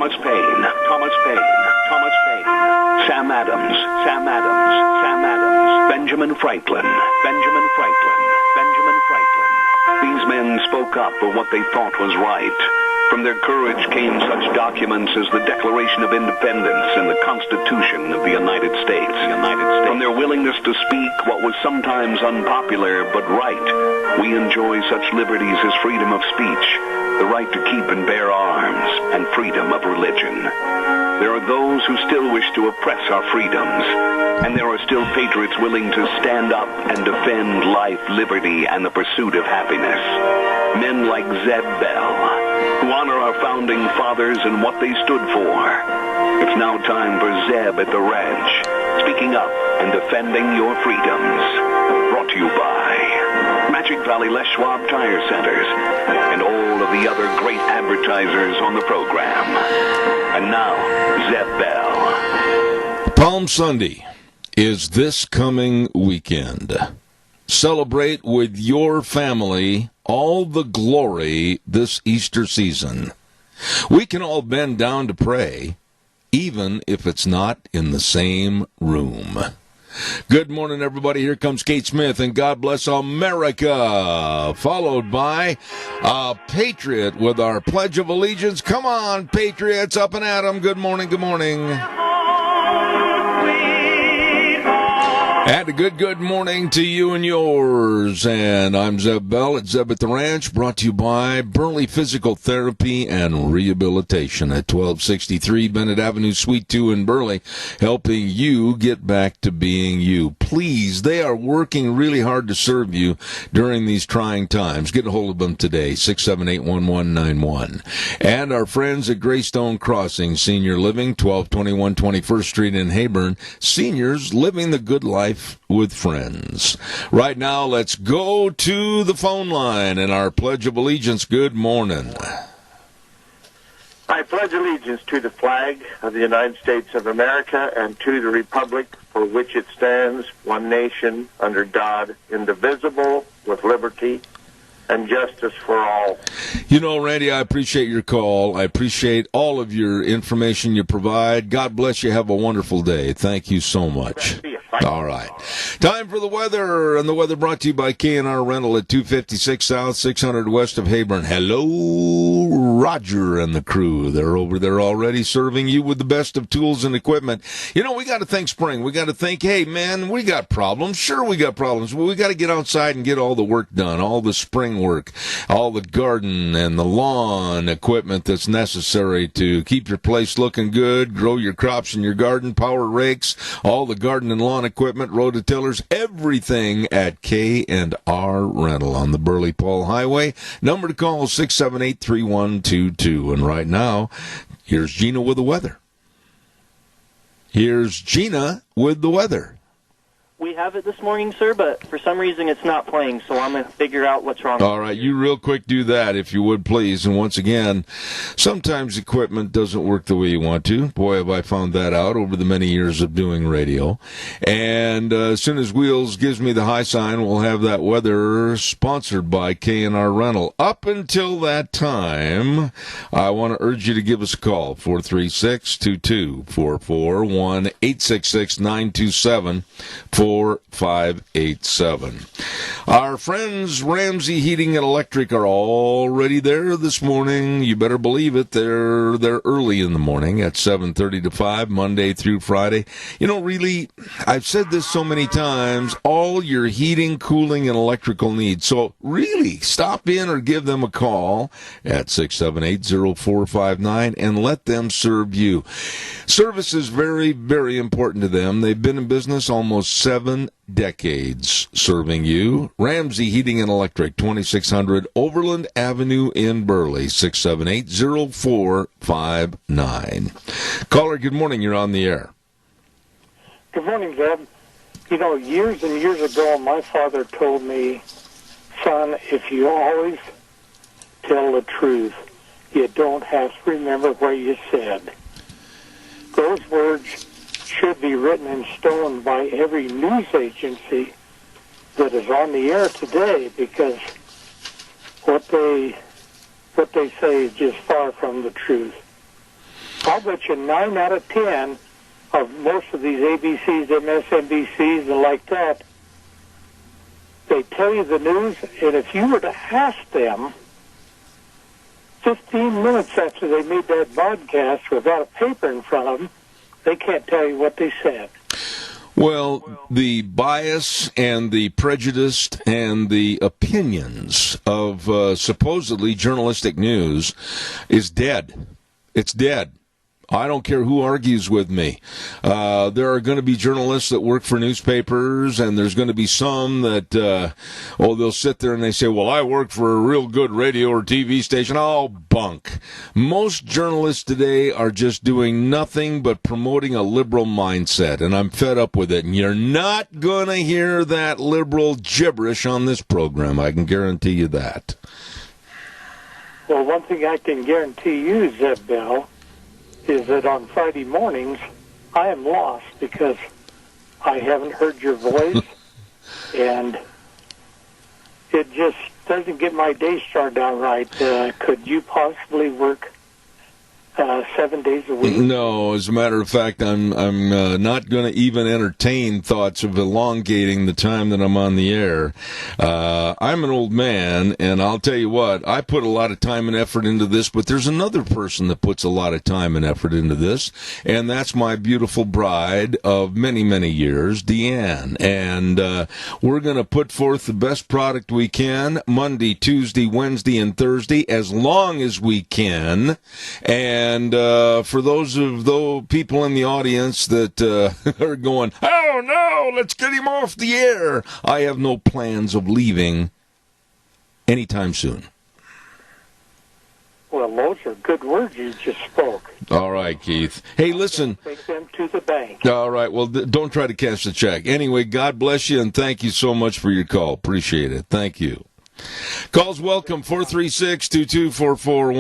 Thomas Paine, Thomas Paine, Thomas Paine, Sam Adams, Sam Adams, Sam Adams, Benjamin Franklin, Benjamin Franklin, Benjamin Franklin. These men spoke up for what they thought was right. From their courage came such documents as the Declaration of Independence and the Constitution of the United States. From their willingness to speak what was sometimes unpopular but right, we enjoy such liberties as freedom of speech, the right to keep and bear arms, and freedom of religion. There are those who still wish to oppress our freedoms, and there are still patriots willing to stand up and defend life, liberty, and the pursuit of happiness. Men like Zeb Bell, who honor our founding fathers and what they stood for. It's now time for Zeb at the ranch, speaking up and defending your freedoms. Brought to you by Magic Valley Les Schwab Tire Centers and all of the other great advertisers on the program. And now, Zeb Bell. Palm Sunday is this coming weekend. Celebrate with your family all the glory this Easter season. We can all bend down to pray, even if it's not in the same room. Good morning, everybody. Here comes Kate Smith, and God bless America, followed by a Patriot with our Pledge of Allegiance. Come on, Patriots, up and at 'em. Good morning, good morning. And a good morning to you and yours. And I'm Zeb Bell at Zeb at the Ranch, brought to you by Burley Physical Therapy and Rehabilitation at 1263 Bennett Avenue, Suite 2 in Burley, helping you get back to being you. Please, they are working really hard to serve you during these trying times. Get a hold of them today, 678-1191. And our friends at Greystone Crossing Senior Living, 1221 21st Street in Hayburn. Seniors living the good life with friends. Right now, let's go to the phone line and our Pledge of Allegiance. Good morning. I pledge allegiance to the flag of the United States of America and to the republic for which it stands, one nation, under God, indivisible, with liberty and justice for all. You know, Randy, I appreciate your call. I appreciate all of your information you provide. God bless you. Have a wonderful day. Thank you so much. All right. Time for the weather, and the weather brought to you by K&R Rental at 256 South, 600 West of Hayburn. Hello, Roger and the crew. They're over there already serving you with the best of tools and equipment. You know, we got to think spring. We got to think, hey, man, we got problems. Sure, we got problems. Well, we got to get outside and get all the work done, all the spring work, all the garden and the lawn equipment that's necessary to keep your place looking good, grow your crops in your garden, power rakes, all the garden and lawn equipment, rototillers, everything at K&R Rental on the Burley Paul Highway. Number to call is 678-3122. And right now, here's Gina with the weather. Here's Gina with the weather. We have it this morning, sir, but for some reason it's not playing, so I'm going to figure out what's wrong. All right, you real quick do that, if you would, please. And once again, sometimes equipment doesn't work the way you want to. Boy, have I found that out over the many years of doing radio. And as soon as Wheels gives me the high sign, we'll have that weather sponsored by K&R Rental. Up until that time, I want to urge you to give us a call, 436-2244, 1-866-927-4587. Our friends Ramsey Heating and Electric are already there this morning. You better believe it. They're early in the morning at 7:30 to 5, Monday through Friday. You know, really, I've said this so many times, all your heating, cooling, and electrical needs. So really, stop in or give them a call at 678-0459 and let them serve you. Service is very, very important to them. They've been in business almost 7 decades serving you. Ramsey Heating and Electric, 2600 Overland Avenue in Burley, 678-0459. Caller, good morning. You're on the air. Good morning, Zeb. You know, years and years ago, my father told me, son, if you always tell the truth, you don't have to remember what you said. Those words should be written in stone by every news agency that is on the air today, because what they say is just far from the truth. I'll bet you 9 out of 10 of most of these ABCs, MSNBCs, and like that, they tell you the news, and if you were to ask them 15 minutes after they made that broadcast without a paper in front of them, they can't tell you what they said. Well, the bias and the prejudice and the opinions of supposedly journalistic news is dead. It's dead. I don't care who argues with me. There are going to be journalists that work for newspapers, and there's going to be some that, they'll sit there and they say, well, I work for a real good radio or TV station. Oh, bunk. Most journalists today are just doing nothing but promoting a liberal mindset, and I'm fed up with it. And you're not going to hear that liberal gibberish on this program. I can guarantee you that. Well, one thing I can guarantee you, Zeb Bell, is that on Friday mornings, I am lost because I haven't heard your voice, and it just doesn't get my day started out right. Could you possibly work 7 days a week? No, as a matter of fact, I'm not going to even entertain thoughts of elongating the time that I'm on the air. I'm an old man, and I'll tell you what, I put a lot of time and effort into this, but there's another person that puts a lot of time and effort into this, and that's my beautiful bride of many, many years, Deanne. And we're going to put forth the best product we can Monday, Tuesday, Wednesday, and Thursday, as long as we can. And for those of those people in the audience that are going, oh, no, let's get him off the air, I have no plans of leaving anytime soon. Well, those are good words you just spoke. All right, Keith. Hey, listen. Take them to the bank. All right, well, don't try to cash the check. Anyway, God bless you, and thank you so much for your call. Appreciate it. Thank you. Calls welcome, 436-2244,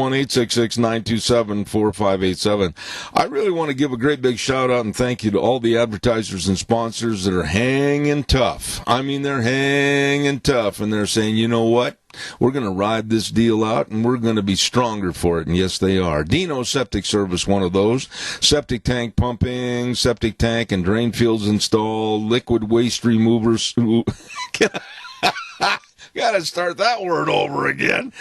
1-866-927-4587. I really want to give a great big shout out and thank you to all the advertisers and sponsors that are hanging tough. I mean, they're hanging tough, and they're saying, you know what? We're going to ride this deal out, and we're going to be stronger for it. And yes, they are. Dino Septic Service, one of those. Septic tank pumping, septic tank and drain fields installed, liquid waste removers. Got to start that word over again.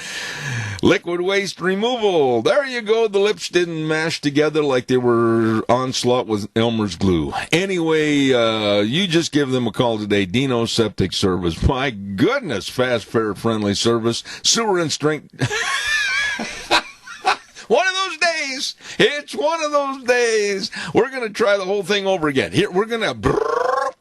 Liquid waste removal. There you go. The lips didn't mash together like they were onslaught with Elmer's glue. Anyway, you just give them a call today. Dino Septic Service. My goodness, fast, fair, friendly service. Sewer and strength. One of those days. It's one of those days. We're going to try the whole thing over again. Here, we're going to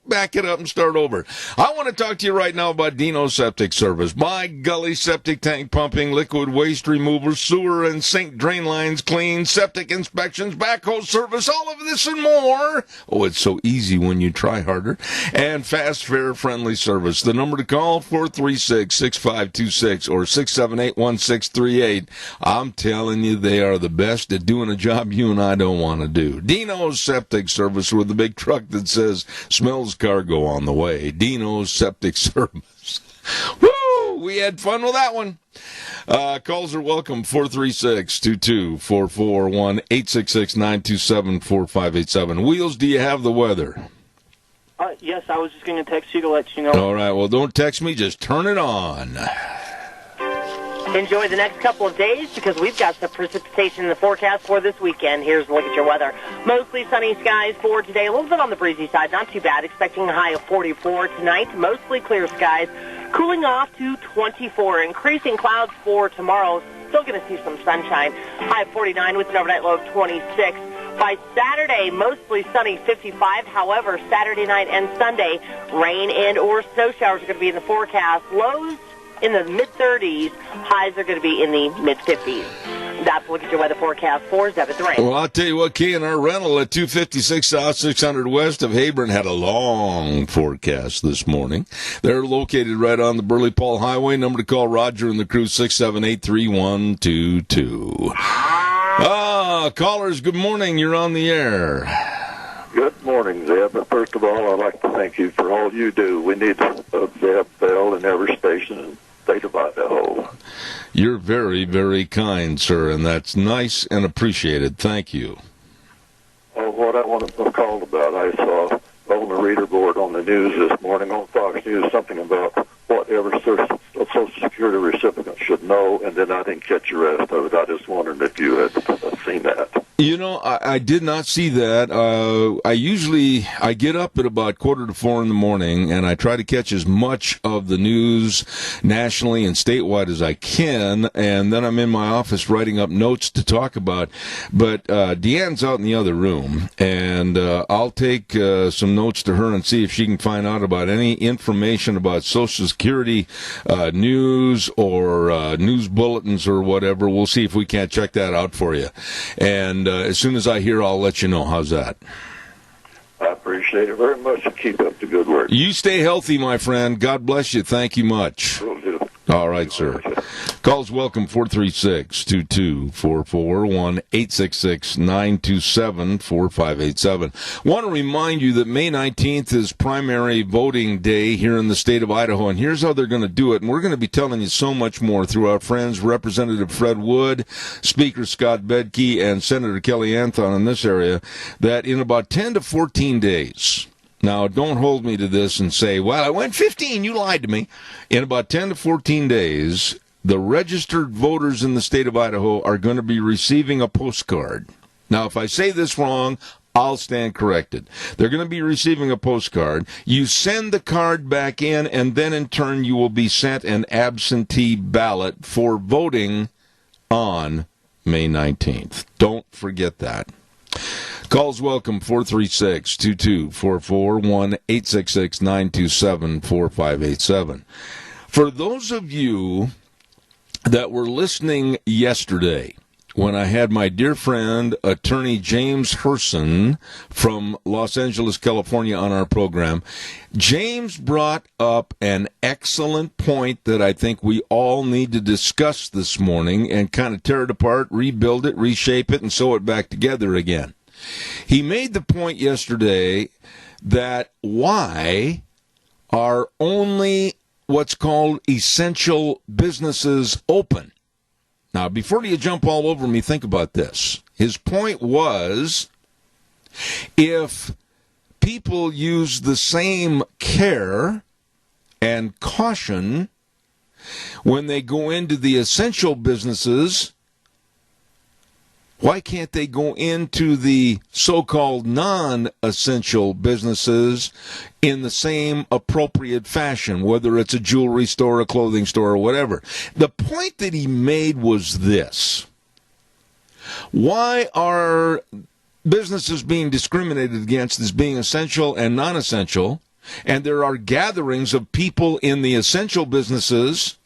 back it up and start over. I want to talk to you right now about Dino Septic Service. By golly, septic tank pumping, liquid waste removal, sewer and sink drain lines clean, septic inspections, backhoe service, all of this and more. Oh, it's so easy when you try harder. And fast, fair, friendly service. The number to call, 436-6526 or 678-1638. I'm telling you, they are the best at doing a job you and I don't want to do. Dino's Septic Service with the big truck that says, smells cargo on the way. Dino's Septic Service. Woo! We had fun with that one. Calls are welcome, 436-2244, 1-866-927-4587. Wheels, do you have the weather? Yes, I was just going to text you to let you know. All right, well, don't text me. Just turn it on. Enjoy the next couple of days because we've got some precipitation in the forecast for this weekend. Here's a look at your weather. Mostly sunny skies for today. A little bit on the breezy side. Not too bad. Expecting a high of 44 tonight. Mostly clear skies. Cooling off to 24. Increasing clouds for tomorrow. Still going to see some sunshine. High of 49 with an overnight low of 26. By Saturday, mostly sunny, 55. However, Saturday night and Sunday, rain and or snow showers are going to be in the forecast. Lows in the mid-30s. Highs are going to be in the mid-50s. That's a look at your weather forecast for 7-3. Well, I'll tell you what, K&R Rental at 256 South 600 West of Hebron had a long forecast this morning. They're located right on the Burley Paul Highway. Number to call Roger and the crew, 678-3122. Callers, good morning. You're on the air. Good morning, Zeb. But first of all, I'd like to thank you for all you do. We need a Zeb Bell in every station in the state of Idaho. You're very, very kind, sir, and that's nice and appreciated. Thank you. what I wanted to call about. I saw on the reader board on the news this morning on Fox News something about whatever Social Security recipient should know, and then I didn't catch the rest of it. I just wondered if you had seen that. You know, I did not see that. I get up at about 3:45 in the morning, and I try to catch as much of the news nationally and statewide as I can, and then I'm in my office writing up notes to talk about. But Deanne's out in the other room, and I'll take some notes to her and see if she can find out about any information about Social Security news or news bulletins or whatever. We'll see if we can't check that out for you. And as soon as I hear, I'll let you know. How's that? I appreciate it very much, and keep up the good work. You stay healthy, my friend. God bless you. Thank you much. Will do. All right, sir. Calls welcome, 436-2244, 1-866-927-4587. Want to remind you that May 19th is primary voting day here in the state of Idaho, and here's how they're going to do it. And we're going to be telling you so much more through our friends, Representative Fred Wood, Speaker Scott Bedke, and Senator Kelly Anthon in this area, that in about 10 to 14 days... Now, don't hold me to this and say, well, I went 15, you lied to me. In about 10 to 14 days, the registered voters in the state of Idaho are going to be receiving a postcard. Now, if I say this wrong, I'll stand corrected. They're going to be receiving a postcard. You send the card back in, and then in turn you will be sent an absentee ballot for voting on May 19th. Don't forget that. Calls welcome, 436-2244, 1-866-927-4587. For those of you that were listening yesterday, when I had my dear friend, attorney James Herson from Los Angeles, California, on our program, James brought up an excellent point that I think we all need to discuss this morning and kind of tear it apart, rebuild it, reshape it, and sew it back together again. He made the point yesterday that why are only what's called essential businesses open? Now, before you jump all over me, think about this. His point was, if people use the same care and caution when they go into the essential businesses, why can't they go into the so-called non-essential businesses in the same appropriate fashion, whether it's a jewelry store, a clothing store, or whatever? The point that he made was this. Why are businesses being discriminated against as being essential and non-essential, and there are gatherings of people in the essential businesses,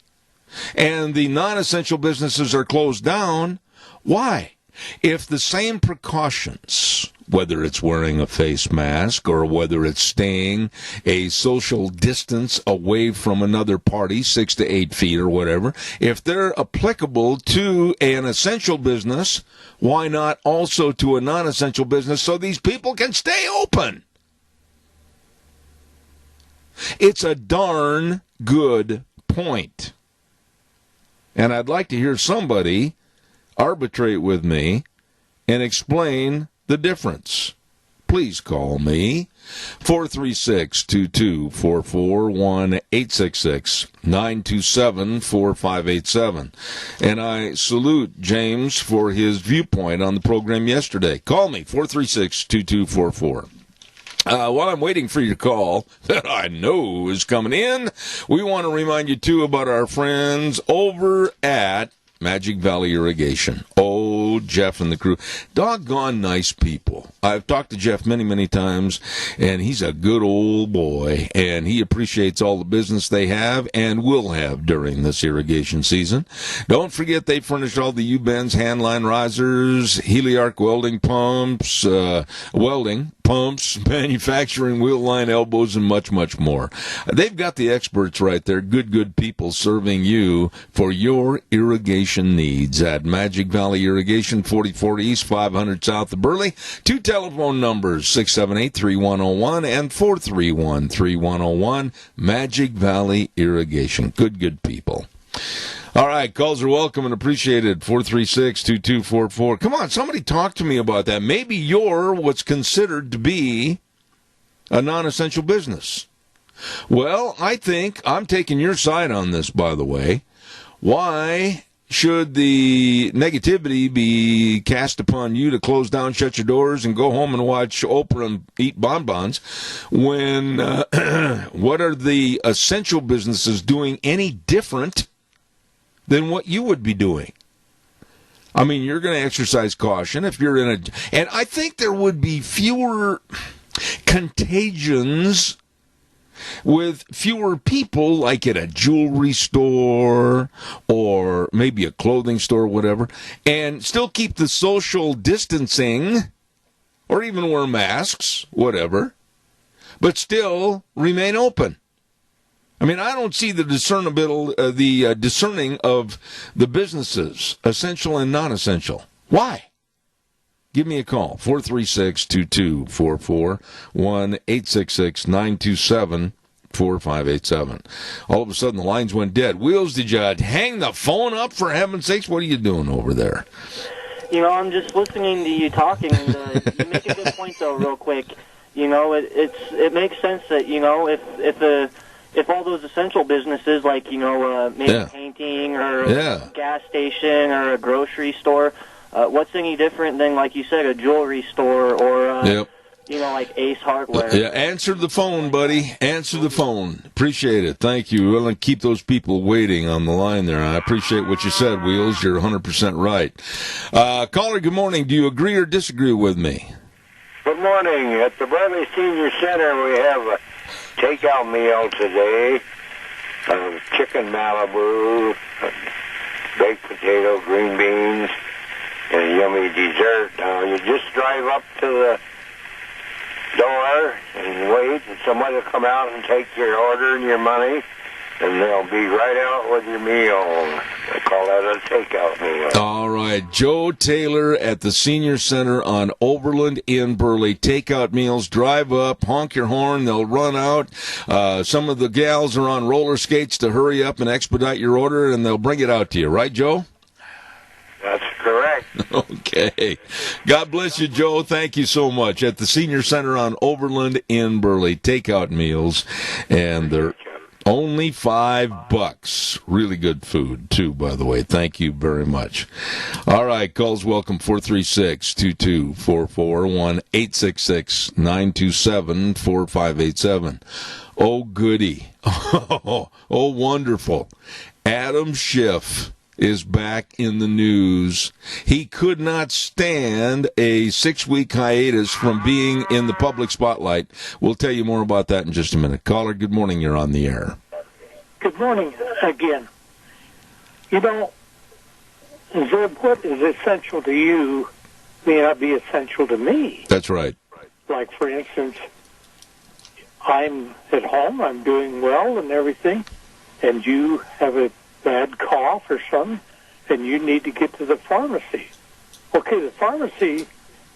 and the non-essential businesses are closed down? Why? If the same precautions, whether it's wearing a face mask or whether it's staying a social distance away from another party, 6 to 8 feet or whatever, if they're applicable to an essential business, why not also to a non-essential business so these people can stay open? It's a darn good point. And I'd like to hear somebody arbitrate with me and explain the difference. Please call me, 436-2244, 1-866-927-4587. And I salute James for his viewpoint on the program yesterday. Call me, 436-2244. While I'm waiting for your call that I know is coming in, we want to remind you, too, about our friends over at Magic Valley Irrigation. Oh, Jeff and the crew. Doggone nice people. I've talked to Jeff many, many times, and he's a good old boy, and he appreciates all the business they have and will have during this irrigation season. Don't forget they furnish all the U-bends, handline risers, Heliarc welding pumps, manufacturing wheel line elbows, and much, much more. They've got the experts right there, good people serving you for your irrigation needs at Magic Valley Irrigation, 4040 East, 500 South of Burley. Two telephone numbers, 678-3101 and 431-3101. Magic Valley Irrigation. Good people. All right, calls are welcome and appreciated. 436-2244. Come on, somebody talk to me about that. Maybe you're what's considered to be a non-essential business. Well, I think I'm taking your side on this, by the way. Why should the negativity be cast upon you to close down, shut your doors, and go home and watch Oprah and eat bonbons when what are the essential businesses doing any different than what you would be doing? I mean, you're going to exercise caution if you're in a... And I think there would be fewer contagions with fewer people, like at a jewelry store or maybe a clothing store, whatever, and still keep the social distancing or even wear masks, whatever, but still remain open. I mean, I don't see the discerning of the businesses, essential and non-essential. Why? Give me a call, 436-2244, 1-866-927-4587. All of a sudden, the lines went dead. Wheels, did you hang the phone up, for heaven's sakes? What are you doing over there? You know, I'm just listening to you talking, and you make a good point, though, real quick. You know, it makes sense that, you know, if all those essential businesses, like, you know, maybe painting or a gas station or a grocery store, what's any different than, like you said, a jewelry store or, you know, like Ace Hardware? Yeah, answer the phone, buddy. Answer the phone. Appreciate it. Thank you. We'll keep those people waiting on the line there. I appreciate what you said, Wheels. You're 100% right. Caller, good morning. Do you agree or disagree with me? Good morning. At the Burley Senior Center, we have a takeout meal today. Chicken Malibu, baked potato, green beans, and a yummy dessert. You just drive up to the door and wait, and somebody will come out and take your order and your money, and they'll be right out with your meal. I call that a takeout meal. All right. Joe Taylor at the Senior Center on Overland in Burley. Takeout meals. Drive up, honk your horn. They'll run out. Some of the gals are on roller skates to hurry up and expedite your order, and they'll bring it out to you. Right, Joe? That's correct. Okay. God bless you, Joe. Thank you so much. At the Senior Center on Overland in Burley. Takeout meals, and they're only $5. Really good food, too, by the way. Thank you very much. All right, calls welcome, 436-2244, 1-866-927-4587. Oh, goody. Oh, wonderful. Adam Schiff is back in the news. He could not stand a 6-week hiatus from being in the public spotlight. We'll tell you more about that in just a minute. Caller, good morning. You're on the air. Good morning again. You know, Zeb, what is essential to you may not be essential to me. That's right. Like, for instance, I'm at home, I'm doing well and everything, and you have a bad cough or something, and you need to get to the pharmacy. Okay, the pharmacy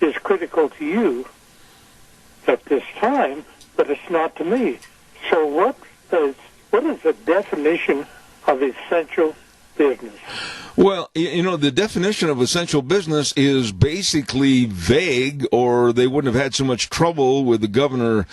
is critical to you at this time, but it's not to me. So what is the definition of essential business? Well, you know, the definition of essential business is basically vague, or they wouldn't have had so much trouble with the governor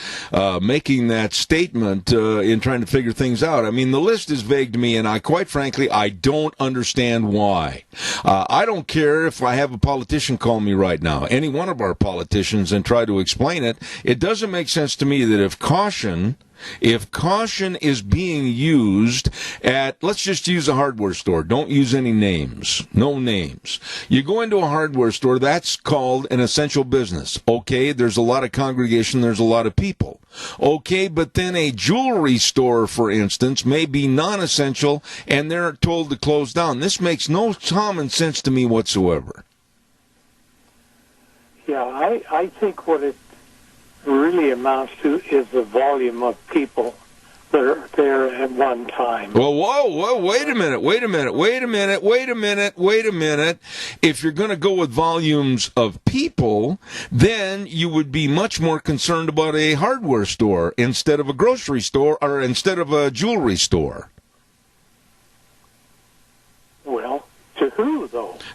making that statement in trying to figure things out. I mean, the list is vague to me, and quite frankly, I don't understand why. I don't care if I have a politician call me right now, any one of our politicians, and try to explain it. It doesn't make sense to me that if caution is being used at, let's just use a hardware store. Don't use any names. No names. You go into a hardware store, that's called an essential business. Okay, there's a lot of congregation, there's a lot of people. Okay, but then a jewelry store, for instance, may be non-essential, and they're told to close down. This makes no common sense to me whatsoever. Yeah, I think what it really amounts to is the volume of people that are there at one time. Well, whoa, wait a minute. If you're going to go with volumes of people, then you would be much more concerned about a hardware store instead of a grocery store or instead of a jewelry store.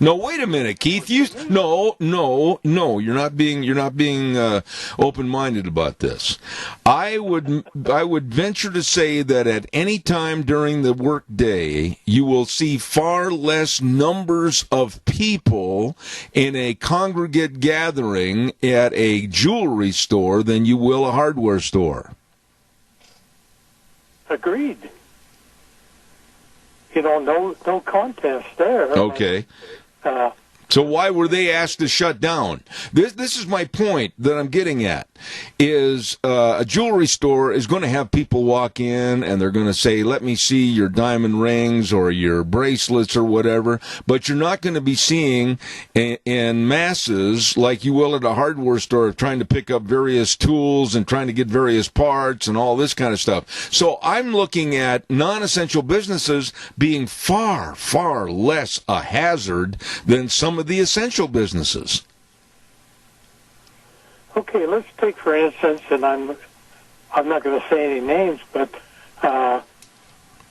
No, wait a minute, Keith. No. You're not being open-minded about this. I would venture to say that at any time during the workday, you will see far less numbers of people in a congregate gathering at a jewelry store than you will a hardware store. Agreed. No contest there. Okay. So why were they asked to shut down? This is my point that I'm getting at, is a jewelry store is going to have people walk in and they're going to say, let me see your diamond rings or your bracelets or whatever, but you're not going to be seeing in masses like you will at a hardware store trying to pick up various tools and trying to get various parts and all this kind of stuff. So I'm looking at non-essential businesses being far, far less a hazard than some of the essential businesses. Okay, let's take for instance, and I'm not going to say any names, but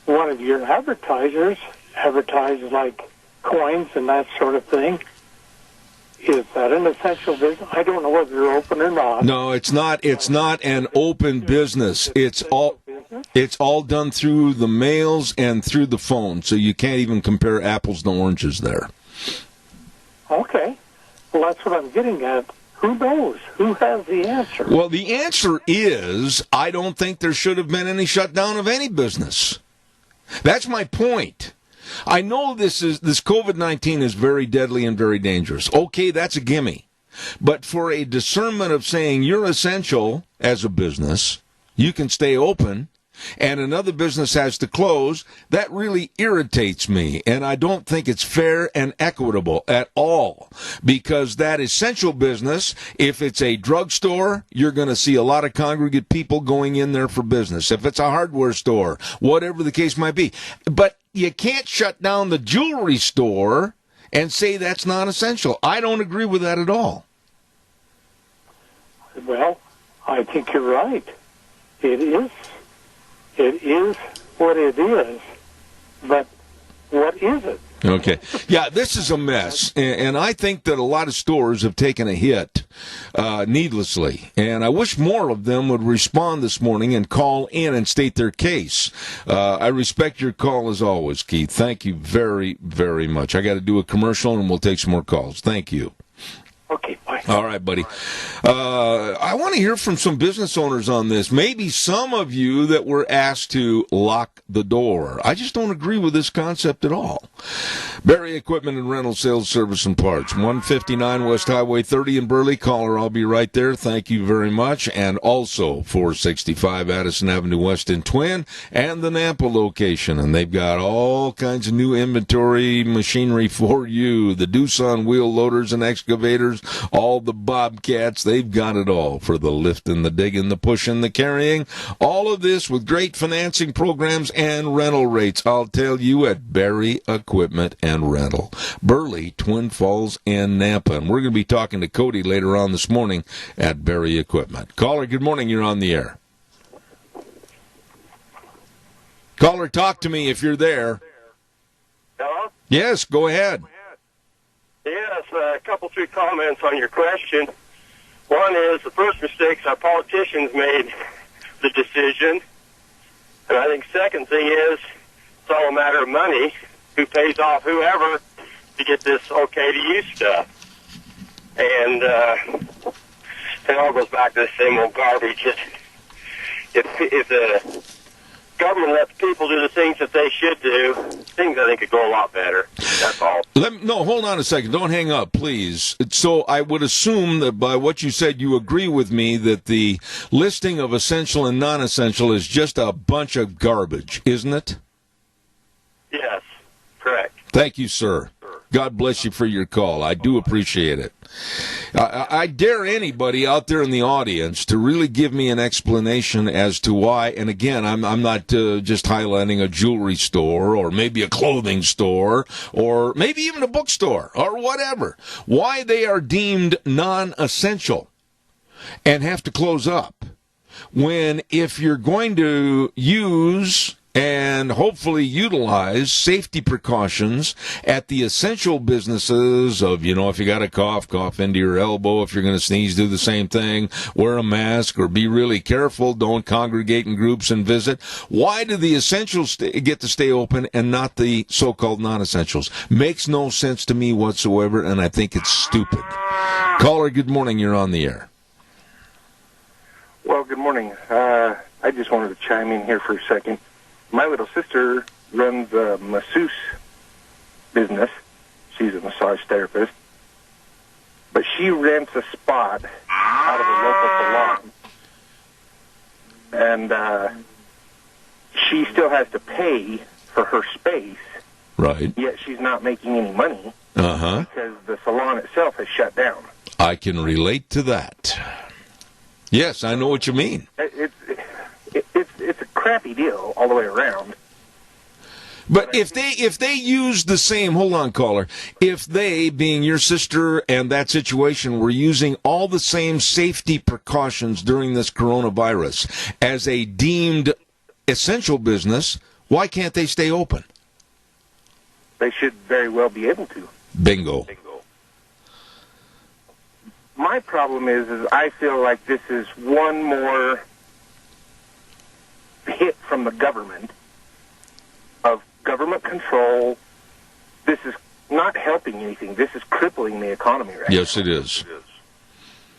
one of your advertisers advertises like coins and that sort of thing. Is that an essential business? I don't know whether they're open or not. No, it's not. It's not an open business. It's all done through the mails and through the phone, so you can't even compare apples to oranges there. Okay. Well, that's what I'm getting at. Who knows? Who has the answer? Well, the answer is I don't think there should have been any shutdown of any business. That's my point. I know this COVID-19 is very deadly and very dangerous. Okay, that's a gimme. But for a discernment of saying you're essential as a business, you can stay open, and another business has to close, that really irritates me, and I don't think it's fair and equitable at all, because that essential business, if it's a drugstore, you're going to see a lot of congregate people going in there for business. If it's a hardware store, whatever the case might be. But you can't shut down the jewelry store and say that's not essential. I don't agree with that at all. Well, I think you're right. It is what it is, but what is it? Okay. Yeah, this is a mess, and I think that a lot of stores have taken a hit needlessly, and I wish more of them would respond this morning and call in and state their case. I respect your call as always, Keith. Thank you very, very much. I got to do a commercial, and we'll take some more calls. Thank you. Okay, bye. All right, buddy. I want to hear from some business owners on this. Maybe some of you that were asked to lock the door. I just don't agree with this concept at all. Barry Equipment and Rental Sales Service and Parts, 159 West Highway 30 in Burley. Caller, I'll be right there. Thank you very much. And also 465 Addison Avenue West in Twin and the Nampa location. And they've got all kinds of new inventory machinery for you. The Doosan wheel loaders and excavators, all the Bobcats, they've got it all for the lifting, the digging, the pushing, the carrying. All of this with great financing programs and rental rates. I'll tell you at Barry Equipment and Rental. Burley, Twin Falls, and Nampa. And we're going to be talking to Cody later on this morning at Barry Equipment. Caller, good morning. You're on the air. Caller, talk to me if you're there. Hello? Yes, go ahead. Yes, a couple, 3 comments on your question. One is the first mistakes our politicians made the decision. And I think second thing is it's all a matter of money. Who pays off whoever to get this okay to use stuff. And it all goes back to the same old garbage. If the government lets people do the things that they should do, things I think could go a lot better. That's all. No, hold on a second. Don't hang up, please. So I would assume that by what you said, you agree with me that the listing of essential and non-essential is just a bunch of garbage, isn't it? Yes, correct. Thank you, sir. God bless you for your call. I do appreciate it. I dare anybody out there in the audience to really give me an explanation as to why, and again, I'm not just highlighting a jewelry store or maybe a clothing store or maybe even a bookstore or whatever, why they are deemed non-essential and have to close up. When if you're going to use and hopefully utilize safety precautions at the essential businesses of, if you got a cough into your elbow. If you're going to sneeze, do the same thing. Wear a mask or be really careful. Don't congregate in groups and visit. Why do the essentials get to stay open and not the so-called non-essentials? Makes no sense to me whatsoever, and I think it's stupid. Caller, good morning. You're on the air. Well, good morning. I just wanted to chime in here for a second. My little sister runs a masseuse business. She's a massage therapist. But she rents a spot out of a local salon. And she still has to pay for her space. Right. Yet she's not making any money. Uh-huh. Because the salon itself has shut down. I can relate to that. Yes, I know what you mean. It's a crappy deal all the way around. But if they use the same, hold on, caller, if they, being your sister and that situation, were using all the same safety precautions during this coronavirus as a deemed essential business, why can't they stay open? They should very well be able to. Bingo. My problem is I feel like this is one more hit from the government of government control. This is not helping anything. This is crippling the economy right now. Yes, it is.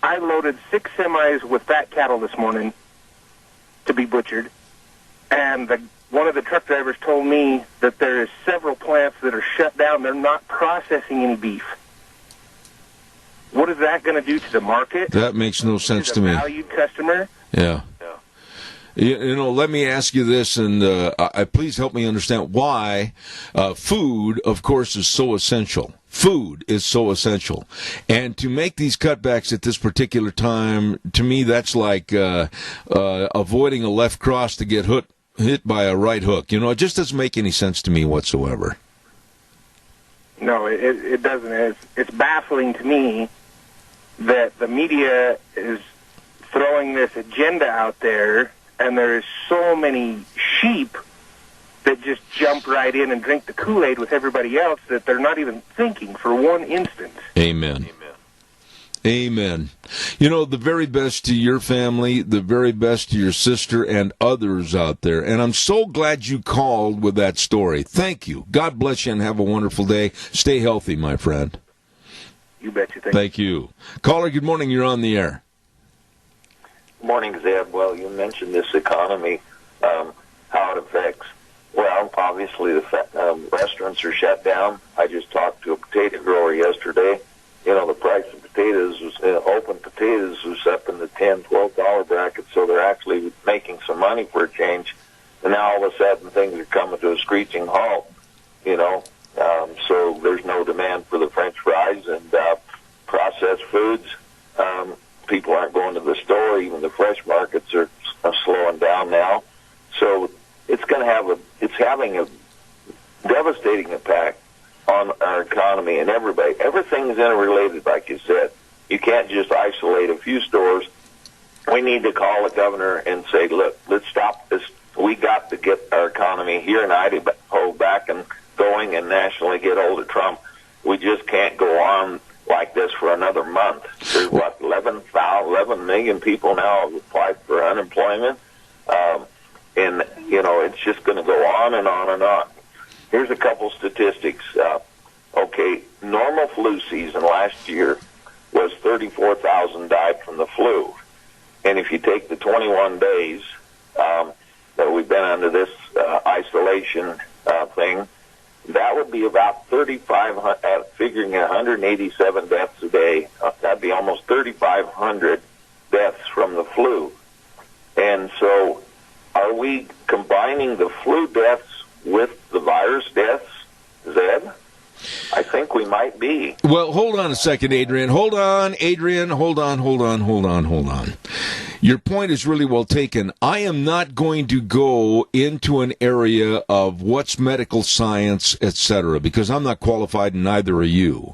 I loaded 6 semis with fat cattle this morning to be butchered, and one of the truck drivers told me that there is several plants that are shut down. They're not processing any beef. What is that going to do to the market? That makes no sense to me. Valued customer? Yeah. Let me ask you this, and please help me understand why food, of course, is so essential. Food is so essential. And to make these cutbacks at this particular time, to me, that's like avoiding a left cross to get hit by a right hook. It just doesn't make any sense to me whatsoever. No, it doesn't. It's baffling to me that the media is throwing this agenda out there, and there is so many sheep that just jump right in and drink the Kool-Aid with everybody else that they're not even thinking for one instant. Amen. Amen. The very best to your family, the very best to your sister and others out there. And I'm so glad you called with that story. Thank you. God bless you and have a wonderful day. Stay healthy, my friend. You betcha. Thank you. Caller, good morning. You're on the air. Good morning, Zeb. Well, you mentioned this economy, how it affects. Well, obviously the restaurants are shut down. I just talked to a potato grower yesterday. The price of potatoes open potatoes was up in the $10, $12 bracket, so they're actually making some money for a change. And now all of a sudden things are coming to a screeching halt, so there's no demand for the French fries and processed foods. People aren't going to the store. Even the fresh markets are slowing down now. So it's having a devastating impact on our economy and everybody. Everything's interrelated, like you said. You can't just isolate a few stores. We need to call the governor and say, look, let's stop this. We got to get our economy here in Idaho back and going and nationally get hold of Trump. We just can't go on like this for another month. There's, 11 million people now have applied for unemployment. And, it's just going to go on and on and on. Here's a couple statistics. Normal flu season last year was 34,000 died from the flu. And if you take the 21 days that we've been under this isolation thing, that would be about 3,500, figuring 187 deaths a day. That'd be almost 3,500 deaths from the flu. And so are we combining the flu deaths with the virus deaths, Zed? I think we might be. Well, hold on a second, Adrian. Hold on, Adrian. Hold on. Your point is really well taken. I am not going to go into an area of what's medical science, etc., because I'm not qualified and neither are you.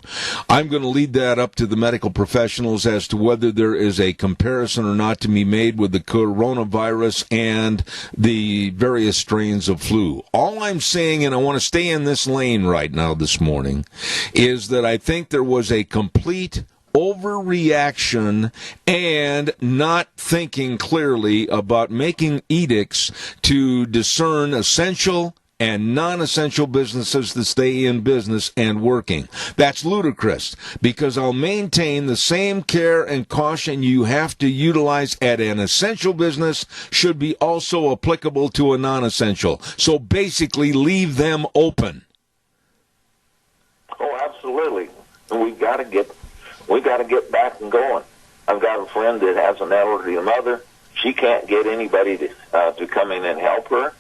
I'm going to lead that up to the medical professionals as to whether there is a comparison or not to be made with the coronavirus and the various strains of flu. All I'm saying, and I want to stay in this lane right now this morning, is that I think there was a complete overreaction and not thinking clearly about making edicts to discern essential and non-essential businesses to stay in business and working. That's ludicrous, because I'll maintain the same care and caution you have to utilize at an essential business should be also applicable to a non-essential. So basically, leave them open. Oh, absolutely. And we've got to get back and going. I've got a friend that has an elderly mother. She can't get anybody to come in and help her,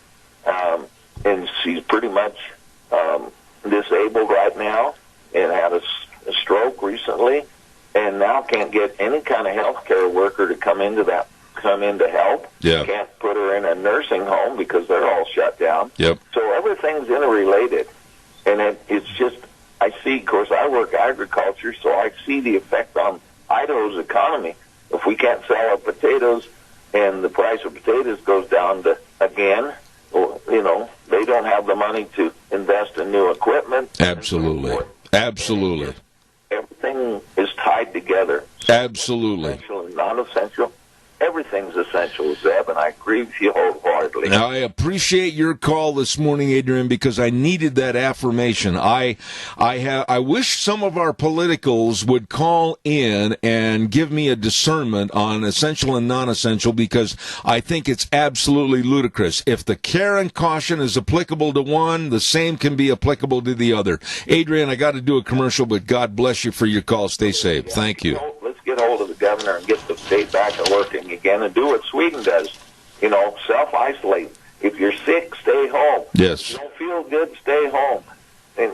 and she's pretty much disabled right now and had a stroke recently, and now can't get any kind of health care worker to come in to help. Yeah. Can't put her in a nursing home because they're all shut down. Yep. So everything's interrelated, and it's just. I see, of course, I work agriculture, so I see the effect on Idaho's economy. If we can't sell our potatoes and the price of potatoes goes down again, they don't have the money to invest in new equipment. Absolutely. Absolutely. Everything is tied together. Absolutely. Essential and non-essential. Everything's essential, Zeb, and I agree with you wholeheartedly. Now, I appreciate your call this morning, Adrian, because I needed that affirmation. I wish some of our politicals would call in and give me a discernment on essential and non-essential, because I think it's absolutely ludicrous. If the care and caution is applicable to one, the same can be applicable to the other. Adrian, I got to do a commercial, but God bless you for your call. Stay safe. Thank you. Let's get hold of the governor and get the state back and working again and do what Sweden does. Self-isolate. If you're sick, stay home. Yes. If you don't feel good, stay home. And,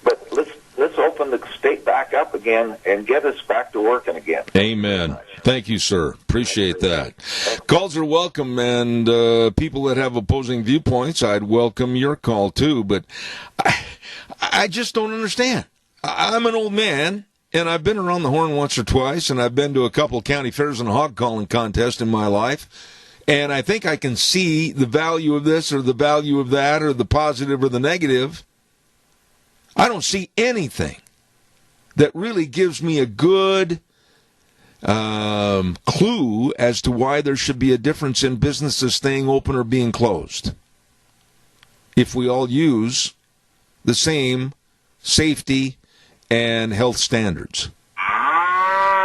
but let's open the state back up again and get us back to working again. Amen. Thank you, sir. Appreciate that. Calls are welcome, and people that have opposing viewpoints, I'd welcome your call too, but I just don't understand. I'm an old man, and I've been around the horn once or twice, and I've been to a couple of county fairs and a hog calling contest in my life, and I think I can see the value of this or the value of that or the positive or the negative. I don't see anything that really gives me a good clue as to why there should be a difference in businesses staying open or being closed if we all use the same safety and health standards.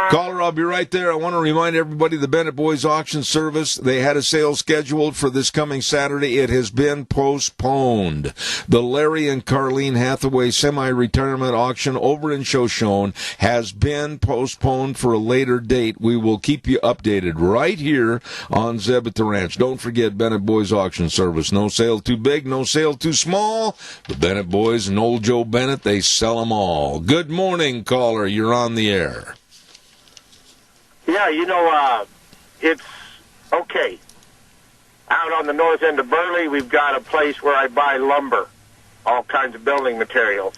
Caller, I'll be right there. I want to remind everybody the Bennett Boys Auction Service, they had a sale scheduled for this coming Saturday. It has been postponed. The Larry and Carlene Hathaway semi-retirement auction over in Shoshone has been postponed for a later date. We will keep you updated right here on Zeb at the Ranch. Don't forget Bennett Boys Auction Service. No sale too big, no sale too small. The Bennett Boys and old Joe Bennett, they sell them all. Good morning, caller. You're on the air. Yeah, it's okay. Out on the north end of Burley, we've got a place where I buy lumber, all kinds of building materials.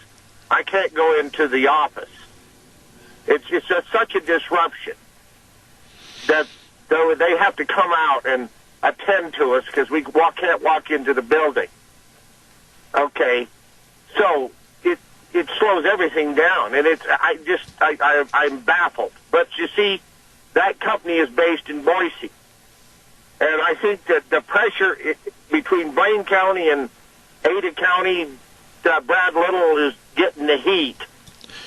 I can't go into the office. It's just such a disruption that they have to come out and attend to us because we can't walk into the building. Okay, so it slows everything down, and I'm baffled. But you see, that company is based in Boise. And I think that the pressure between Blaine County and Ada County, Brad Little is getting the heat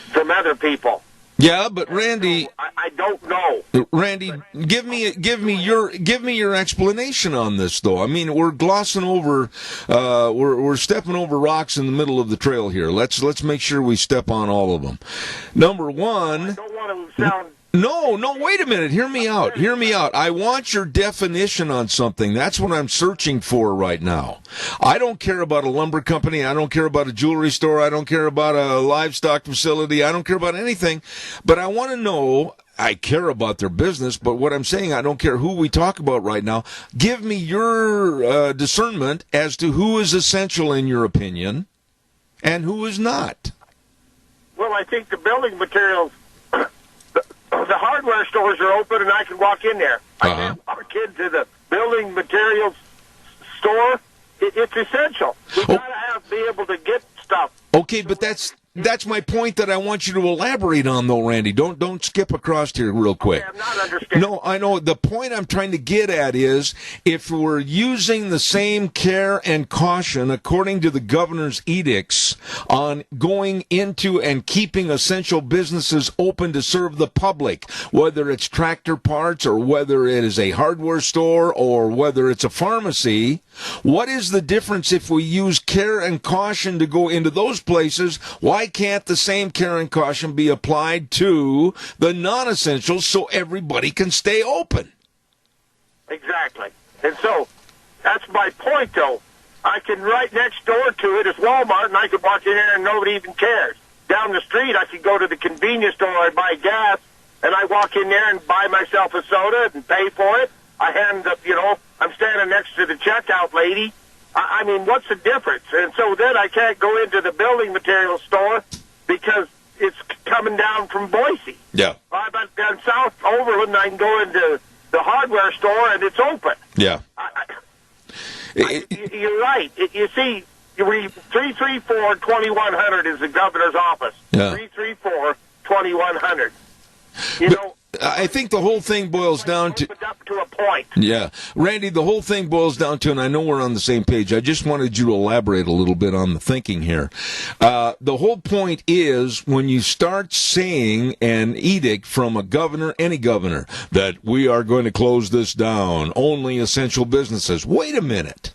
from other people. Yeah, but Randy, so I don't know. Randy, give me your explanation on this, though. I mean, we're glossing over, we're stepping over rocks in the middle of the trail here. Let's make sure we step on all of them. Number one. I don't want to sound. No, wait a minute. Hear me out. I want your definition on something. That's what I'm searching for right now. I don't care about a lumber company. I don't care about a jewelry store. I don't care about a livestock facility. I don't care about anything. But I want to know I care about their business, but what I'm saying, I don't care who we talk about right now. Give me your discernment as to who is essential in your opinion and who is not. Well, I think the building materials, the hardware stores are open, and I can walk in there. I can't walk into the building materials store. It's essential. We gotta be able to get stuff. Okay, but that's my point that I want you to elaborate on, though, Randy. Don't skip across here real quick. Okay, I'm not understanding. No, I know. The point I'm trying to get at is if we're using the same care and caution according to the governor's edicts on going into and keeping essential businesses open to serve the public, whether it's tractor parts or whether it is a hardware store or whether it's a pharmacy, what is the difference if we use care and caution to go into those places? Why can't the same care and caution be applied to the non-essentials so everybody can stay open? Exactly. And so that's my point, though. I can right next door to it is Walmart, and I could walk in there and nobody even cares. Down the street, I could go to the convenience store, I buy gas, and I walk in there and buy myself a soda and pay for it. I hand up, I'm standing next to the checkout lady. I mean, what's the difference? And so then I can't go into the building materials store because it's coming down from Boise. Yeah. But down South Overland, I can go into the hardware store and it's open. Yeah. You're right. You see, 334-2100 is the governor's office. Yeah. 334-2100. I think the whole thing boils down to... up to a point. Yeah. Randy, the whole thing boils down to, and I know we're on the same page, I just wanted you to elaborate a little bit on the thinking here. The whole point is when you start saying an edict from a governor, any governor, that we are going to close this down, only essential businesses. Wait a minute.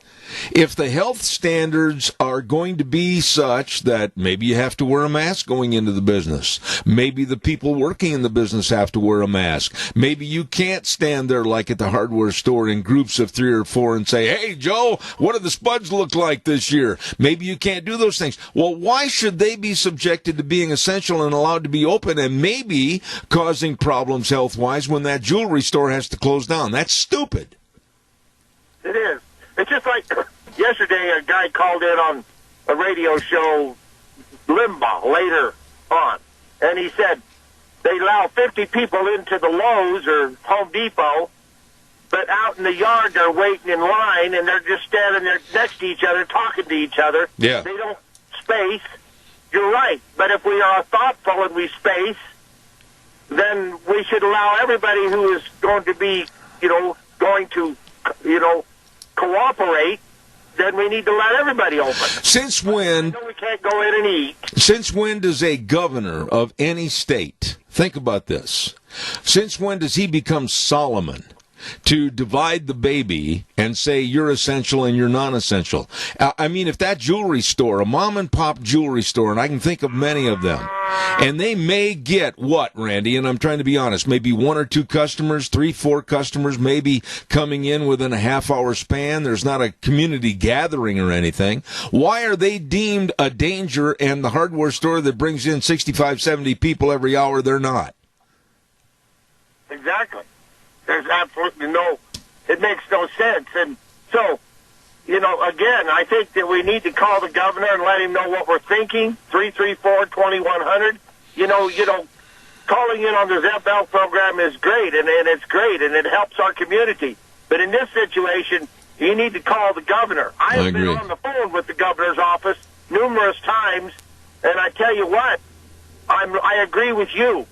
If the health standards are going to be such that maybe you have to wear a mask going into the business, maybe the people working in the business have to wear a mask, maybe you can't stand there like at the hardware store in groups of 3 or 4 and say, hey, Joe, what do the spuds look like this year? Maybe you can't do those things. Well, why should they be subjected to being essential and allowed to be open and maybe causing problems health-wise when that jewelry store has to close down? That's stupid. It is. It's just like yesterday a guy called in on a radio show, Limbaugh, later on, and he said they allow 50 people into the Lowe's or Home Depot, but out in the yard they're waiting in line and they're just standing there next to each other, talking to each other. Yeah. They don't space. You're right. But if we are thoughtful and we space, then we should allow everybody who is going to be, going to, cooperate, then we need to let everybody open. Since when? We can't go in and eat. Since when does a governor of any state, think about this, since when does he become Solomon to divide the baby and say you're essential and you're non-essential? I mean, if that jewelry store, a mom-and-pop jewelry store, and I can think of many of them, and they may get what, Randy, and I'm trying to be honest, maybe 1 or 2 customers, 3, 4 customers maybe coming in within a half-hour span. There's not a community gathering or anything. Why are they deemed a danger and the hardware store that brings in 65, 70 people every hour, they're not? Exactly. There's absolutely it makes no sense. And so, again, I think that we need to call the governor and let him know what we're thinking. 334-2100. Calling in on the ZepHealth program is great, and it's great, and it helps our community. But in this situation, you need to call the governor. I have been on the phone with the governor's office numerous times, and I tell you what, I agree with you.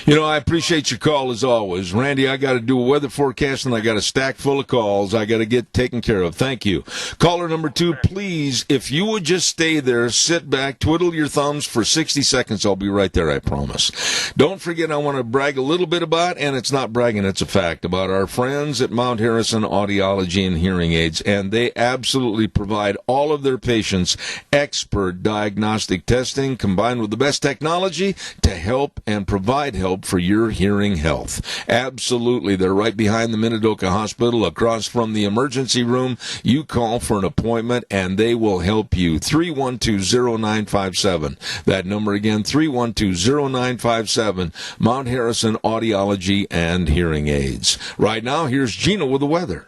I appreciate your call as always. Randy, I got to do a weather forecast and I got a stack full of calls I got to get taken care of. Thank you. Caller number 2, please, if you would just stay there, sit back, twiddle your thumbs for 60 seconds. I'll be right there, I promise. Don't forget, I want to brag a little bit about, and it's not bragging, it's a fact, about our friends at Mount Harrison Audiology and Hearing Aids, and they absolutely provide all of their patients expert diagnostic testing combined with the best technology to help and provide help help for your hearing health. Absolutely. They're right behind the Minidoka Hospital, across from the emergency room. You call for an appointment, and they will help you. 312-0957. That number again, 312-0957. Mount Harrison Audiology and Hearing Aids. Right now, here's Gina with the weather.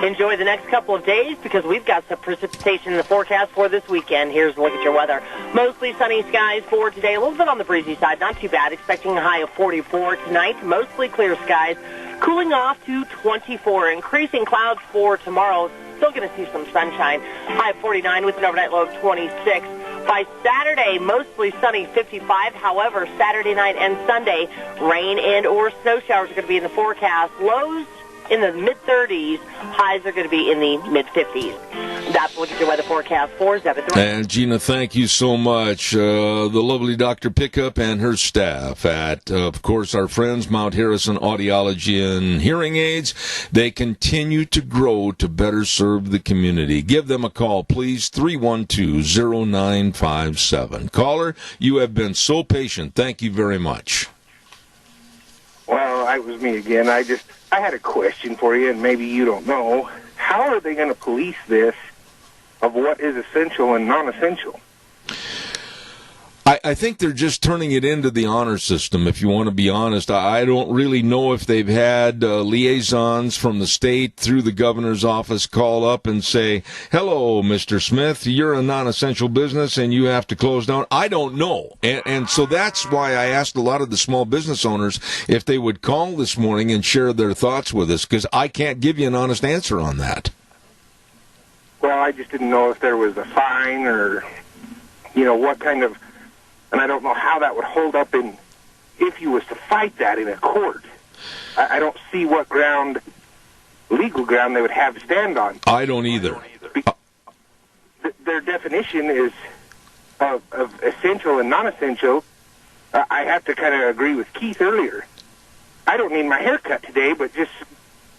Enjoy the next couple of days because we've got some precipitation in the forecast for this weekend. Here's a look at your weather. Mostly sunny skies for today. A little bit on the breezy side. Not too bad. Expecting a high of 44 tonight. Mostly clear skies. Cooling off to 24. Increasing clouds for tomorrow. Still going to see some sunshine. High of 49 with an overnight low of 26. By Saturday, mostly sunny, 55. However, Saturday night and Sunday, rain and or snow showers are going to be in the forecast. Lows in the mid-30s. Highs are going to be in the mid-50s. That's a look at your weather forecast for 7-3. And Gina, thank you so much. The lovely Dr. Pickup and her staff at, of course, our friends, Mount Harrison Audiology and Hearing Aids. They continue to grow to better serve the community. Give them a call, please, 312-0957. Caller, you have been so patient. Thank you very much. Well, it was me again. I had a question for you, and maybe you don't know. How are they going to police this of what is essential and non-essential? I think they're just turning it into the honor system, if you want to be honest. I don't really know if they've had liaisons from the state through the governor's office call up and say, hello, Mr. Smith, you're a non-essential business and you have to close down. I don't know. And so that's why I asked a lot of the small business owners if they would call this morning and share their thoughts with us, because I can't give you an honest answer on that. Well, I just didn't know if there was a fine or, what kind of... And I don't know how that would hold up if you was to fight that in a court. I don't see what legal ground they would have to stand on. I don't either. Their definition is of essential and non-essential. I have to kind of agree with Keith earlier. I don't need my haircut today, but just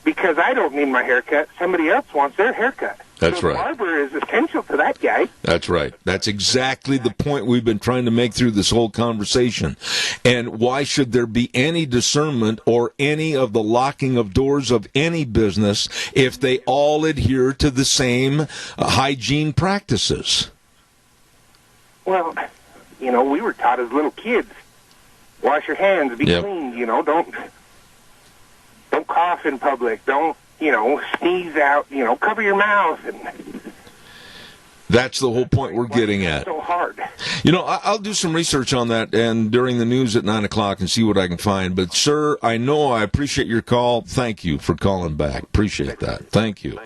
because I don't need my haircut, somebody else wants their haircut. That's right. The barber is essential to that guy. That's right. That's exactly the point we've been trying to make through this whole conversation. And why should there be any discernment or any of the locking of doors of any business if they all adhere to the same hygiene practices? Well, we were taught as little kids, wash your hands, be clean, don't cough in public, don't sneeze out, cover your mouth. And that's the whole point we're getting at. So hard. I'll do some research on that and during the news at 9 o'clock and see what I can find. But, sir, I appreciate your call. Thank you for calling back. Appreciate that. Thank you.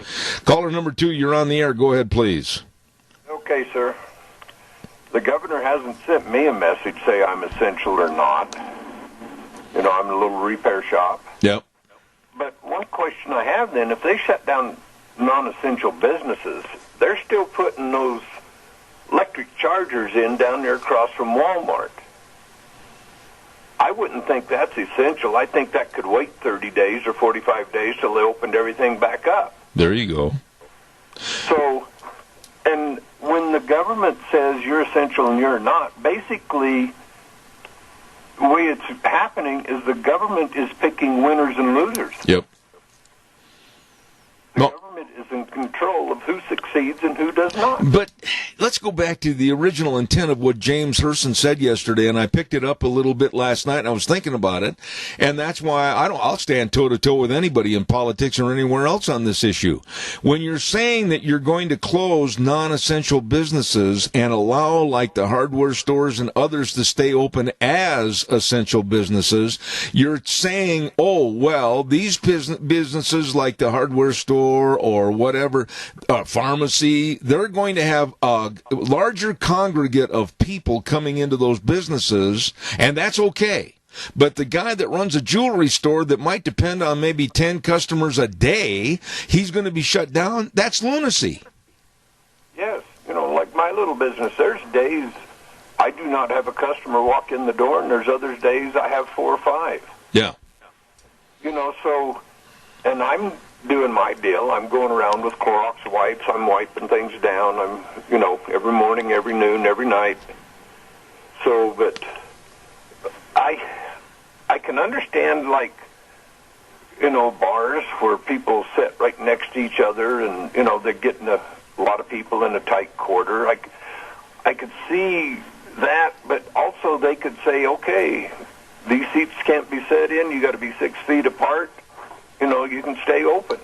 Caller number 2, you're on the air. Go ahead, please. Okay, sir. The governor hasn't sent me a message say I'm essential or not. I'm a little repair shop. Yep. But one question I have then, if they shut down non-essential businesses, they're still putting those electric chargers in down there across from Walmart. I wouldn't think that's essential. I think that could wait 30 days or 45 days till they opened everything back up. There you go. So, and when the government says you're essential and you're not, basically the way it's happening is the government is picking winners and losers. Yep. The government is in control of who succeeds and who does not. But let's go back to the original intent of what James Herson said yesterday, and I picked it up a little bit last night, and I was thinking about it, and that's why I'll stand toe-to-toe with anybody in politics or anywhere else on this issue. When you're saying that you're going to close non-essential businesses and allow, like the hardware stores and others, to stay open as essential businesses, you're saying, these businesses like the hardware store or whatever, pharmacy, they're going to have a larger congregate of people coming into those businesses, and that's okay. But the guy that runs a jewelry store that might depend on maybe 10 customers a day, he's going to be shut down. That's lunacy. Yes. Like my little business, there's days I do not have a customer walk in the door, and there's other days I have 4 or 5. Yeah. And I'm doing my deal. I'm going around with Clorox wipes. I'm wiping things down. I'm, every morning, every noon, every night. So, but can understand, like, bars where people sit right next to each other and, they're getting a lot of people in a tight quarter. I could see that, but also they could say, okay, these seats can't be set in. You got to be 6 feet apart. You can stay open.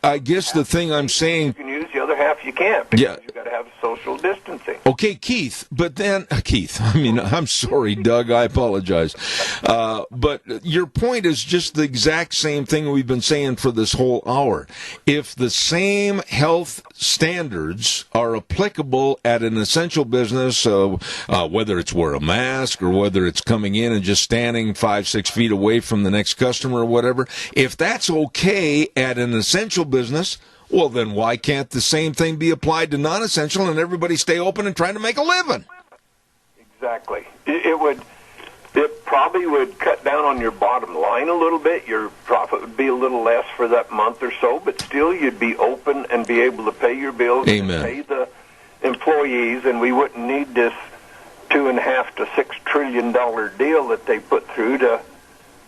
I guess the thing I'm saying... You can use the other half you can't, because you got to have social distancing. Okay, Keith, but then... Keith, I'm sorry, Doug, I apologize. But your point is just the exact same thing we've been saying for this whole hour. If the same health standards are applicable at an essential business, whether it's wear a mask or whether it's coming in and just standing 5-6 feet away from the next customer or whatever, if that's okay at an essential business, well, then why can't the same thing be applied to non-essential and everybody stay open and trying to make a living? Exactly. It probably would cut down on your bottom line a little bit. Your profit would be a little less for that month or so, but still you'd be open and be able to pay your bills. Amen. And pay the employees, and we wouldn't need this $2.5 to $6 trillion deal that they put through to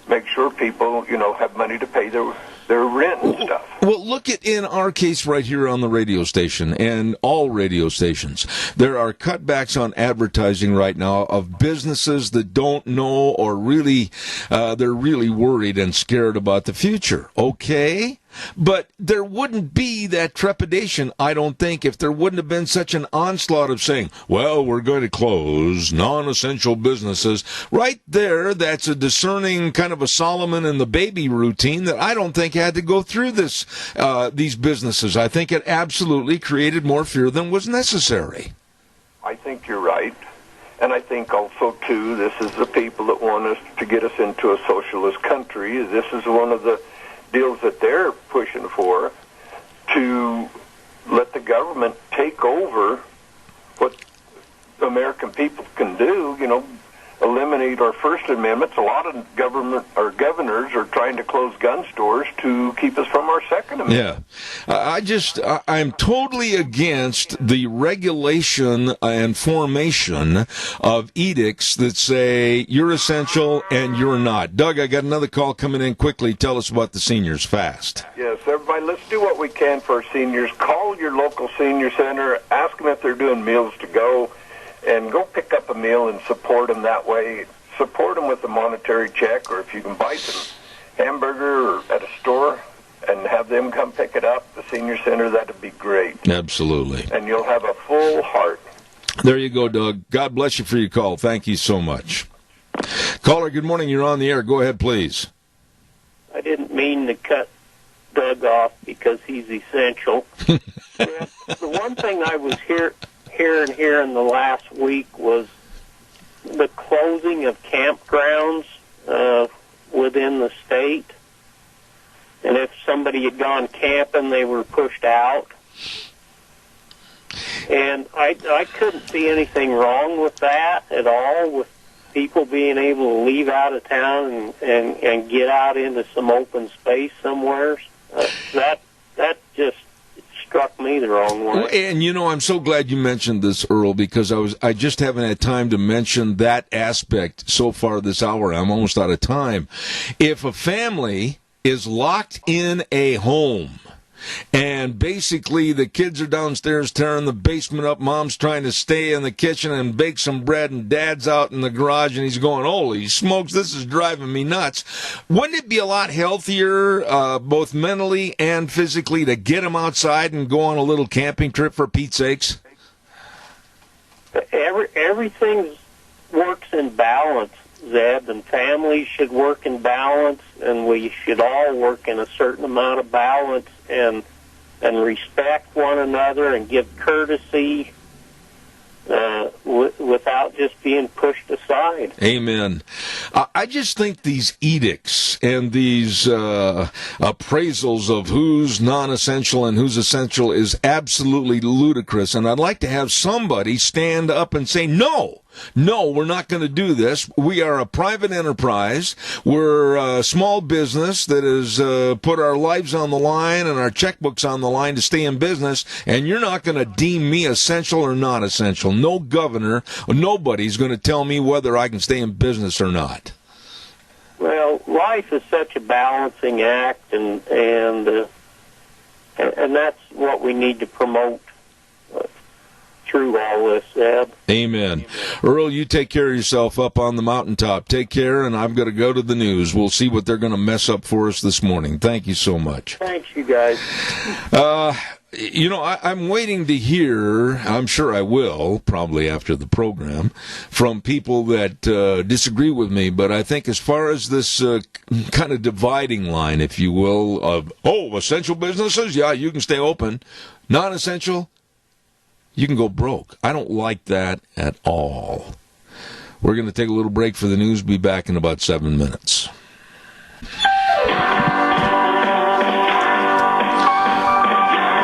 make sure people, have money to pay their rent and stuff. Well, look at in our case right here on the radio station and all radio stations. There are cutbacks on advertising right now of businesses that don't know or really, they're really worried and scared about the future. Okay? But there wouldn't be that trepidation, I don't think, if there wouldn't have been such an onslaught of saying, well, we're going to close non-essential businesses. Right there, that's a discerning kind of a Solomon and the baby routine that I don't think had to go through these businesses. I think it absolutely created more fear than was necessary. I think you're right. And I think also, too, this is the people that want us to get us into a socialist country. This is one of the deals that they're pushing for, to let the government take over what the American people can do, eliminate our First Amendment. A lot of governors are trying to close gun stores to keep us from our Second Amendment. Yeah. I'm totally against the regulation and formation of edicts that say you're essential and you're not. Doug, I got another call coming in quickly. Tell us about the seniors fast. Yes, everybody, let's do what we can for our seniors. Call your local senior center. Ask them if they're doing meals to go. And go pick up a meal and support them that way. Support them with a monetary check, or if you can buy some hamburger at a store and have them come pick it up, the senior center, that'd be great. Absolutely. And you'll have a full heart. There you go, Doug. God bless you for your call. Thank you so much. Caller, good morning. You're on the air. Go ahead, please. I didn't mean to cut Doug off because he's essential. The one thing I was hearing in the last week was the closing of campgrounds within the state. And if somebody had gone camping, they were pushed out. And I couldn't see anything wrong with that at all, with people being able to leave out of town and get out into some open space somewhere. That just struck me the wrong way. And I'm so glad you mentioned this, Earl, because I just haven't had time to mention that aspect so far this hour. I'm almost out of time. If a family is locked in a home, and basically the kids are downstairs tearing the basement up, mom's trying to stay in the kitchen and bake some bread, and dad's out in the garage and he's going, holy smokes, this is driving me nuts. Wouldn't it be a lot healthier, both mentally and physically, to get them outside and go on a little camping trip, for Pete's sakes? Everything works in balance, Zeb, and families should work in balance, and we should all work in a certain amount of balance and respect one another and give courtesy without just being pushed aside. Amen. I just think these edicts and these appraisals of who's non-essential and who's essential is absolutely ludicrous, and I'd like to have somebody stand up and say, no, we're not going to do this. We are a private enterprise. We're a small business that has put our lives on the line and our checkbooks on the line to stay in business, and you're not going to deem me essential or not essential. No governor, nobody's going to tell me whether I can stay in business or not. life is such a balancing act, and that's what we need to promote through all this, Zeb. Amen. Earl, you take care of yourself up on the mountaintop. Take care, and I'm going to go to the news. We'll see what they're going to mess up for us this morning. Thank you so much. Thanks, you guys. I'm waiting to hear, I'm sure I will, probably after the program, from people that disagree with me, but I think as far as this kind of dividing line, if you will, of, essential businesses, yeah, you can stay open. Non-essential, you can go broke. I don't like that at all. We're going to take a little break for the news. Be back in about 7 minutes.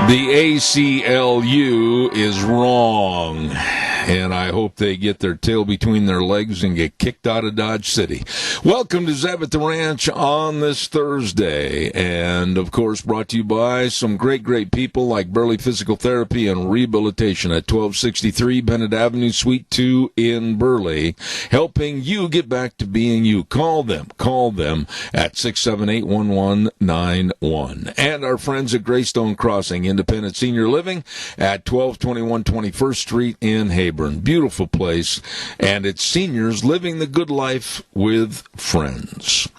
The ACLU is wrong, and I hope they get their tail between their legs and get kicked out of Dodge City. Welcome to Zeb at the Ranch on this Thursday, and of course brought to you by some great people like Burley Physical Therapy and Rehabilitation at 1263 Bennett Avenue, Suite 2 in Burley, helping you get back to being you. Call them at 678-1191. And our friends at Greystone Crossing Independent Senior Living at 1221 21st Street in Hayburn. Beautiful place, and it's seniors living the good life with friends.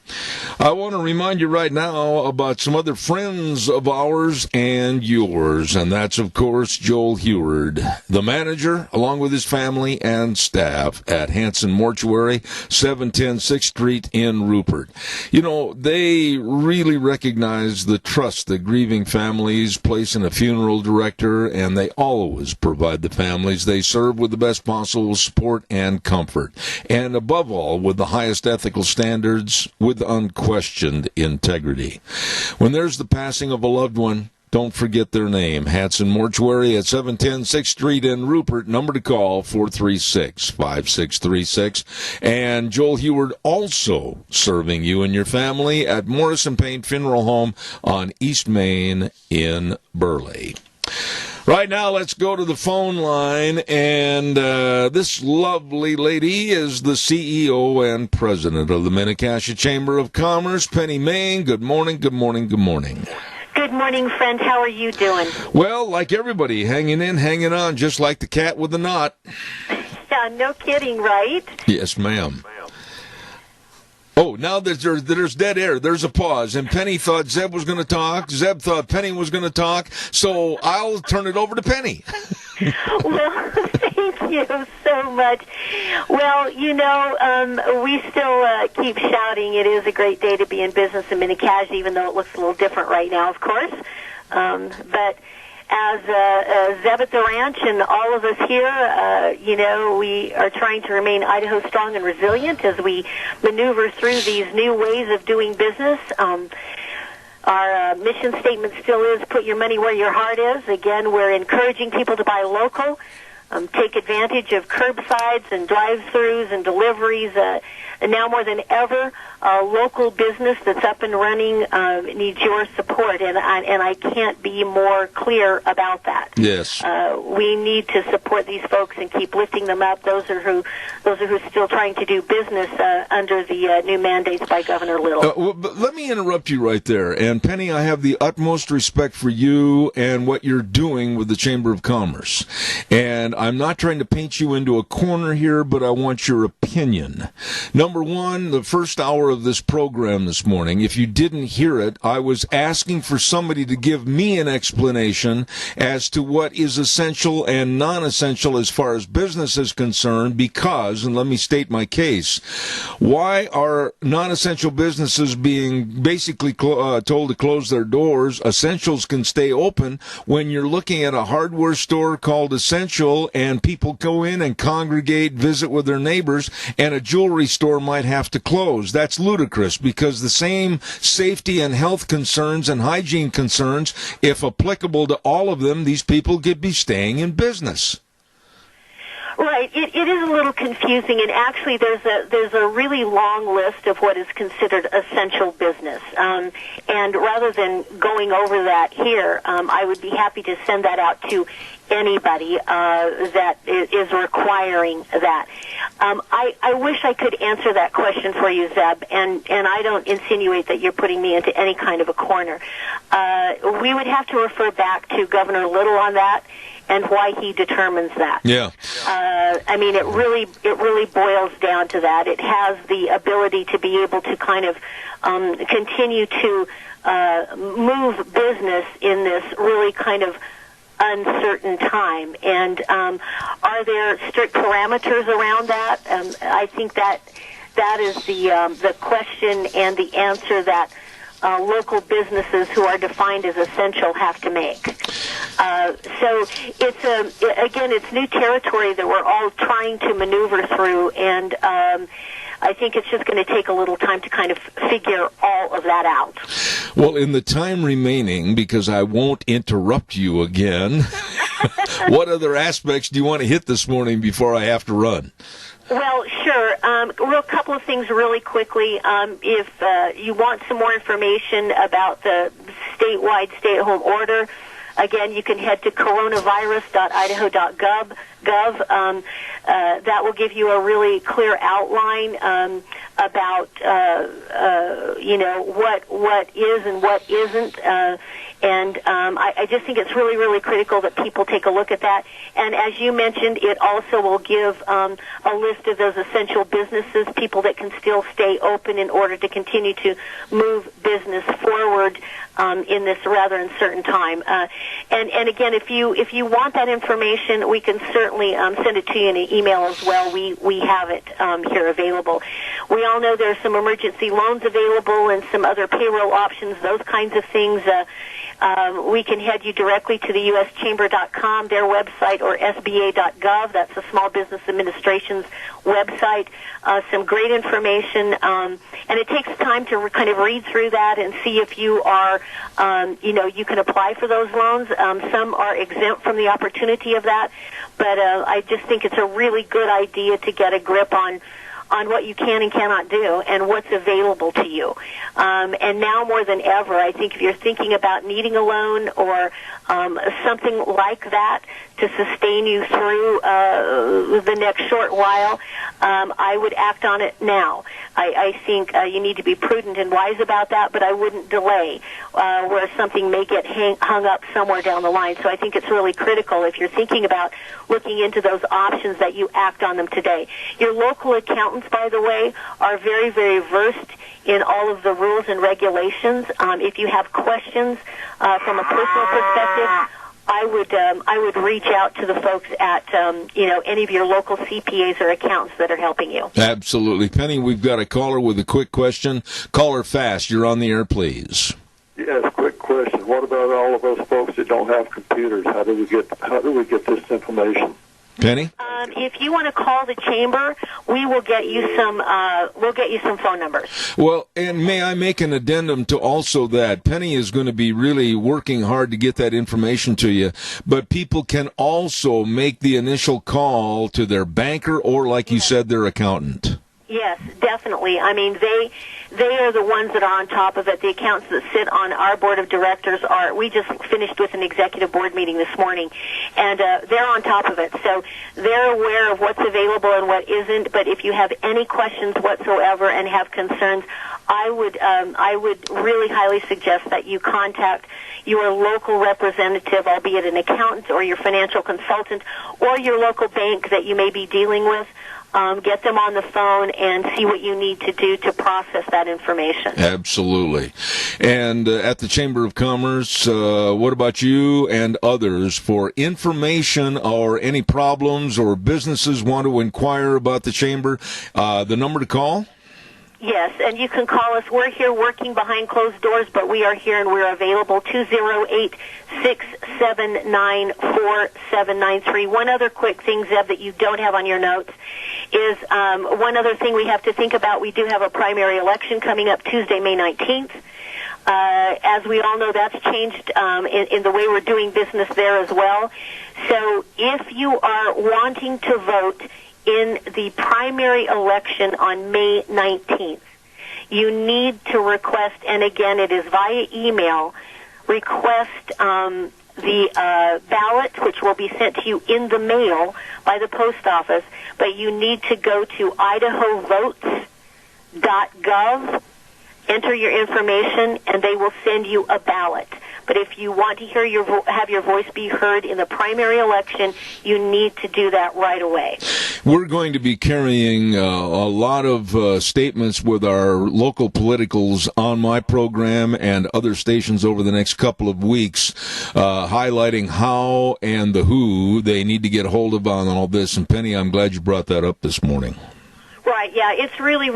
I want to remind you right now about some other friends of ours and yours, and that's, of course, Joel Heward, the manager, along with his family and staff at Hanson Mortuary, 710 6th Street in Rupert. You know, they really recognize the trust that grieving families place in a funeral director, and they always provide the families they serve with the best possible support and comfort, and above all, with the highest ethical standards, with unquestioned integrity. When there's the passing of a loved one, don't forget their name. Hanson Mortuary at 710 6th Street in Rupert. Number to call, 436-5636. And Joel Heward also serving you and your family at Morrison Payne Funeral Home on East Main in Burley. Right now, let's go to the phone line, and this lovely lady is the CEO and president of the Minnecasia Chamber of Commerce, Penny Main. Good morning, good morning, good morning. Good morning, friend. How are you doing? Well, like everybody, hanging in, hanging on, just like the cat with the knot. Yeah, no kidding, right? Yes, ma'am. Oh, now that there's dead air, there's a pause, and Penny thought Zeb was going to talk, Zeb thought Penny was going to talk, so I'll turn it over to Penny. Well, thank you so much. Well, we still keep shouting it is a great day to be in business in Minnecasia, even though it looks a little different right now, of course. But as Zeb at the Ranch and all of us here, we are trying to remain Idaho strong and resilient as we maneuver through these new ways of doing business. Our mission statement still is put your money where your heart is. Again, we're encouraging people to buy local, take advantage of curbsides and drive-thrus and deliveries. And now more than ever, a local business that's up and running needs your support, and I can't be more clear about that. Yes, we need to support these folks and keep lifting them up. Those are who still trying to do business under the new mandates by Governor Little. But let me interrupt you right there. And Penny, I have the utmost respect for you and what you're doing with the Chamber of Commerce. And I'm not trying to paint you into a corner here, but I want your opinion. Number one, the first hour of this program this morning, if you didn't hear it, I was asking for somebody to give me an explanation as to what is essential and non-essential as far as business is concerned, because, and let me state my case, why are non-essential businesses being basically told to close their doors? Essentials can stay open when you're looking at a hardware store called Essential and people go in and congregate, visit with their neighbors, and a jewelry store might have to close. That's ludicrous, because the same safety and health concerns and hygiene concerns, if applicable to all of them, these people could be staying in business. Right. It is a little confusing, and actually there's a really long list of what is considered essential business. And rather than going over that here, I would be happy to send that out to anybody that is requiring that. I wish I could answer that question for you, Zeb, and I don't insinuate that you're putting me into any kind of a corner. We would have to refer back to Governor Little on that and why he determines that. Yeah. I mean, it really boils down to that. It has the ability to be able to kind of continue to move business in this really kind of uncertain time. And are there strict parameters around that? I think that is the question and the answer that local businesses who are defined as essential have to make. So it's new territory that we're all trying to maneuver through, and I think it's just going to take a little time to kind of figure all of that out. Well, in the time remaining, because I won't interrupt you again, what other aspects do you want to hit this morning before I have to run? Well, sure. A couple of things really quickly. If you want some more information about the statewide stay-at-home order, again, you can head to coronavirus.idaho.gov. That will give you a really clear outline about what is and what isn't. And I just think it's really, really critical that people take a look at that. And as you mentioned, it also will give a list of those essential businesses, people that can still stay open in order to continue to move business forward in this rather uncertain time. And again, if you want that information, we can certainly send it to you in an email as well. We have it here available. We all know there's some emergency loans available and some other payroll options, those kinds of things. We can head you directly to the uschamber.com, their website, or sba.gov. That's the Small Business Administration's website. Some great information, and it takes time to kind of read through that and see if you are, you can apply for those loans. Some are exempt from the opportunity of that, but I just think it's a really good idea to get a grip on what you can and cannot do and what's available to you. And now more than ever, I think if you're thinking about needing a loan or something like that to sustain you through the next short while, I would act on it now. I think you need to be prudent and wise about that, but I wouldn't delay where something may get hung up somewhere down the line. So I think it's really critical if you're thinking about looking into those options that you act on them today. Your local accountants, by the way, are very, very versed in all of the rules and regulations. If you have questions from a personal perspective, I would reach out to the folks at any of your local CPAs or accountants that are helping you. Absolutely. Penny, we've got a caller with a quick question. Caller fast. You're on the air, please. Yes, quick question. What about all of those folks that don't have computers? How do we get this information? Penny? If you want to call the chamber, we will get you some. We'll get you some phone numbers. Well, and may I make an addendum to also that? Penny is going to be really working hard to get that information to you, but people can also make the initial call to their banker or, like you said, their accountant. Yes, definitely. I mean, they are the ones that are on top of it. The accountants that sit on our board of directors are. We just finished with an executive board meeting this morning, and they're on top of it. So they're aware of what's available and what isn't. But if you have any questions whatsoever and have concerns, I would really highly suggest that you contact your local representative, albeit an accountant or your financial consultant or your local bank that you may be dealing with. Get them on the phone and see what you need to do to process that information. Absolutely. And at the Chamber of Commerce, what about you and others for information or any problems or businesses want to inquire about the Chamber? The number to call? Yes, and you can call us. We're here working behind closed doors, but we are here and we're available, 208-679-4793. One other quick thing, Zeb, that you don't have on your notes is one other thing we have to think about. We do have a primary election coming up Tuesday, May 19th. As we all know, that's changed in the way we're doing business there as well. So if you are wanting to vote in the primary election on May 19th, you need to request, and again, it is via email, request the ballot, which will be sent to you in the mail by the post office, but you need to go to idahovotes.gov, enter your information, and they will send you a ballot. But if you want to hear have your voice be heard in the primary election, you need to do that right away. We're going to be carrying a lot of statements with our local politicals on my program and other stations over the next couple of weeks, highlighting how and the who they need to get hold of on all this. And Penny, I'm glad you brought that up this morning. Right, yeah, it's really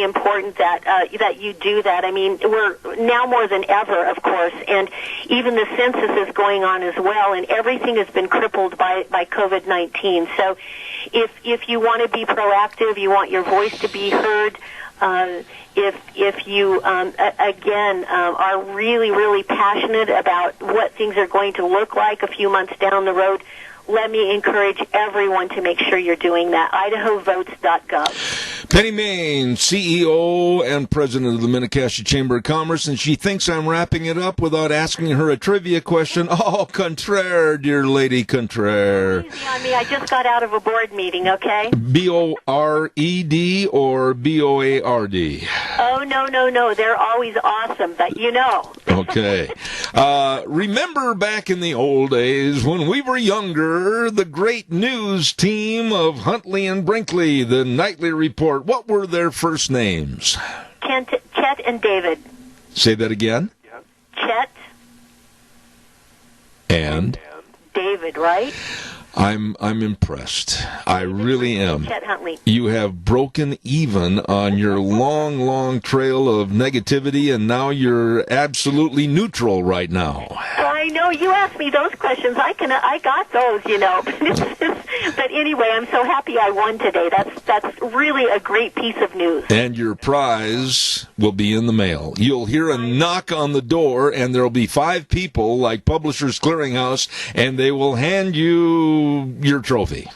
important that that you do that. I mean, we're now more than ever, of course, and even the census is going on as well, and everything has been crippled by COVID-19. So, if you want to be proactive, you want your voice to be heard. If you again are really passionate about what things are going to look like a few months down the road, let me encourage everyone to make sure you're doing that. idahovotes.gov. Penny Main, CEO and president of the Minnecasia Chamber of Commerce, and she thinks I'm wrapping it up without asking her a trivia question. Oh, contraire, dear lady, contraire. Easy on me. I just got out of a board meeting, okay? B-O-R-E-D or B-O-A-R-D? Oh, no. They're always awesome, but you know. Okay. Remember back in the old days when we were younger, the great news team of Huntley and Brinkley, the Nightly Report. What were their first names? Chet and David. Say that again. Chet and David, right? I'm impressed. I really am. Chet Huntley. You have broken even on your long trail of negativity, and now you're absolutely neutral right now. Well, I know you asked me those questions. I got those, you know. But anyway, I'm so happy I won today. That's really a great piece of news. And your prize will be in the mail. You'll hear a knock on the door, and there'll be 5 people like Publishers Clearinghouse, and they will hand you your trophy.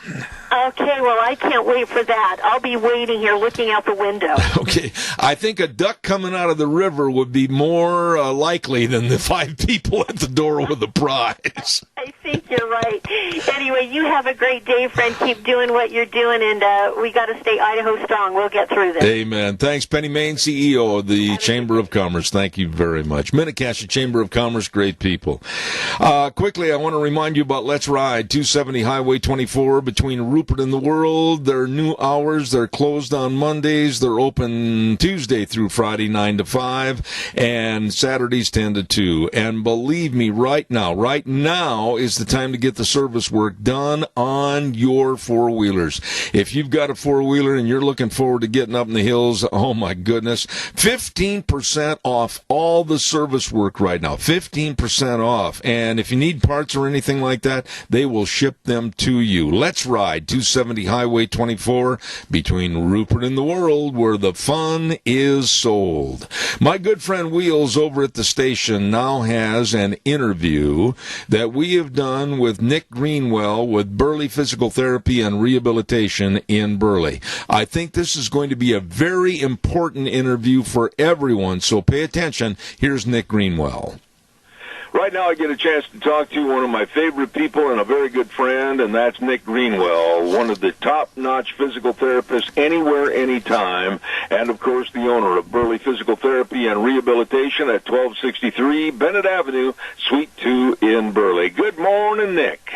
Okay, well, I can't wait for that. I'll be waiting here looking out the window. Okay, I think a duck coming out of the river would be more likely than the 5 people at the door with a prize. I think you're right. Anyway, you have a great day, friend. Keep doing what you're doing, and we got to stay Idaho strong. We'll get through this. Amen. Thanks, Penny Main, CEO of the Chamber of Commerce. Thank you very much. Minnecasia Chamber of Commerce, great people. Quickly, I want to remind you about Let's Ride, 270 Highway 24 between Rupert and the World. Their new hours, they're closed on Mondays. They're open Tuesday through Friday, 9 to 5, and Saturdays, 10 to 2. And believe me, right now is the time to get the service work done on your four-wheelers. If you've got a four-wheeler and you're looking forward to getting up in the hills, oh my goodness, 15% off all the service work right now. 15% off. And if you need parts or anything like that, they will ship them to you. Let's Ride, 270 Highway 24 between Rupert and the World, where the fun is sold. My good friend Wheels over at the station now has an interview that we have done with Nick Greenwell with Burley Physical Therapy and Rehabilitation in Burley. I think this is going to be a very important interview for everyone, so pay attention. Here's Nick Greenwell. Right now I get a chance to talk to one of my favorite people and a very good friend, and that's Nick Greenwell, one of the top-notch physical therapists anywhere, anytime, and, of course, the owner of Burley Physical Therapy and Rehabilitation at 1263 Bennett Avenue, Suite 2 in Burley. Good morning, Nick.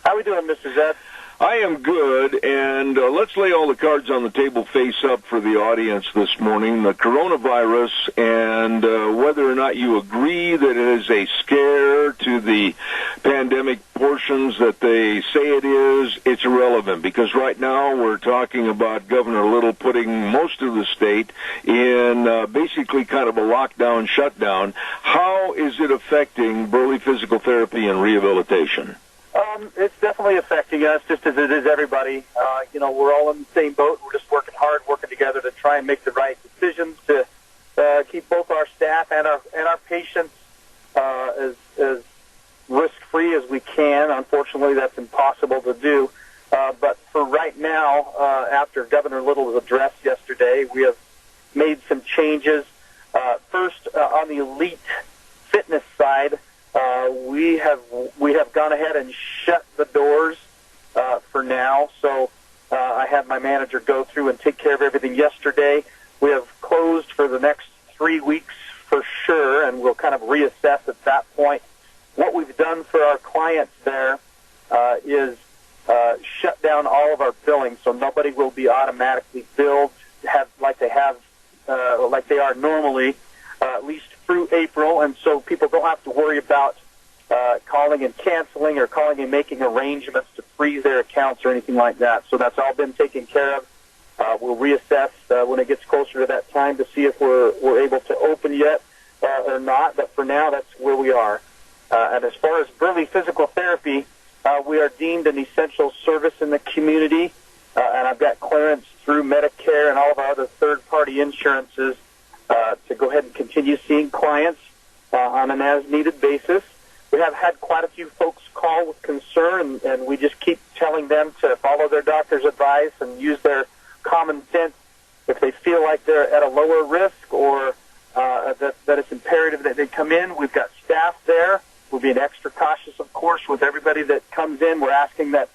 How we doing, Mr. Zett? I am good, and let's lay all the cards on the table face up for the audience this morning. The coronavirus, and whether or not you agree that it is a scare to the pandemic portions that they say it is, it's irrelevant, because right now we're talking about Governor Little putting most of the state in basically kind of a lockdown, shutdown. How is it affecting Burley Physical Therapy and Rehabilitation? It's definitely affecting us, just as it is everybody. We're all in the same boat. We're just working hard, working together to try and make the right decisions to keep both our staff and and our patients as risk-free as we can. Unfortunately, that's impossible to do. But for right now, after Governor Little's address yesterday, we have made some changes. First, on the elite fitness side, we have gone ahead and shut the doors for now. So I had my manager go through and take care of everything yesterday. We have closed for the next 3 weeks for sure, and we'll kind of reassess at that point. What we've done for our clients there is shut down all of our billing, so nobody will be automatically billed like they are normally, at least through April, and so people don't have to worry about calling and canceling or calling and making arrangements to freeze their accounts or anything like that. So that's all been taken care of. We'll reassess when it gets closer to that time to see if we're able to open yet or not, but for now, that's where we are. And as far as Burley Physical Therapy, we are deemed an essential service in the community, and I've got clearance through Medicare and all of our other third-party insurances to go ahead and continue seeing clients on an as-needed basis. We have had quite a few folks call with concern, and we just keep telling them to follow their doctor's advice and use their common sense. If they feel like they're at a lower risk or that it's imperative that they come in, we've got staff there. We're being extra cautious, of course, with everybody that comes in. We're asking that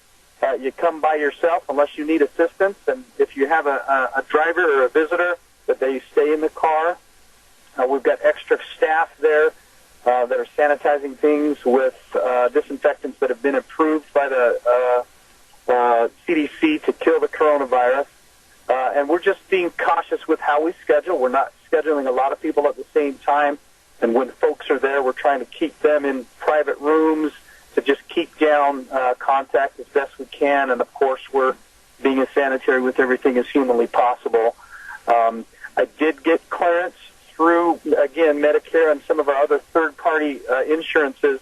you come by yourself unless you need assistance, and if you have a driver or a visitor, that they stay in the car. We've got extra staff there that are sanitizing things with disinfectants that have been approved by the CDC to kill the coronavirus. And we're just being cautious with how we schedule. We're not scheduling a lot of people at the same time. And when folks are there, we're trying to keep them in private rooms to just keep down contact as best we can. And, of course, we're being as sanitary with everything as humanly possible. I did get clearance through, again, Medicare and some of our other third-party insurances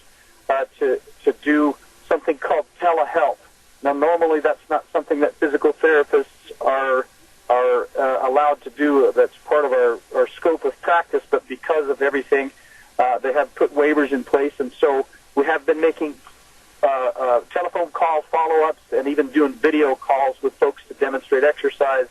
to do something called telehealth. Now, normally that's not something that physical therapists are allowed to do. That's part of our scope of practice, but because of everything, they have put waivers in place, and so we have been making telephone call follow-ups and even doing video calls with folks to demonstrate exercises.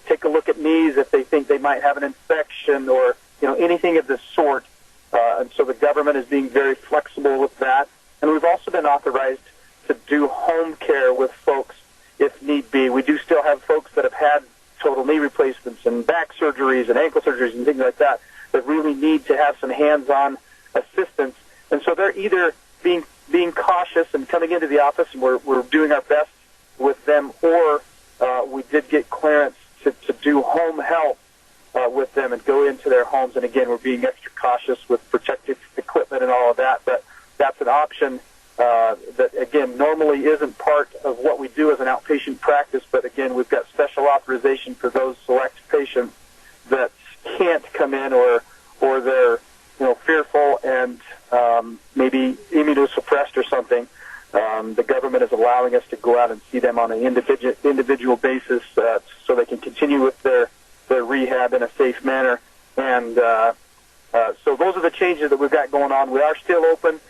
Take a look at knees if they think they might have an infection or anything of this sort. And so the government is being very flexible with that. And we've also been authorized to do home care with folks if need be. We do still have folks that have had total knee replacements and back surgeries and ankle surgeries and things like that really need to have some hands-on assistance. And so they're either being cautious and coming into the office, and we're doing our best with them, or we did get clearance to do home health with them and go into their homes. And again, we're being extra cautious with protective equipment and all of that, but that's an option that, again, normally isn't part of what we do as an outpatient practice, but again, we've got special authorization for those select patients that can't come in or they're fearful and maybe immunosuppressed or something. The government is allowing us to go out and see them on an individual basis so they can continue with their rehab in a safe manner. And so those are the changes that we've got going on. We are still open.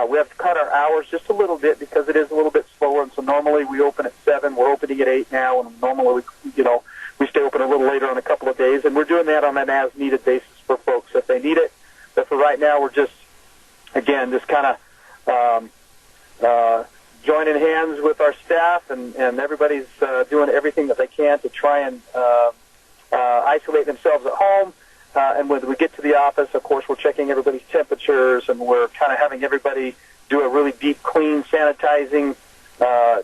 We have to cut our hours just a little bit because it is a little bit slower. And so normally we open at 7. We're opening at 8 now, and normally we stay open a little later on a couple of days. And we're doing that on an as-needed basis for folks if they need it. But for right now, we're just kind of joining hands with our staff, and everybody's doing everything that they can to try and isolate themselves at home. And when we get to the office, of course, we're checking everybody's temperatures, and we're kind of having everybody do a really deep, clean, sanitizing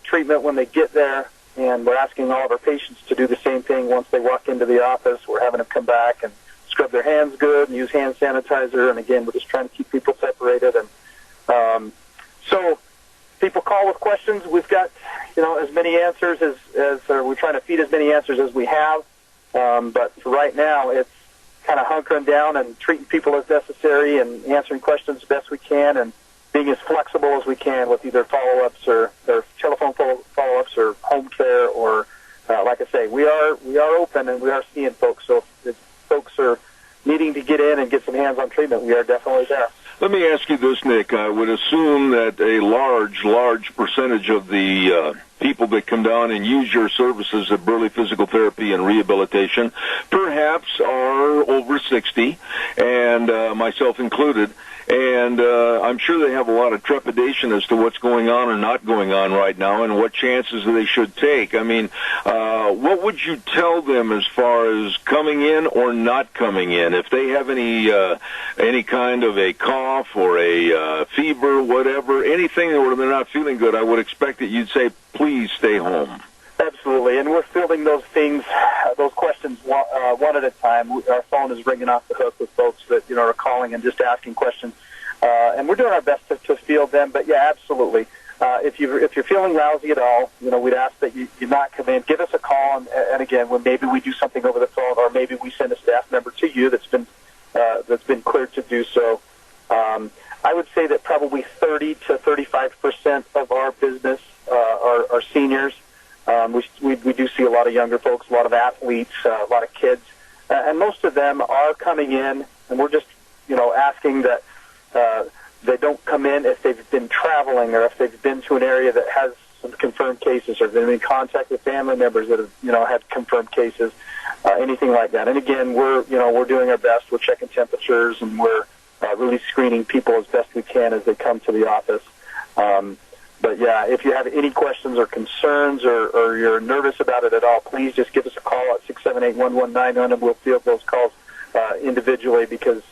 treatment when they get there. And we're asking all of our patients to do the same thing once they walk into the office. We're having them come back and scrub their hands good and use hand sanitizer. And again, we're just trying to keep people separated. And so people call with questions. We've got, as many answers as we're trying to feed as many answers as we have. But for right now, it's kind of hunkering down and treating people as necessary and answering questions as best we can and being as flexible as we can with either follow-ups or telephone follow-ups or home care or, like I say, we are open and we are seeing folks. So if folks are needing to get in and get some hands-on treatment, we are definitely there. Let me ask you this, Nick. I would assume that a large percentage of the people that come down and use your services at Burley Physical Therapy and Rehabilitation perhaps are over 60, and myself included. And I'm sure they have a lot of trepidation as to what's going on or not going on right now and what chances they should take. I mean, what would you tell them as far as coming in or not coming in? If they have any kind of a cough or a fever, whatever, anything where they're not feeling good, I would expect that you'd say, please stay home. Absolutely, and we're fielding those things, those questions one at a time. Our phone is ringing off the hook with folks that are calling and just asking questions, and we're doing our best to field them. But yeah, absolutely. If you're feeling lousy at all, we'd ask that you not come in. Give us a call, and again, when maybe we do something over the phone, or maybe we send a staff member to you that's been cleared to do so. I would say that probably 30 to 35% of our business are seniors. We do see a lot of younger folks, a lot of athletes, a lot of kids, and most of them are coming in, and we're just, asking that they don't come in if they've been traveling or if they've been to an area that has some confirmed cases or been in contact with family members that have, had confirmed cases, anything like that. And again, we're doing our best. We're checking temperatures, and we're really screening people as best we can as they come to the office. But yeah, if you have any questions or concerns or you're nervous about it at all, please just give us a call at 678-1191, and we'll field those calls individually because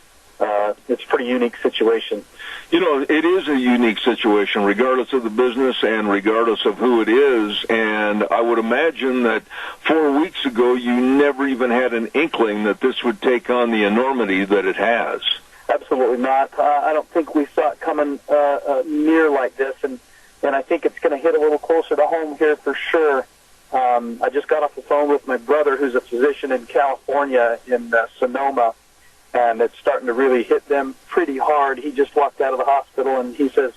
it's a pretty unique situation. It is a unique situation, regardless of the business and regardless of who it is. And I would imagine that 4 weeks ago, you never even had an inkling that this would take on the enormity that it has. Absolutely not. I don't think we saw it coming near like this, and I think it's going to hit a little closer to home here for sure. I just got off the phone with my brother, who's a physician in California, in Sonoma, and it's starting to really hit them pretty hard. He just walked out of the hospital, and he says,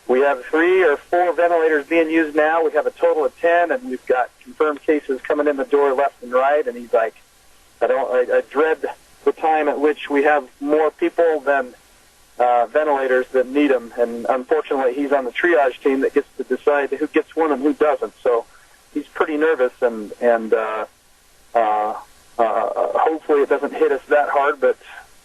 we have 3 or 4 ventilators being used now. We have a total of 10, and we've got confirmed cases coming in the door left and right. And he's like, I dread the time at which we have more people than ventilators that need them, and unfortunately he's on the triage team that gets to decide who gets one and who doesn't. So he's pretty nervous, and hopefully it doesn't hit us that hard, but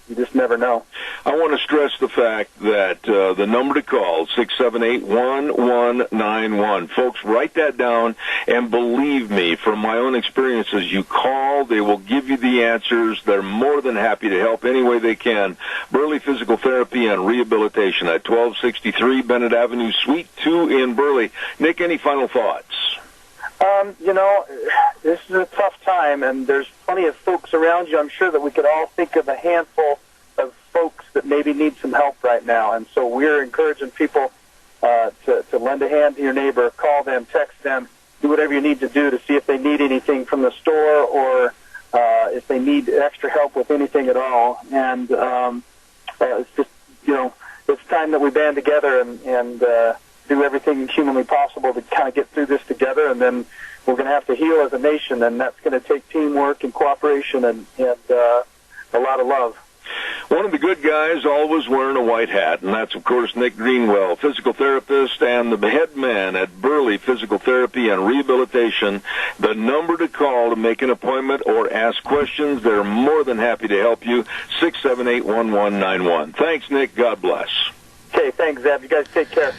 you just never know. I want to stress the fact that the number to call, 678-1191. Folks, write that down, and believe me, from my own experiences, you call, they will give you the answers. They're more than happy to help any way they can. Burley Physical Therapy and Rehabilitation at 1263 Bennett Avenue, Suite 2 in Burley. Nick, any final thoughts? This is a tough time, and there's plenty of folks around you. I'm sure that we could all think of a handful of folks that maybe need some help right now. And so we're encouraging people to lend a hand to your neighbor, call them, text them, do whatever you need to do to see if they need anything from the store or if they need extra help with anything at all. And it's just, it's time that we band together and do everything humanly possible to kind of get through this together, and then we're going to have to heal as a nation, and that's going to take teamwork and cooperation and a lot of love. One of the good guys always wearing a white hat, and that's, of course, Nick Greenwell, physical therapist and the head man at Burley Physical Therapy and Rehabilitation. The number to call to make an appointment or ask questions, they're more than happy to help you, 678-1191. Thanks, Nick. God bless. Okay, thanks, Zeb. You guys take care.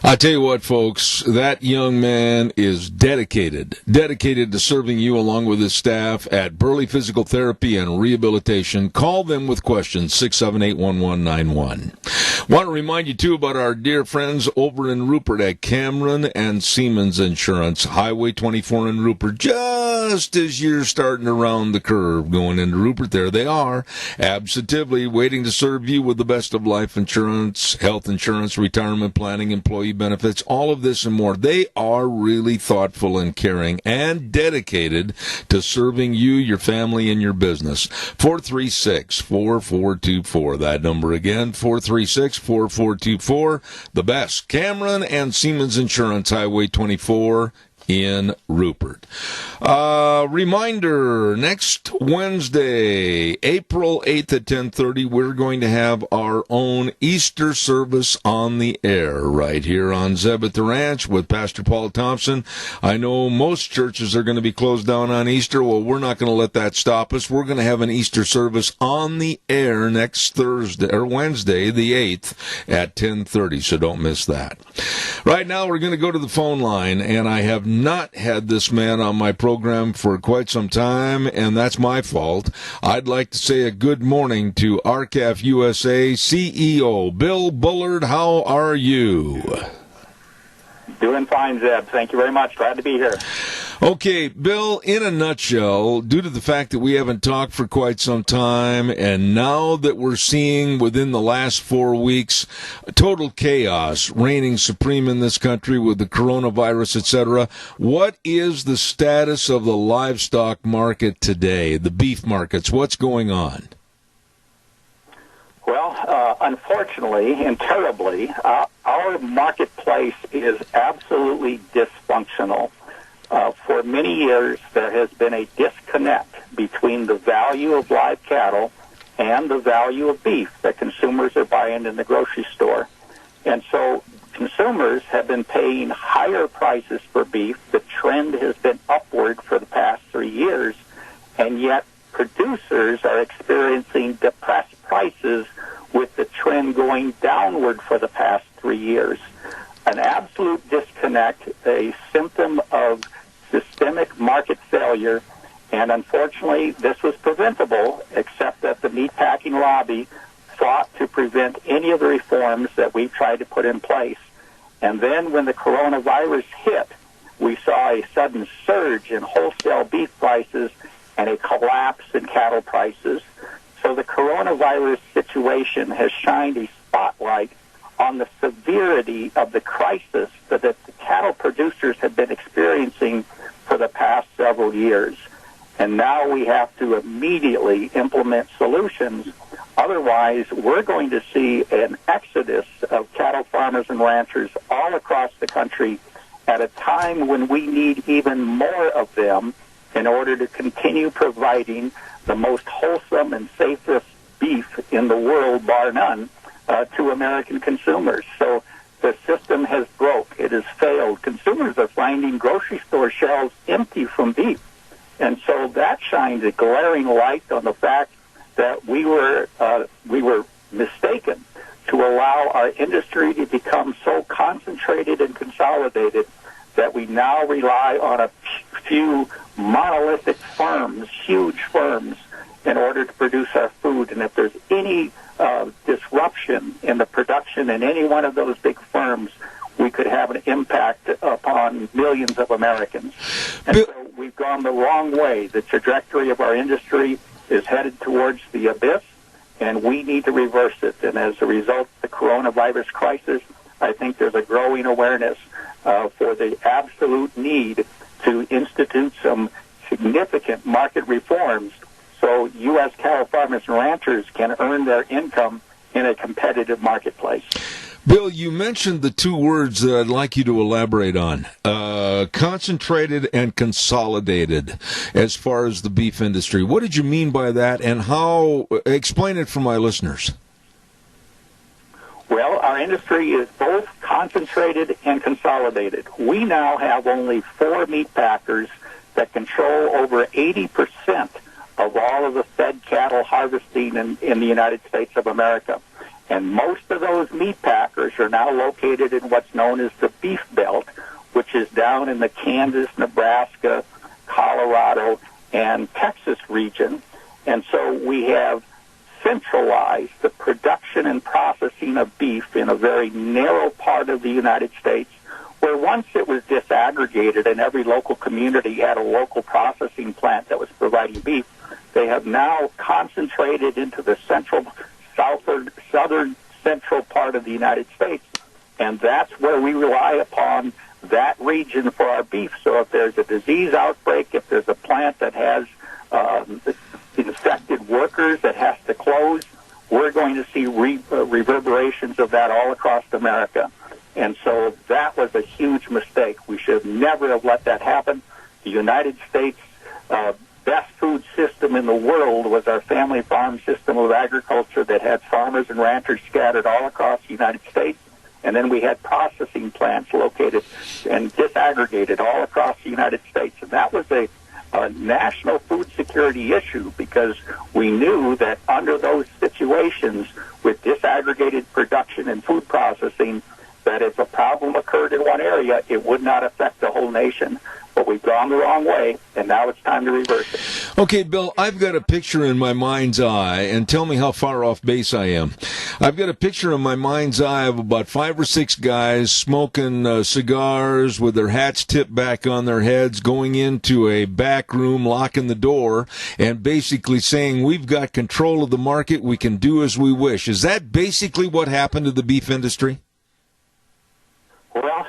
I tell you what, folks, that young man is dedicated to serving you along with his staff at Burley Physical Therapy and Rehabilitation. Call them with questions, 678-1191. Want to remind you, too, about our dear friends over in Rupert at Cameron and Siemens Insurance, Highway 24 in Rupert. Just as you're starting to round the curve going into Rupert, there they are, absentively waiting to serve you with the best of life insurance, health insurance, retirement planning, employee benefits, all of this and more. They are really thoughtful and caring and dedicated to serving you, your family, and your business. 436-4424. That number again, 436-4424. The best. Cameron and Siemens Insurance, Highway 24 in Rupert. Reminder, next Wednesday, April 8th at 10:30, we're going to have our own Easter service on the air right here on Zeb at the Ranch with Pastor Paul Thompson. I know most churches are going to be closed down on Easter. Well, we're not going to let that stop us. We're going to have an Easter service on the air next Wednesday, the 8th at 10:30, so don't miss that. Right now, we're going to go to the phone line, and I have not had this man on my program for quite some time, and that's my fault. I'd like to say a good morning to RCAF USA CEO Bill Bullard. How are you? Doing fine, Zeb. Thank you very much. Glad to be here. Okay, Bill, in a nutshell, due to the fact that we haven't talked for quite some time, and now that we're seeing within the last 4 weeks total chaos reigning supreme in this country with the coronavirus, etc., what is the status of the livestock market today, the beef markets? What's going on? Well, unfortunately and terribly, our marketplace is absolutely dysfunctional. For many years, there has been a disconnect between the value of live cattle and the value of beef that consumers are buying in the grocery store. And so consumers have been paying higher prices for beef. The trend has been upward for the past 3 years, and yet producers are experiencing depressed prices with the trend going downward for the past 3 years. An absolute disconnect, a symptom of systemic market failure, and unfortunately this was preventable, except that the meatpacking lobby fought to prevent any of the reforms that we've tried to put in place. And then when the coronavirus hit, we saw a sudden surge in wholesale beef prices and a collapse in cattle prices. So the coronavirus situation has shined a spotlight on the severity of the crisis that the cattle producers have been experiencing for the past several years. And now we have to immediately implement solutions. Otherwise, we're going to see an exodus of cattle farmers and ranchers all across the country at a time when we need even more of them in order to continue providing the most wholesome and safest beef in the world, bar none, to American consumers. So the system has broke. It has failed. Consumers are finding grocery store shelves empty from beef. And so that shines a glaring light on the fact that we were mistaken to allow our industry to become so concentrated and consolidated that we now rely on a few monolithic firms, huge firms, in order to produce our food. And if there's any disruption in the production in any one of those big firms, we could have an impact upon millions of Americans. And so we've gone the wrong way. The trajectory of our industry is headed towards the abyss, and we need to reverse it. And as a result of the coronavirus crisis, I think there's a growing awareness for the absolute need to institute some significant market reforms so U.S. cattle farmers and ranchers can earn their income in a competitive marketplace. Bill, you mentioned the two words that I'd like you to elaborate on, concentrated and consolidated, as far as the beef industry. What did you mean by that, and how? Explain it for my listeners. Well, our industry is both concentrated and consolidated. We now have only 4 meat packers that control over 80% of all of the fed cattle harvesting in the United States of America. And most of those meat packers are now located in what's known as the beef belt, which is down in the Kansas, Nebraska, Colorado, and Texas region. And so we have centralized the production and processing of beef in a very narrow part of the United States, where once it was disaggregated and every local community had a local processing plant that was providing beef, they have now concentrated into the southern central part of the United States, and that's where we rely upon that region for our beef. So if there's a disease outbreak, if there's a plant that has infected workers that has to close, we're going to see reverberations of that all across America. And so that was a huge mistake. We should never have let that happen. The United States best food system in the world was our family farm system of agriculture that had farmers and ranchers scattered all across the United States. And then we had processing plants located and disaggregated all across the United States. And that was a national food security issue because we knew that under those situations with disaggregated production and food processing, that if a problem occurred in one area, it would not affect the whole nation. But we've gone the wrong way, and now it's time to reverse it. Okay, Bill, I've got a picture in my mind's eye, and tell me how far off base I am. I've got a picture in my mind's eye of about 5 or 6 guys smoking cigars with their hats tipped back on their heads, going into a back room, locking the door, and basically saying, we've got control of the market, we can do as we wish. Is that basically what happened to the beef industry? Well,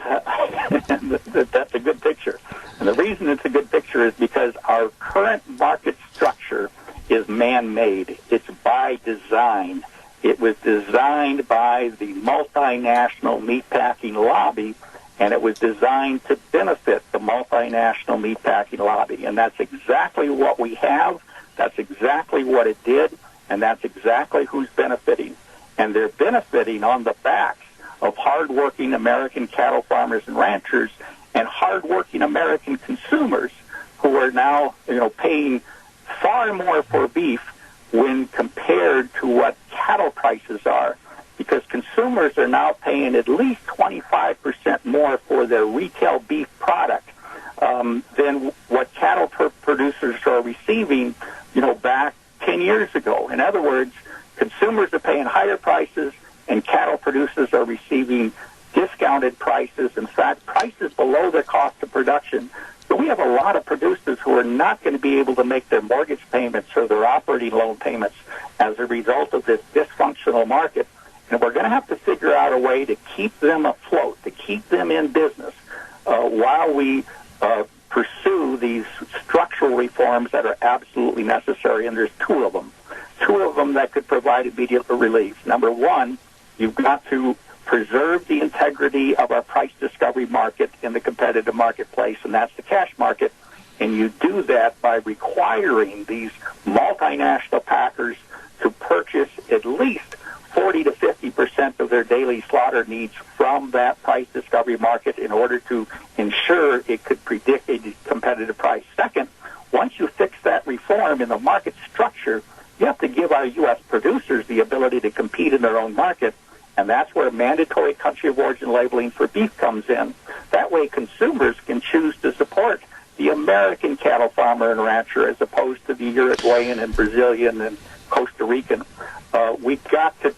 that's a good picture. And the reason it's a good picture is because our current market structure is man-made. It's by design. It was designed by the multinational meatpacking lobby, and it was designed to benefit the multinational meatpacking lobby. And that's exactly what we have. That's exactly what it did, and that's exactly who's benefiting. And they're benefiting on the backs of hardworking American cattle farmers and ranchers and hardworking American consumers who are now, paying far more for beef when compared to what cattle prices are, because consumers are now paying at least 25% more for their retail beef product than what cattle producers are receiving, back 10 years ago. In other words, consumers are paying higher prices and cattle producers are receiving discounted prices, in fact, prices below the cost of production. So we have a lot of producers who are not going to be able to make their mortgage payments or their operating loan payments as a result of this dysfunctional market. And we're going to have to figure out a way to keep them afloat, to keep them in business while we pursue these structural reforms that are absolutely necessary. And there's two of them that could provide immediate relief. Number one, you've got to preserve the integrity of our price discovery market in the competitive marketplace, and that's the cash market. And you do that by requiring these multinational packers to purchase at least 40 to 50% of their daily slaughter needs from that price discovery market in order to ensure it could predict a competitive price. Second, once you fix that reform in the market structure, you have to give our U.S. producers the ability to compete in their own market, and that's where mandatory country of origin labeling for beef comes in. That way consumers can choose to support the American cattle farmer and rancher as opposed to the Uruguayan and Brazilian and Costa Rican. We've got to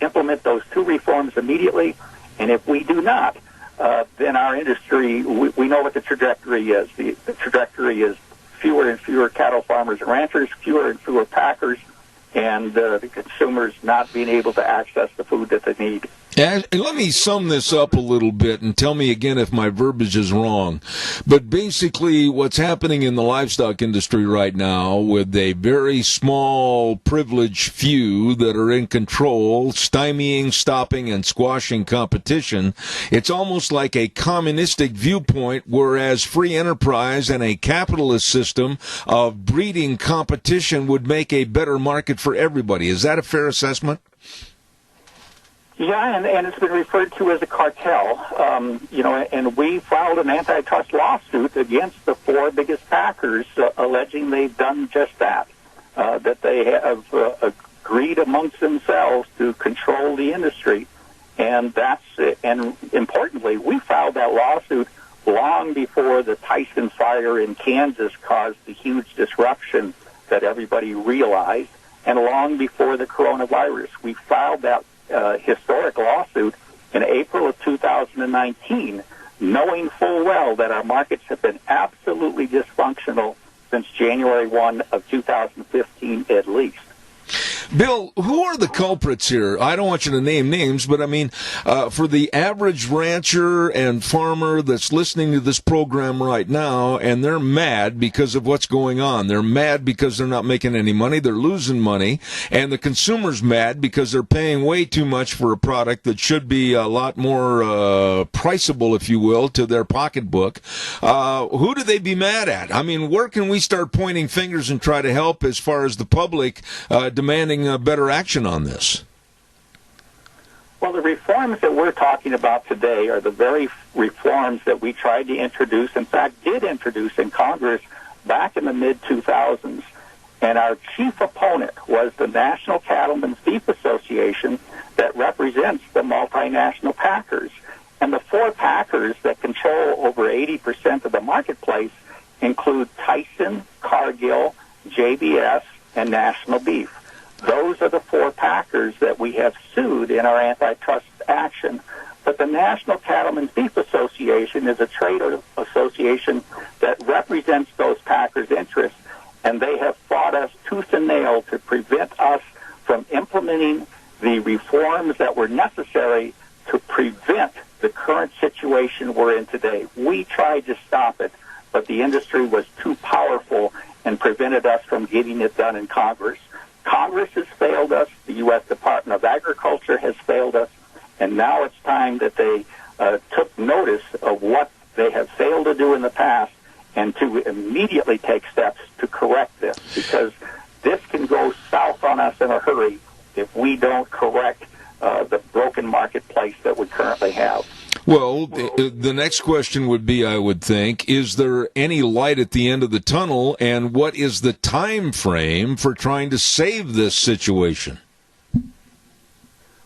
implement those two reforms immediately, and if we do not, then our industry, we know what the trajectory is. The trajectory is fewer and fewer cattle farmers and ranchers, fewer and fewer packers, and the consumers not being able to access the food that they need. And let me sum this up a little bit and tell me again if my verbiage is wrong. But basically what's happening in the livestock industry right now with a very small privileged few that are in control, stymieing, stopping, and squashing competition, it's almost like a communistic viewpoint, whereas free enterprise and a capitalist system of breeding competition would make a better market for everybody. Is that a fair assessment? Yeah, and it's been referred to as a cartel, and we filed an antitrust lawsuit against the 4 biggest packers, alleging they've done just that, that they have agreed amongst themselves to control the industry, and and importantly, we filed that lawsuit long before the Tyson fire in Kansas caused the huge disruption that everybody realized, and long before the coronavirus. We filed that historic lawsuit in April of 2019, knowing full well that our markets have been absolutely dysfunctional since January 1 of 2015 at least. Bill, who are the culprits here? I don't want you to name names, but I mean, for the average rancher and farmer that's listening to this program right now, and they're mad because of what's going on. They're mad because they're not making any money. They're losing money. And the consumer's mad because they're paying way too much for a product that should be a lot more priceable, if you will, to their pocketbook. Who do they be mad at? I mean, where can we start pointing fingers and try to help as far as the public demanding better action on this? Well, the reforms that we're talking about today are the very reforms that we tried to introduce, in fact, did introduce in Congress back in the mid-2000s. And our chief opponent was the National Cattlemen's Beef Association that represents the multinational packers. And the four packers that control over 80% of the marketplace include Tyson, Cargill, JBS, and National Beef. Those are the four packers that we have sued in our antitrust action. But the National Cattlemen's Beef Association is a trade association that represents those packers' interests, and they have fought us tooth and nail to prevent us from implementing the reforms that were necessary to prevent the current situation we're in today. We tried to stop it, but the industry was too powerful and prevented us from getting it done in Congress. Congress has failed us. The U.S. Department of Agriculture has failed us. And now it's time that they took notice of what they have failed to do in the past and to immediately take steps to correct this, because this can go south on us in a hurry if we don't correct the broken marketplace that we currently have. Well, the next question would be, I would think, is there any light at the end of the tunnel, and what is the time frame for trying to save this situation?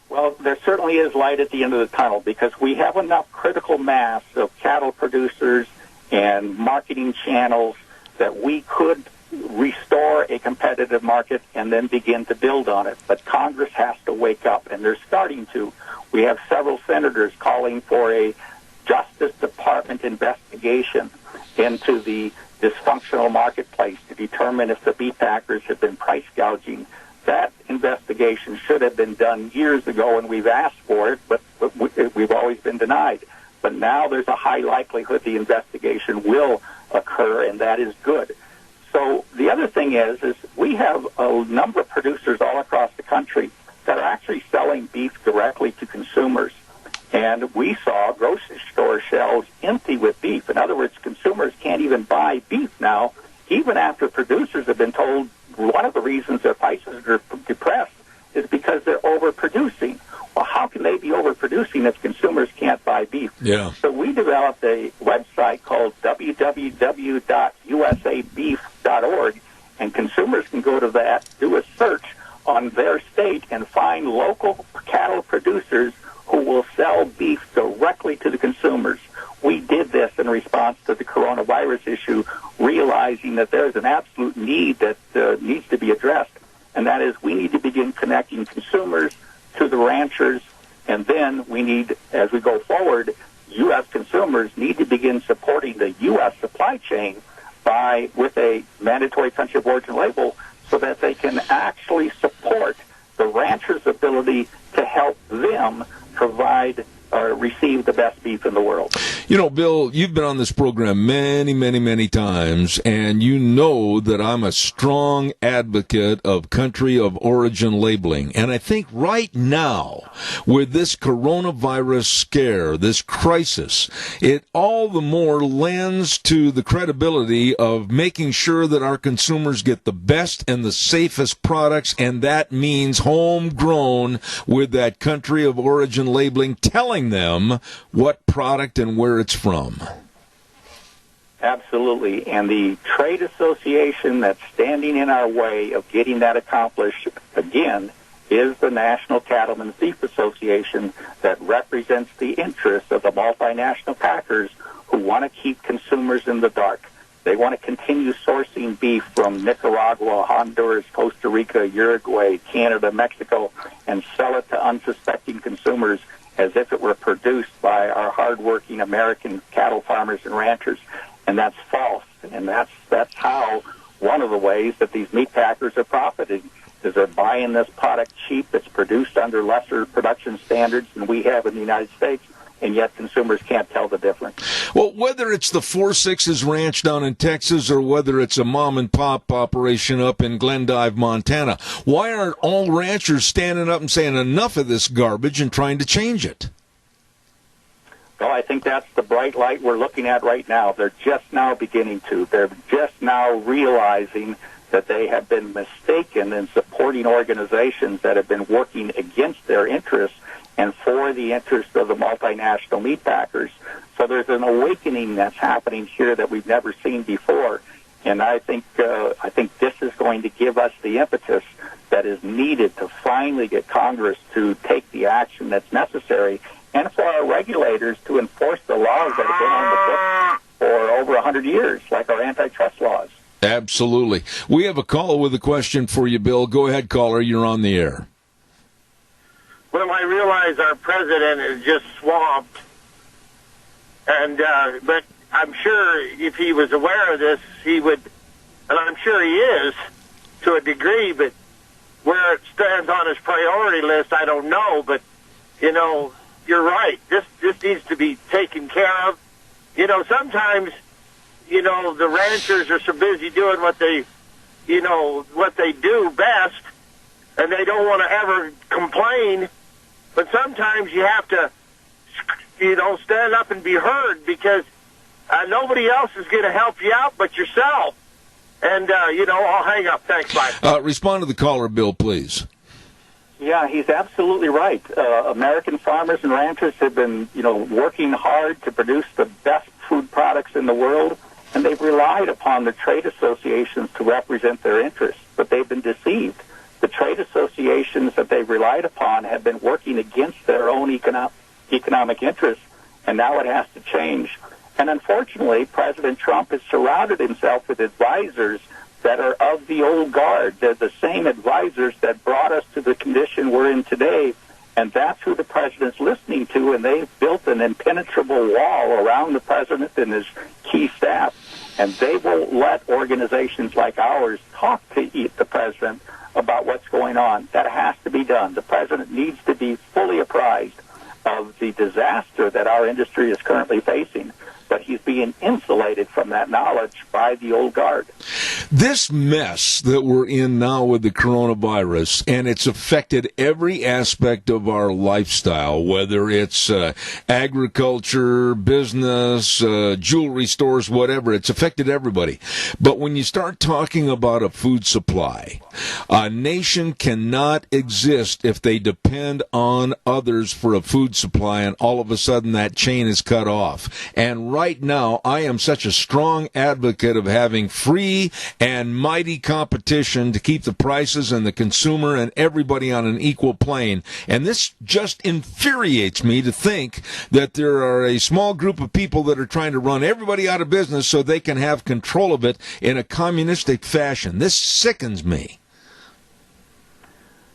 Well, there certainly is light at the end of the tunnel, because we have enough critical mass of cattle producers and marketing channels that we could restore a competitive market and then begin to build on it. But Congress has to wake up, and they're starting to. We have several senators calling for a Justice Department investigation into the dysfunctional marketplace to determine if the beef packers have been price gouging. That investigation should have been done years ago, and we've asked for it, but we've always been denied. But now there's a high likelihood the investigation will occur, and that is good. So the other thing is we have a number of producers all across the country that are actually selling beef directly to consumers. And we saw grocery store shelves empty with beef. In other words, consumers can't even buy beef now, even after producers have been told one of the reasons their prices are depressed is because they're overproducing. Well, how can they be overproducing if consumers can't buy beef? Yeah. So we developed a website called www.usabeef.org, and consumers can go to that, do a search on their state, and find local cattle producers who will sell beef directly to the consumers. We did this in response to the coronavirus issue, realizing that there's an absolute need that needs to be addressed, and that is we need to begin connecting consumers to the ranchers, and then we need, as we go forward, U.S. consumers need to begin supporting the U.S. supply chain with a mandatory country of origin label so that they can actually support the ranchers' ability to help them provide or receive the best beef in the world. You know, Bill, you've been on this program many, many, many times, and you know that I'm a strong advocate of country of origin labeling. And I think right now, with this coronavirus scare, this crisis, it all the more lends to the credibility of making sure that our consumers get the best and the safest products, and that means homegrown with that country of origin labeling, telling them what product and where it's from. Absolutely. And the trade association that's standing in our way of getting that accomplished, again, is the National Cattlemen's Beef Association that represents the interests of the multinational packers who want to keep consumers in the dark. They want to continue sourcing beef from Nicaragua, Honduras, Costa Rica, Uruguay, Canada, Mexico, and sell it to unsuspecting consumers as if it were produced by our hardworking American cattle farmers and ranchers. And that's false. And that's how one of the ways that these meat packers are profiting, is they're buying this product cheap that's produced under lesser production standards than we have in the United States, and yet consumers can't tell the difference. Well, whether it's the 4-6's ranch down in Texas or whether it's a mom-and-pop operation up in Glendive, Montana, why aren't all ranchers standing up and saying enough of this garbage and trying to change it? Well, I think that's the bright light we're looking at right now. They're just now beginning to. They're just now realizing that they have been mistaken in supporting organizations that have been working against their interests and for the interest of the multinational meat packers. So there's an awakening that's happening here that we've never seen before. And I think this is going to give us the impetus that is needed to finally get Congress to take the action that's necessary, and for our regulators to enforce the laws that have been on the books for over 100 years, like our antitrust laws. Absolutely. We have a caller with a question for you, Bill. Go ahead, caller. You're on the air. Well, I realize our president is just swamped, and but I'm sure if he was aware of this, he would, and I'm sure he is to a degree, but where it stands on his priority list, I don't know. But, you know, you're right. This needs to be taken care of. You know, sometimes, you know, the ranchers are so busy doing what they do best, and they don't want to ever complain. But sometimes you have to, you know, stand up and be heard, because nobody else is going to help you out but yourself. And, you know, I'll hang up. Thanks, bye. Respond to the caller, Bill, please. Yeah, he's absolutely right. American farmers and ranchers have been, you know, working hard to produce the best food products in the world, and they've relied upon the trade associations to represent their interests, but they've been deceived. The trade associations that they've relied upon have been working against their own economic interests, and now it has to change. And unfortunately, President Trump has surrounded himself with advisors that are of the old guard. They're the same advisors that brought us to the condition we're in today, and that's who the president's listening to, and they've built an impenetrable wall around the president and his key staff, and they won't let organizations like ours talk to the president about what's going on. That has to be done. The president needs to be fully apprised of the disaster that our industry is currently facing, but he's being insulated from that knowledge by the old guard. This mess that we're in now with the coronavirus, and it's affected every aspect of our lifestyle, whether it's agriculture, business, jewelry stores, whatever, it's affected everybody. But when you start talking about a food supply, a nation cannot exist if they depend on others for a food supply, and all of a sudden that chain is cut off. And right now, I am such a strong advocate of having free and mighty competition to keep the prices and the consumer and everybody on an equal plane. And this just infuriates me to think that there are a small group of people that are trying to run everybody out of business so they can have control of it in a communistic fashion. This sickens me.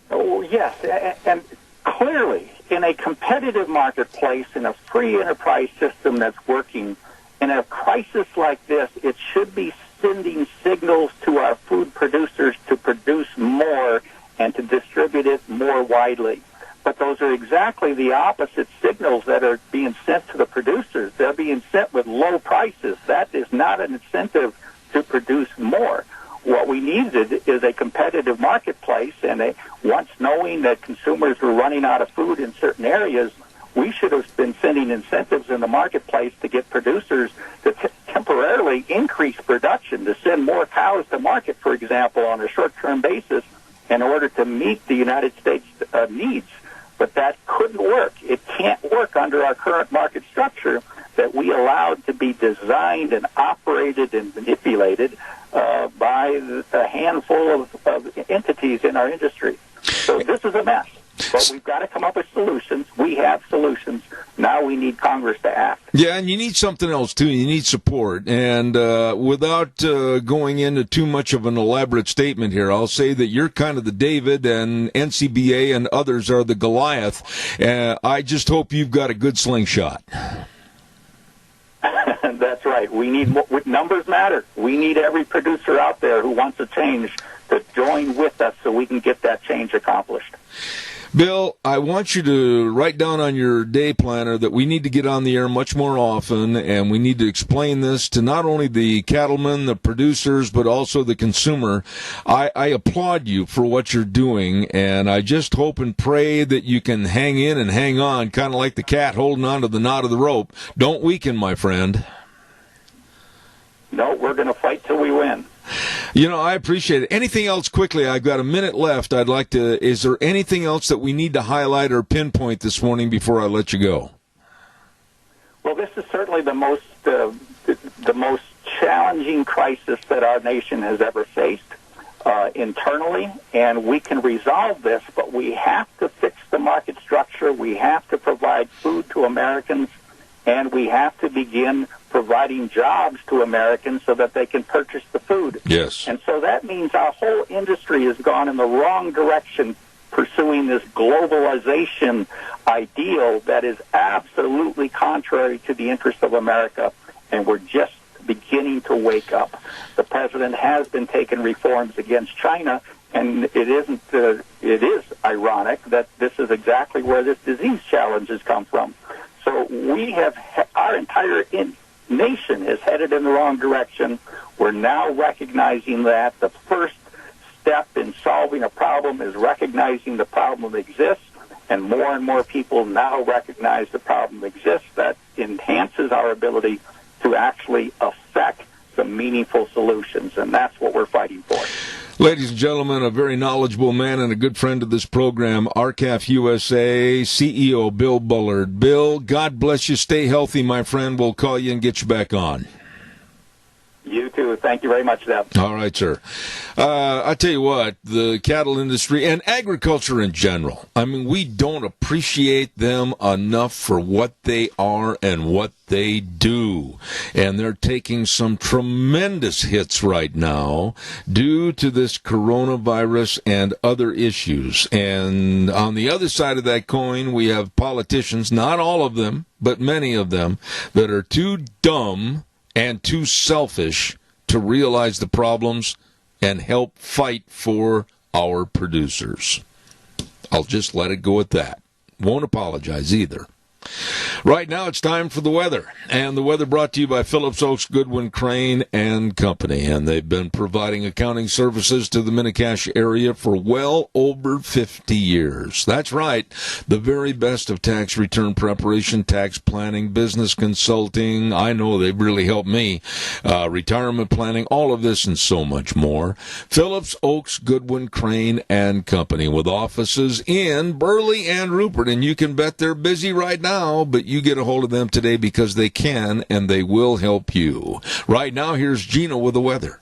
Oh, yes, and clearly, in a competitive marketplace, in a free enterprise system that's working, in a crisis like this, it should be sending signals to our food producers to produce more and to distribute it more widely. But those are exactly the opposite signals that are being sent to the producers. They're being sent with low prices. That is not an incentive to produce more. What we needed is a competitive marketplace, and once knowing that consumers were running out of food in certain areas, we should have been sending incentives in the marketplace to get producers to temporarily increase production, to send more cows to market, for example, on a short-term basis in order to meet the United States needs. But that couldn't work. It can't work under our current market structure that we allowed to be designed and operated and manipulated by a handful of entities in our industry. So this is a mess. But we've got to come up with solutions. We have solutions. Now we need Congress to act. Yeah, and you need something else, too. You need support. And without going into too much of an elaborate statement here, I'll say that you're kind of the David, and NCBA and others are the Goliath. I just hope you've got a good slingshot. That's That's right. We need numbers matter. We need every producer out there who wants a change to join with us so we can get that change accomplished. Bill, I want you to write down on your day planner that we need to get on the air much more often, and we need to explain this to not only the cattlemen, the producers, but also the consumer. I applaud you for what you're doing, and I just hope and pray that you can hang in and hang on, kind of like the cat holding on to the knot of the rope. Don't weaken, my friend. No, we're going to fight till we win. You know, I appreciate it. Anything else quickly? I've got a minute left. Is there anything else that we need to highlight or pinpoint this morning before I let you go? Well, this is certainly the most challenging crisis that our nation has ever faced internally, and we can resolve this, but we have to fix the market structure. We have to provide food to Americans, and we have to begin providing jobs to Americans so that they can purchase the food. Yes. And so that means our whole industry has gone in the wrong direction, pursuing this globalization ideal that is absolutely contrary to the interests of America, and we're just beginning to wake up. The president has been taking reforms against China, and it is ironic that this is exactly where this disease challenge has come from. So our entire nation is headed in the wrong direction. We're now recognizing that the first step in solving a problem is recognizing the problem exists, and more people now recognize the problem exists. That enhances our ability to actually affect some meaningful solutions, and that's what we're fighting for. Ladies and gentlemen, a very knowledgeable man and a good friend of this program, RCAF USA CEO Bill Bullard. Bill, God bless you. Stay healthy, my friend. We'll call you and get you back on. You too. Thank you very much, Deb. All right, sir. I tell you what, the cattle industry and agriculture in general, I mean, we don't appreciate them enough for what they are and what they do. And they're taking some tremendous hits right now due to this coronavirus and other issues. And on the other side of that coin, we have politicians, not all of them, but many of them, that are too dumb and too selfish to realize the problems and help fight for our producers. I'll just let it go at that. Won't apologize either. Right now it's time for the weather, and the weather brought to you by Phillips Oaks Goodwin Crane and Company, and they've been providing accounting services to the Mini-Cash area for well over 50 years. That's right, the very best of tax return preparation, tax planning, business consulting. I know they've really helped me, retirement planning, all of this and so much more. Phillips Oaks Goodwin Crane and Company, with offices in Burley and Rupert, and you can bet they're busy right now. But you get a hold of them today because they can and they will help you. Right now, here's Gina with the weather.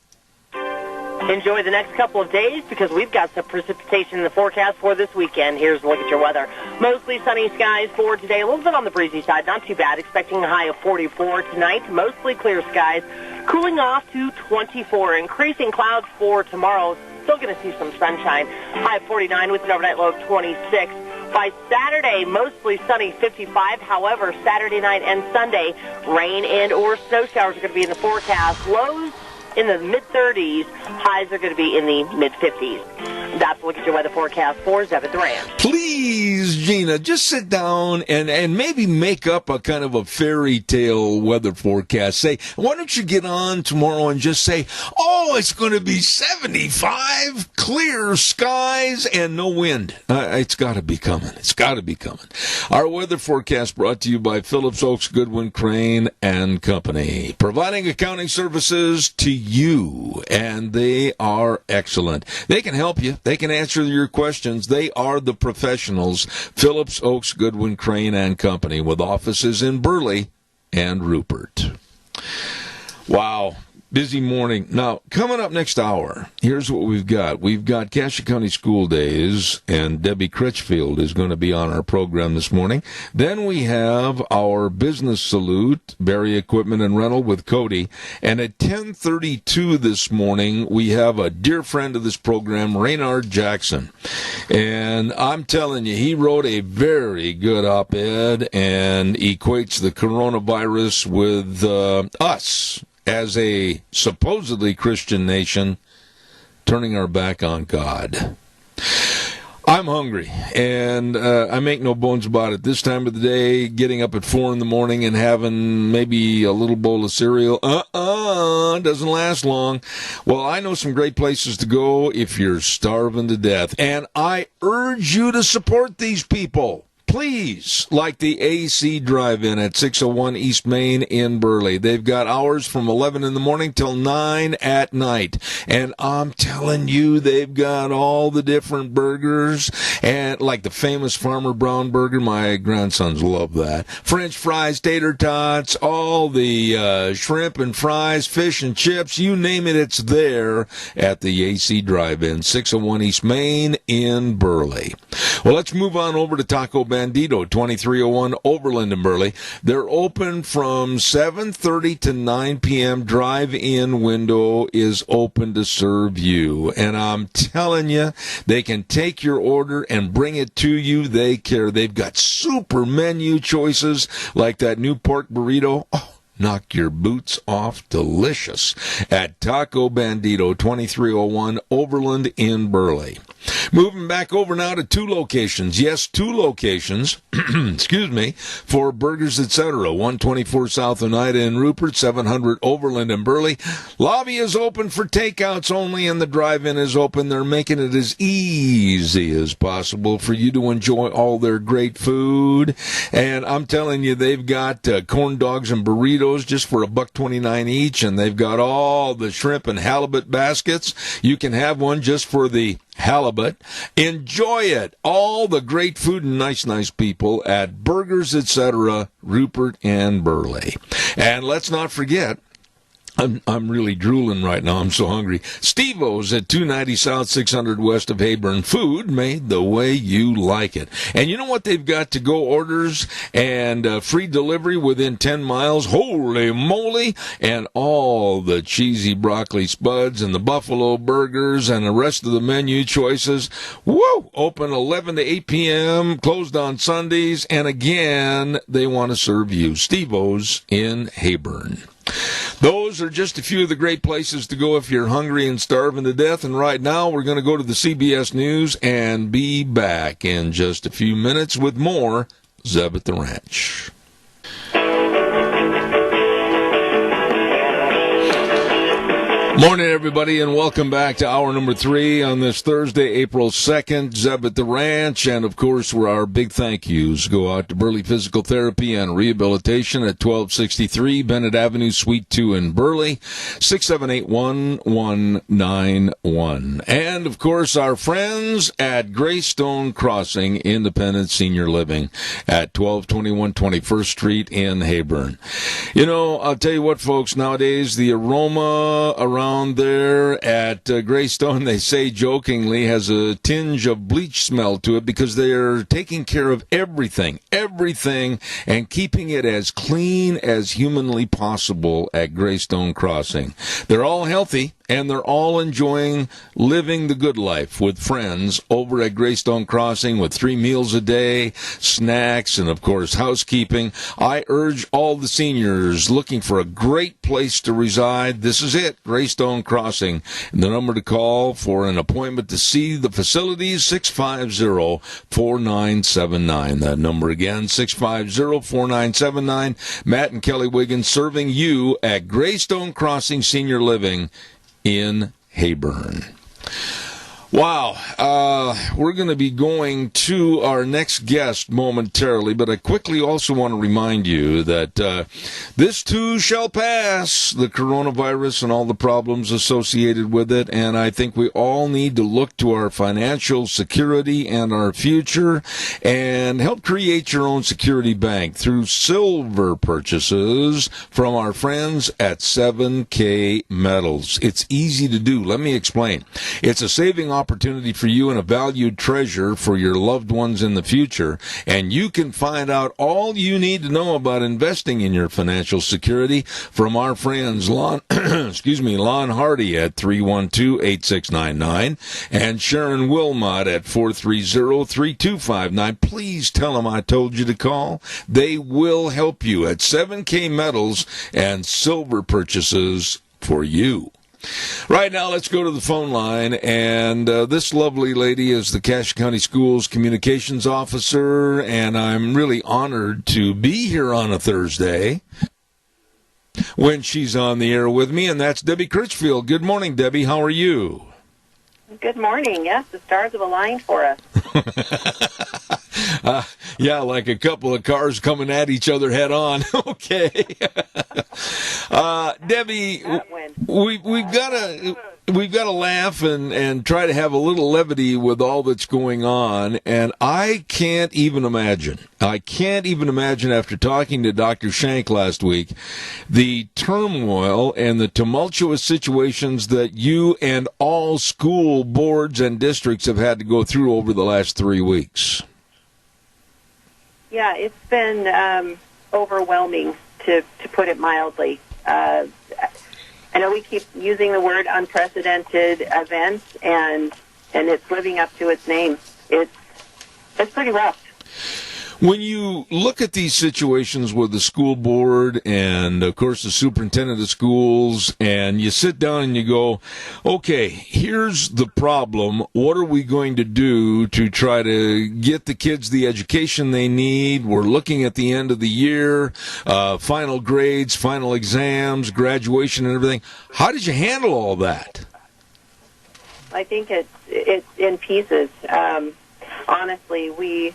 Enjoy the next couple of days because we've got some precipitation in the forecast for this weekend. Here's a look at your weather. Mostly sunny skies for today. A little bit on the breezy side. Not too bad. Expecting a high of 44 tonight. Mostly clear skies. Cooling off to 24. Increasing clouds for tomorrow. Still going to see some sunshine. High of 49 with an overnight low of 26. By Saturday, mostly sunny, 55. However, Saturday night and Sunday, rain and or snow showers are going to be in the forecast. Lows in the mid-30s. Highs are going to be in the mid-50s. That's a look at your weather forecast for Zeb at the Ranch. Please, Gina, just sit down and maybe make up a kind of a fairy tale weather forecast. Say, why don't you get on tomorrow and just say, oh, it's going to be 75, clear skies, and no wind. It's got to be coming. It's got to be coming. Our weather forecast brought to you by Phillips Oaks Goodwin Crane and Company, providing accounting services to you, and they are excellent. They can help you. They can answer your questions. They are the professionals. Phillips Oaks Goodwin Crane and Company, with offices in Burley and Rupert. Wow. Busy morning. Now, coming up next hour, here's what we've got. We've got Cassia County School Days, and Debbie Critchfield is going to be on our program this morning. Then we have our Business Salute, Barry Equipment and Rental with Cody. And at 10:32 this morning, we have a dear friend of this program, Raynard Jackson. And I'm telling you, he wrote a very good op-ed and equates the coronavirus with us as a supposedly Christian nation turning our back on God. I'm hungry, and I make no bones about it. This time of the day, getting up at 4 in the morning and having maybe a little bowl of cereal, doesn't last long. Well, I know some great places to go if you're starving to death, and I urge you to support these people. Please, like the AC Drive-In at 601 East Main in Burley. They've got hours from 11 in the morning till 9 at night. And I'm telling you, they've got all the different burgers, and like the famous Farmer Brown burger. My grandsons love that. French fries, tater tots, all the shrimp and fries, fish and chips, you name it, it's there at the AC Drive-In, 601 East Main in Burley. Well, let's move on over to Taco Bandito, 2301 Overland in Burley. They're open from 7:30 to 9 p.m. Drive-in window is open to serve you. And I'm telling you, they can take your order and bring it to you. They care. They've got super menu choices like that new pork burrito. Oh, knock your boots off. Delicious at Taco Bandito, 2301 Overland in Burley. Moving back over now to two locations. Yes, two locations, excuse me, for Burgers Etc. 124 South Oneida in Rupert, 700 Overland in Burley. Lobby is open for takeouts only, and the drive-in is open. They're making it as easy as possible for you to enjoy all their great food. And I'm telling you, they've got corn dogs and burritos just for $1.29 each, and they've got all the shrimp and halibut baskets. You can have one just for the halibut. Enjoy it. All the great food and nice people at Burgers Etc. Rupert and Burley. And let's not forget, I'm really drooling right now. I'm so hungry. Steve-O's at 290 South, 600 West of Heyburn. Food made the way you like it. And you know what? They've got to-go orders and free delivery within 10 miles. Holy moly! And all the cheesy broccoli spuds and the buffalo burgers and the rest of the menu choices. Woo! Open 11 to 8 p.m., closed on Sundays. And again, they want to serve you. Steve-O's in Heyburn. Those are just a few of the great places to go if you're hungry and starving to death. And right now, we're going to go to the CBS News and be back in just a few minutes with more Zeb at the Ranch. Morning, everybody, and welcome back to hour number 3 on this Thursday, April 2nd, Zeb at the Ranch. And, of course, where our big thank yous go out to Burley Physical Therapy and Rehabilitation at 1263 Bennett Avenue, Suite 2 in Burley, 678-1191. And, of course, our friends at Greystone Crossing Independent Senior Living at 1221 21st Street in Heyburn. You know, I'll tell you what, folks, nowadays the aroma around there at Greystone, they say jokingly, has a tinge of bleach smell to it because they're taking care of everything, and keeping it as clean as humanly possible at Greystone Crossing. They're all healthy, and they're all enjoying living the good life with friends over at Greystone Crossing with 3 meals a day, snacks, and, of course, housekeeping. I urge all the seniors looking for a great place to reside. This is it, Greystone Crossing. And the number to call for an appointment to see the facilities, 650-4979. That number again, 650-4979. Matt and Kelly Wiggins serving you at Greystone Crossing Senior Living in Heyburn. Wow. We're going to be going to our next guest momentarily, but I quickly also want to remind you that this too shall pass, the coronavirus and all the problems associated with it, and I think we all need to look to our financial security and our future and help create your own security bank through silver purchases from our friends at 7K Metals. It's easy to do. Let me explain. It's a saving opportunity for you and a valued treasure for your loved ones in the future, and you can find out all you need to know about investing in your financial security from our friends Lon Hardy at 312-8699 and Sharon Wilmot at 430-3259. Please tell them I told you to call. They will help you at 7K Metals and silver purchases for you. Right now, let's go to the phone line, and this lovely lady is the Cache County Schools Communications Officer, and I'm really honored to be here on a Thursday when she's on the air with me, and that's Debbie Critchfield. Good morning, Debbie. How are you? Good morning. Yes, the stars have aligned for us. Yeah, like a couple of cars coming at each other head on. Okay. Debbie, we've got to laugh and try to have a little levity with all that's going on, and I can't even imagine after talking to Dr. Shank last week the turmoil and the tumultuous situations that you and all school boards and districts have had to go through over the last 3 weeks. Yeah, it's been overwhelming, to put it mildly. I know we keep using the word unprecedented events, and it's living up to its name. It's pretty rough. When you look at these situations with the school board and, of course, the superintendent of schools, and you sit down and you go, okay, here's the problem. What are we going to do to try to get the kids the education they need? We're looking at the end of the year, final grades, final exams, graduation and everything. How did you handle all that? I think it's in pieces. Honestly, we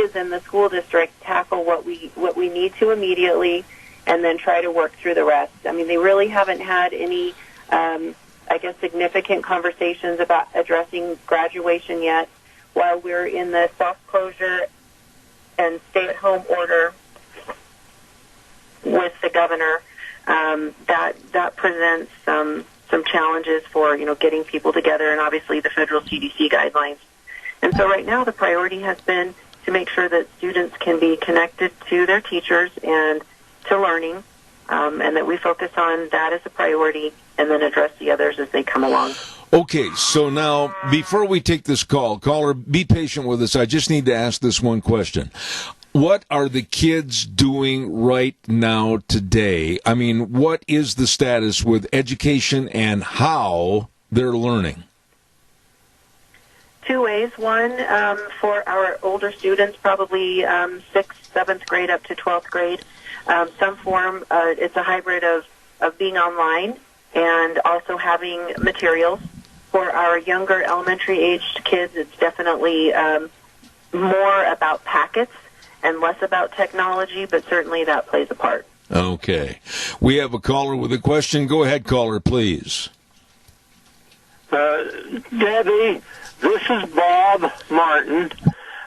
as in the school district tackle what we need to immediately, and then try to work through the rest. I mean, they really haven't had any, significant conversations about addressing graduation yet. While we're in the soft closure and stay-at-home order with the governor, that presents some challenges for getting people together, and obviously the federal CDC guidelines. And so right now the priority has been to make sure that students can be connected to their teachers and to learning, and that we focus on that as a priority and then address the others as they come along. Okay, so now, before we take this caller, be patient with us. I just need to ask this one question. What are the kids doing right now today? I mean, what is the status with education and how they're learning? Two ways. One, for our older students, probably 6th, 7th grade up to 12th grade, some form, it's a hybrid of being online and also having materials. For our younger elementary-aged kids, it's definitely more about packets and less about technology, but certainly that plays a part. Okay. We have a caller with a question. Go ahead, caller, please. Debbie, this is Bob Martin.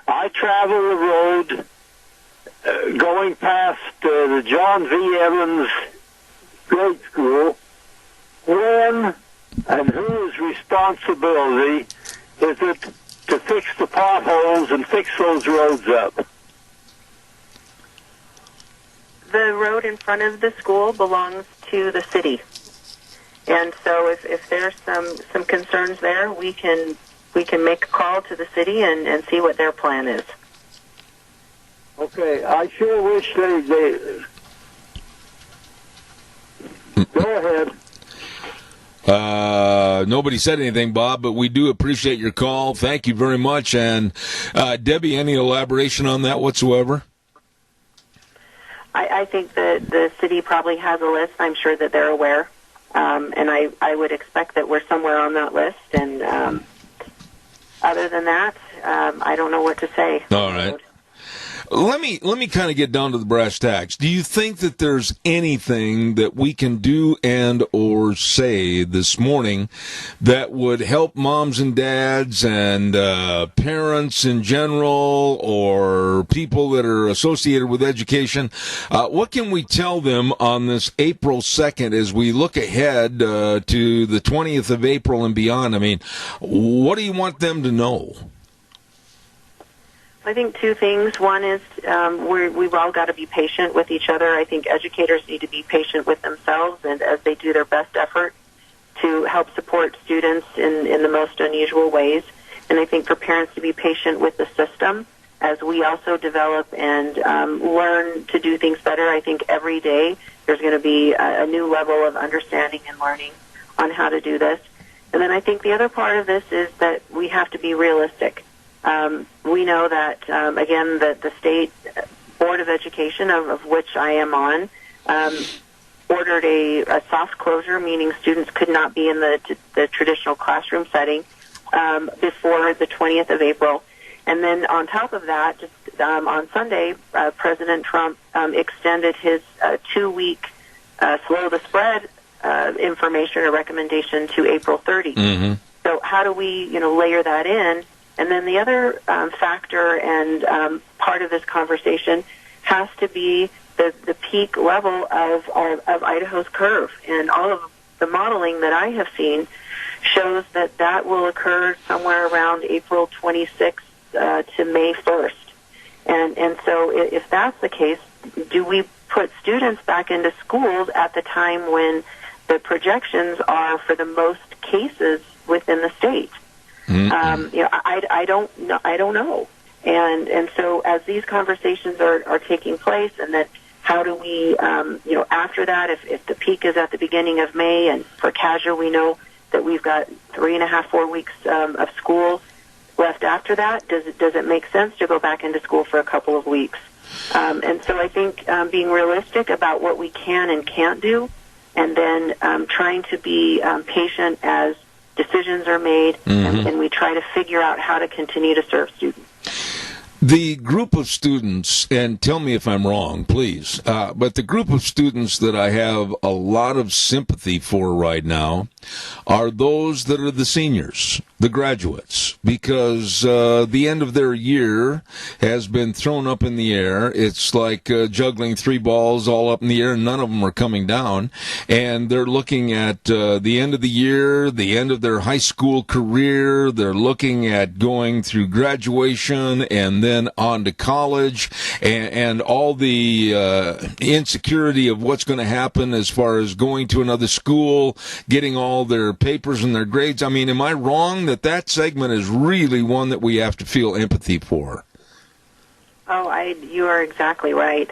I travel the road going past the John V. Evans grade school. When and whose responsibility is it to fix the potholes and fix those roads up? The road in front of the school belongs to the city. And so if there's some concerns there, we can make a call to the city and see what their plan is. Okay, I sure wish they go ahead. Nobody said anything, Bob, but we do appreciate your call. Thank you very much. And Debbie, any elaboration on that whatsoever? I think that the city probably has a list. I'm sure that they're aware. And I would expect that we're somewhere on that list. And other than that, I don't know what to say. All right. Let me kind of get down to the brass tacks. Do you think that there's anything that we can do and or say this morning that would help moms and dads and parents in general, or people that are associated with education? What can we tell them on this April 2nd as we look ahead to the 20th of April and beyond? I mean, what do you want them to know? I think two things. One is we've all got to be patient with each other. I think educators need to be patient with themselves, and as they do their best effort to help support students in the most unusual ways. And I think for parents to be patient with the system as we also develop and learn to do things better. I think every day there's going to be a new level of understanding and learning on how to do this. And then I think the other part of this is that we have to be realistic. We know that, again, the State Board of Education, of which I am on, ordered a soft closure, meaning students could not be in the traditional classroom setting before the 20th of April. And then on top of that, just on Sunday, President Trump extended his 2-week slow the spread information or recommendation to April 30. Mm-hmm. So how do we, layer that in? And then the other factor and part of this conversation has to be the peak level of Idaho's curve. And all of the modeling that I have seen shows that will occur somewhere around April 26th to May 1st. And so if that's the case, do we put students back into schools at the time when the projections are for the most cases within the state? I don't know. And so as these conversations are taking place, and then how do we, after that, if the peak is at the beginning of May, and for casual we know that we've got 3.5, 4 weeks of school left after that, does it make sense to go back into school for a couple of weeks? And so I think being realistic about what we can and can't do, and then trying to be patient as decisions are made, and we try to figure out how to continue to serve students. The group of students, and tell me if I'm wrong, please, but the group of students that I have a lot of sympathy for right now are those that are the seniors, the graduates, because the end of their year has been thrown up in the air. It's like juggling 3 balls all up in the air, and none of them are coming down. And they're looking at the end of the year, the end of their high school career. They're looking at going through graduation and then on to college, and all the insecurity of what's going to happen as far as going to another school, getting all their papers and their grades. I mean, am I wrong that segment is really one that we have to feel empathy for? Oh, you are exactly right.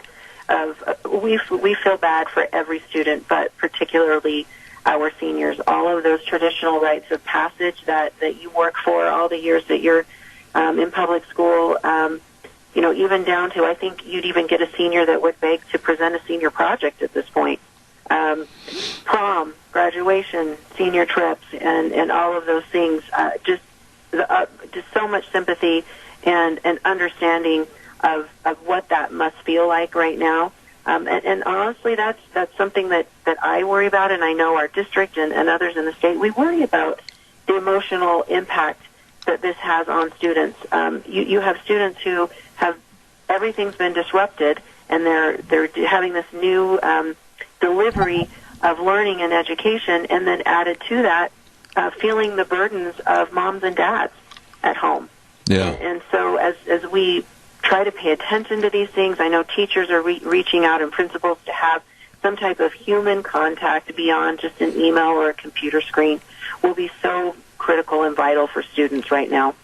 We feel bad for every student, but particularly our seniors. All of those traditional rites of passage that you work for all the years that you're in public school, even down to, I think you'd even get a senior that would beg to present a senior project at this point. Prom, graduation, senior trips, and all of those things. Just so much sympathy and understanding of what that must feel like right now. And honestly, that's something that I worry about, and I know our district and others in the state, we worry about the emotional impact that this has on students. You have students who have everything's been disrupted, and they're having this new delivery of learning and education, and then added to that, feeling the burdens of moms and dads at home. Yeah. And so as we try to pay attention to these things, I know teachers are reaching out, and principals, to have some type of human contact beyond just an email or a computer screen will be so critical and vital for students right now.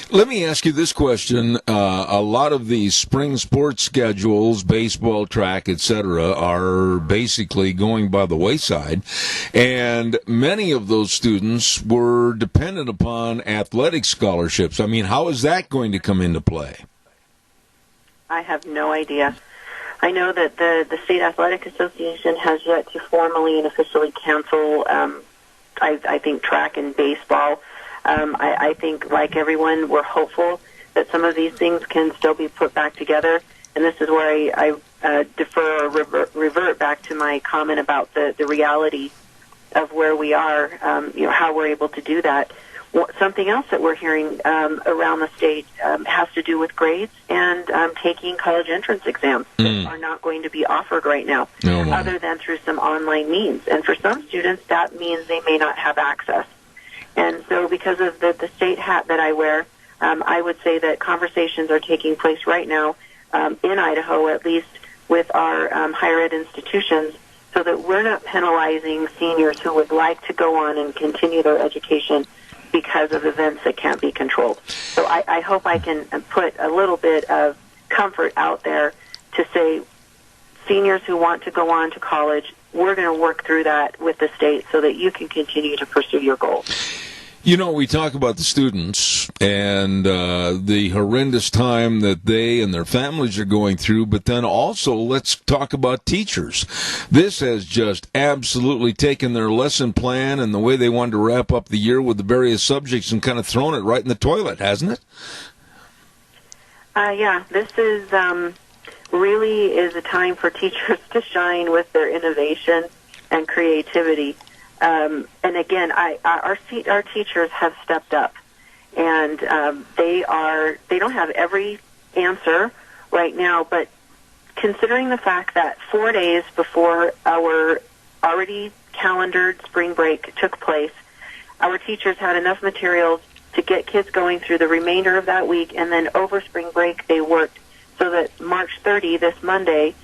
Let me ask you this question. A lot of these spring sports schedules, baseball, track, etc., are basically going by the wayside, and many of those students were dependent upon athletic scholarships. I mean, how is that going to come into play? I have no idea. I know that the State Athletic Association has yet to formally and officially cancel, I think, track and baseball. I think, like everyone, we're hopeful that some of these things can still be put back together. And this is where I defer or revert back to my comment about the reality of where we are, how we're able to do that. Something else that we're hearing around the state has to do with grades and taking college entrance exams that are not going to be offered right now, other than through some online means. And for some students, that means they may not have access. And so because of the state hat that I wear, I would say that conversations are taking place right now in Idaho, at least with our higher ed institutions, so that we're not penalizing seniors who would like to go on and continue their education because of events that can't be controlled. So I hope I can put a little bit of comfort out there to say seniors who want to go on to college, we're going to work through that with the state so that you can continue to pursue your goals. You know, we talk about the students and the horrendous time that they and their families are going through, but then also let's talk about teachers. This has just absolutely taken their lesson plan and the way they wanted to wrap up the year with the various subjects and kind of thrown it right in the toilet, hasn't it? Yeah, this is really is a time for teachers to shine with their innovation and creativity. And again, our teachers have stepped up, and they don't have every answer right now, but considering the fact that 4 days before our already calendared spring break took place, our teachers had enough materials to get kids going through the remainder of that week, and then over spring break they worked so that March 30, this Monday,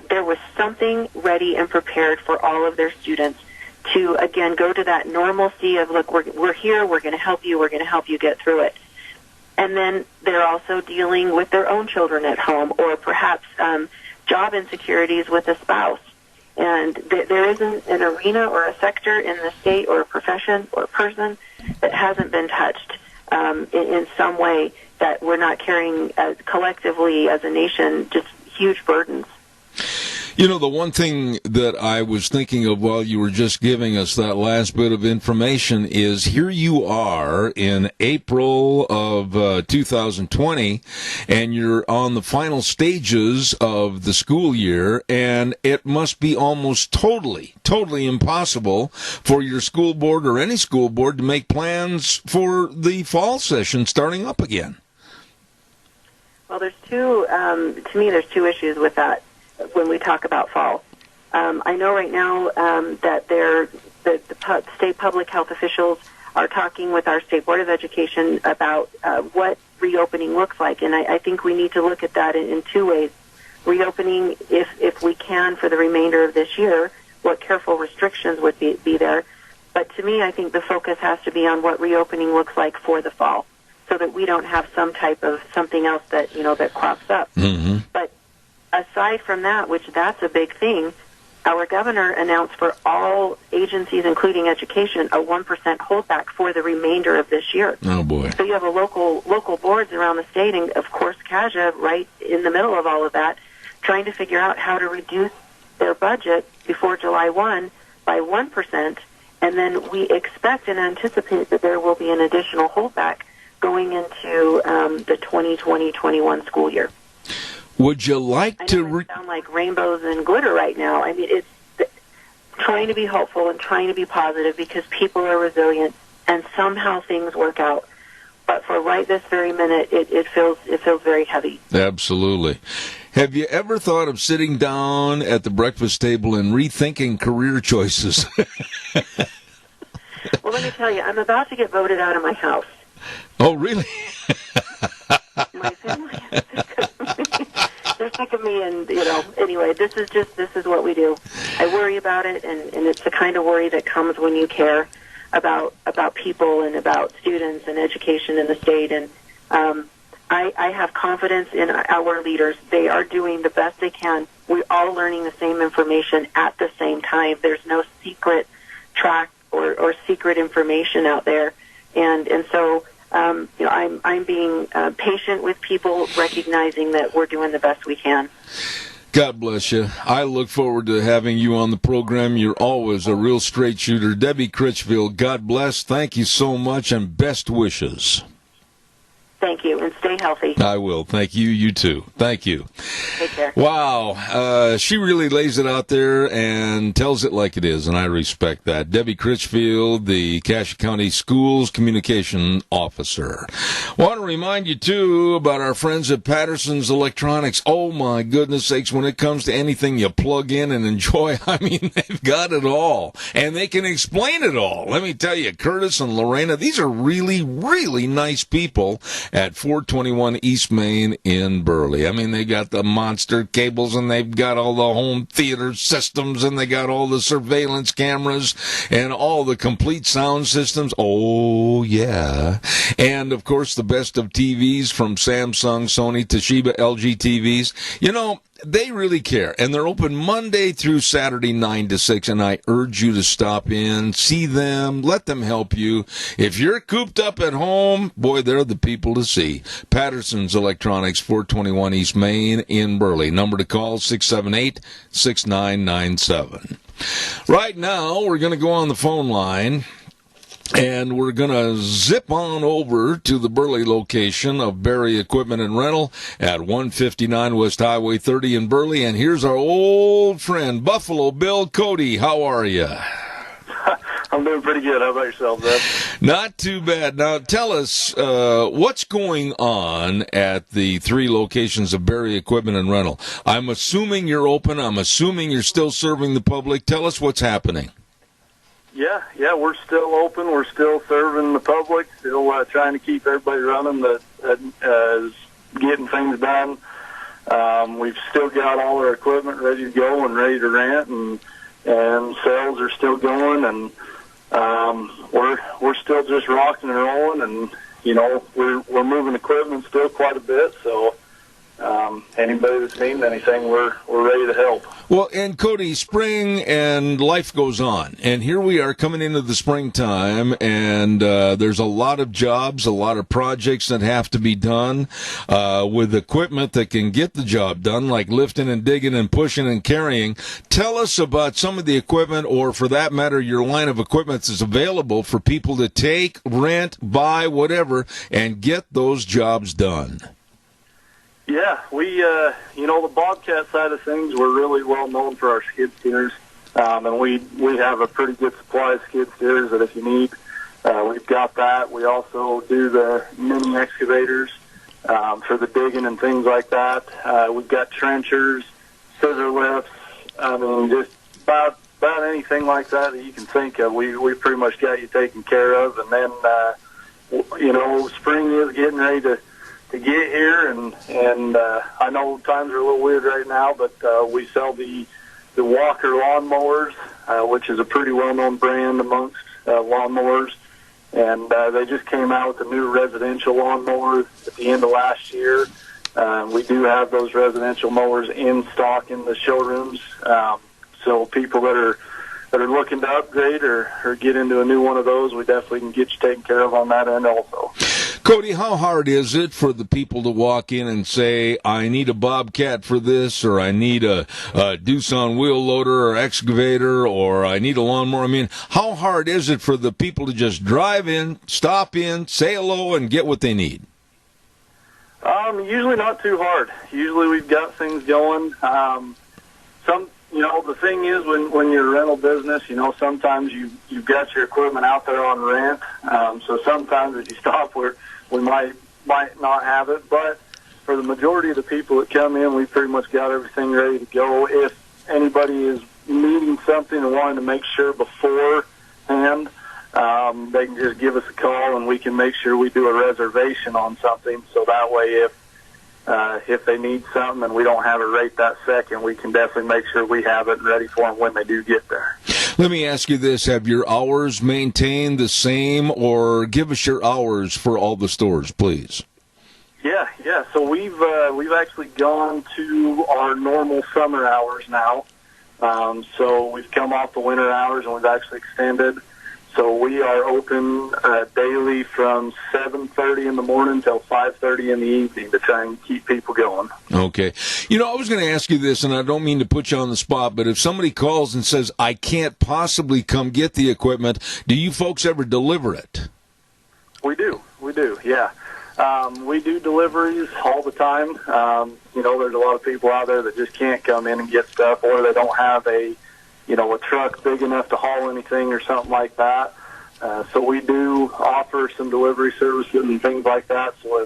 there was something ready and prepared for all of their students to, again, go to that normalcy of, look, we're here, we're going to help you get through it. And then they're also dealing with their own children at home, or perhaps job insecurities with a spouse. And there isn't an arena or a sector in the state or a profession or a person that hasn't been touched in some way, that we're not carrying collectively as a nation just huge burdens. You know, the one thing that I was thinking of while you were just giving us that last bit of information is here you are in April of 2020, and you're on the final stages of the school year, and it must be almost totally impossible for your school board or any school board to make plans for the fall session starting up again. Well, there's there's two issues with that. When we talk about fall, I know right now that the state public health officials are talking with our State Board of Education about what reopening looks like, and I think we need to look at that in two ways. Reopening, if we can, for the remainder of this year, what careful restrictions would be there. But to me, I think the focus has to be on what reopening looks like for the fall, so that we don't have some type of something else that that crops up. Mm-hmm. But aside from that, which that's a big thing, our governor announced for all agencies, including education, a 1% holdback for the remainder of this year. Oh, boy. So you have a local boards around the state, and, of course, CAJA right in the middle of all of that, trying to figure out how to reduce their budget before July 1 by 1%, and then we expect and anticipate that there will be an additional holdback going into the 2020-21 school year. Would you like I know it sound like rainbows and glitter right now. I mean, it's trying to be hopeful and trying to be positive because people are resilient and somehow things work out. But for right this very minute, it feels very heavy. Absolutely. Have you ever thought of sitting down at the breakfast table and rethinking career choices? Well, let me tell you, I'm about to get voted out of my house. Oh, really? My family is sick of me. They're sick of me, and anyway, this is what we do. I worry about it, and it's the kind of worry that comes when you care about people and about students and education in the state. And I have confidence in our leaders. They are doing the best they can. We're all learning the same information at the same time. There's no secret track or secret information out there, and so. I'm being patient with people, recognizing that we're doing the best we can. God bless you. I look forward to having you on the program. You're always a real straight shooter. Debbie Critchfield, God bless. Thank you so much, and best wishes. Thank you, and stay healthy. I will. Thank you. You too. Thank you. Take care. Wow. She really lays it out there and tells it like it is, and I respect that. Debbie Critchfield, the Cache County Schools Communication Officer. Want to remind you, too, about our friends at Patterson's Electronics. Oh, my goodness sakes, when it comes to anything you plug in and enjoy, I mean, they've got it all, and they can explain it all. Let me tell you, Curtis and Lorena, these are really, really nice people at 421 East Main in Burley. I mean, they got the monster cables, and they've got all the home theater systems, and they got all the surveillance cameras, and all the complete sound systems. Oh, yeah. And, of course, the best of TVs from Samsung, Sony, Toshiba, LG TVs. You know, they really care, and they're open Monday through Saturday, 9 to 6, and I urge you to stop in, see them, let them help you. If you're cooped up at home, boy, they're the people to see. Patterson's Electronics, 421 East Main in Burley. Number to call, 678-6997. Right now, we're going to go on the phone line, and we're going to zip on over to the Burley location of Berry Equipment and Rental at 159 West Highway 30 in Burley. And here's our old friend, Buffalo Bill Cody. How are you? I'm doing pretty good. How about yourself, Zeb? Not too bad. Now, tell us what's going on at the 3 locations of Berry Equipment and Rental. I'm assuming you're open. I'm assuming you're still serving the public. Tell us what's happening. Yeah, we're still open. We're still serving the public, still trying to keep everybody running that is getting things done. We've still got all our equipment ready to go and ready to rent, and sales are still going, and we're still just rocking and rolling, and you know we're moving equipment still quite a bit. So anybody that's needing anything, we're ready to help. Well, and Cody, spring and life goes on, and here we are coming into the springtime, and there's a lot of jobs, a lot of projects that have to be done with equipment that can get the job done, like lifting and digging and pushing and carrying. Tell us about some of the equipment, or for that matter, your line of equipment that's available for people to take, rent, buy, whatever, and get those jobs done. Yeah, we, the Bobcat side of things, we're really well known for our skid steers, and we have a pretty good supply of skid steers that if you need, we've got that. We also do the mini excavators for the digging and things like that. We've got trenchers, scissor lifts, I mean, just about anything like that you can think of. We pretty much got you taken care of, and then, spring is getting ready to get here, and I know times are a little weird right now, but we sell the Walker lawnmowers, which is a pretty well-known brand amongst lawnmowers, and they just came out with a new residential lawnmower at the end of last year. We do have those residential mowers in stock in the showrooms, so people that are looking to upgrade or get into a new one of those, we definitely can get you taken care of on that end also. Cody, how hard is it for the people to walk in and say, I need a Bobcat for this, or I need a Doosan wheel loader or excavator, or I need a lawnmower? I mean, how hard is it for the people to just drive in, stop in, say hello, and get what they need? Usually not too hard. Usually we've got things going. The thing is when you're a rental business, sometimes you've got your equipment out there on rent. So sometimes if you stop where we might not have it. But for the majority of the people that come in, we've pretty much got everything ready to go. If anybody is needing something and wanting to make sure beforehand, they can just give us a call and we can make sure we do a reservation on something. So that way if they need something and we don't have it right that second, we can definitely make sure we have it ready for them when they do get there. Let me ask you this. Have your hours maintained the same, or give us your hours for all the stores, please? Yeah. So we've actually gone to our normal summer hours now. So we've come off the winter hours and we've actually extended. So we are open daily from 7:30 in the morning till 5:30 in the evening to try and keep people going. Okay. You know, I was going to ask you this, and I don't mean to put you on the spot, but if somebody calls and says, I can't possibly come get the equipment, do you folks ever deliver it? We do, yeah. We do deliveries all the time. There's a lot of people out there that just can't come in and get stuff, or they don't have a truck big enough to haul anything or something like that. So we do offer some delivery services and things like that. So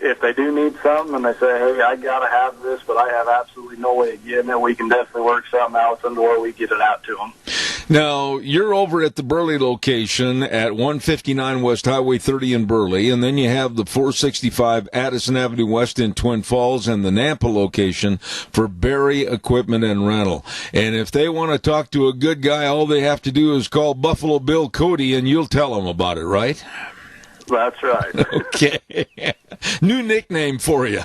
if they do need something and they say, hey, I got to have this, but I have absolutely no way of getting it, we can definitely work something out to where we get it out to them. Now, you're over at the Burley location at 159 West Highway 30 in Burley, and then you have the 465 Addison Avenue West in Twin Falls and the Nampa location for Barry Equipment and Rental. And if they want to talk to a good guy, all they have to do is call Buffalo Bill Cody, and you'll tell them about it, right? That's right. Okay. New nickname for you.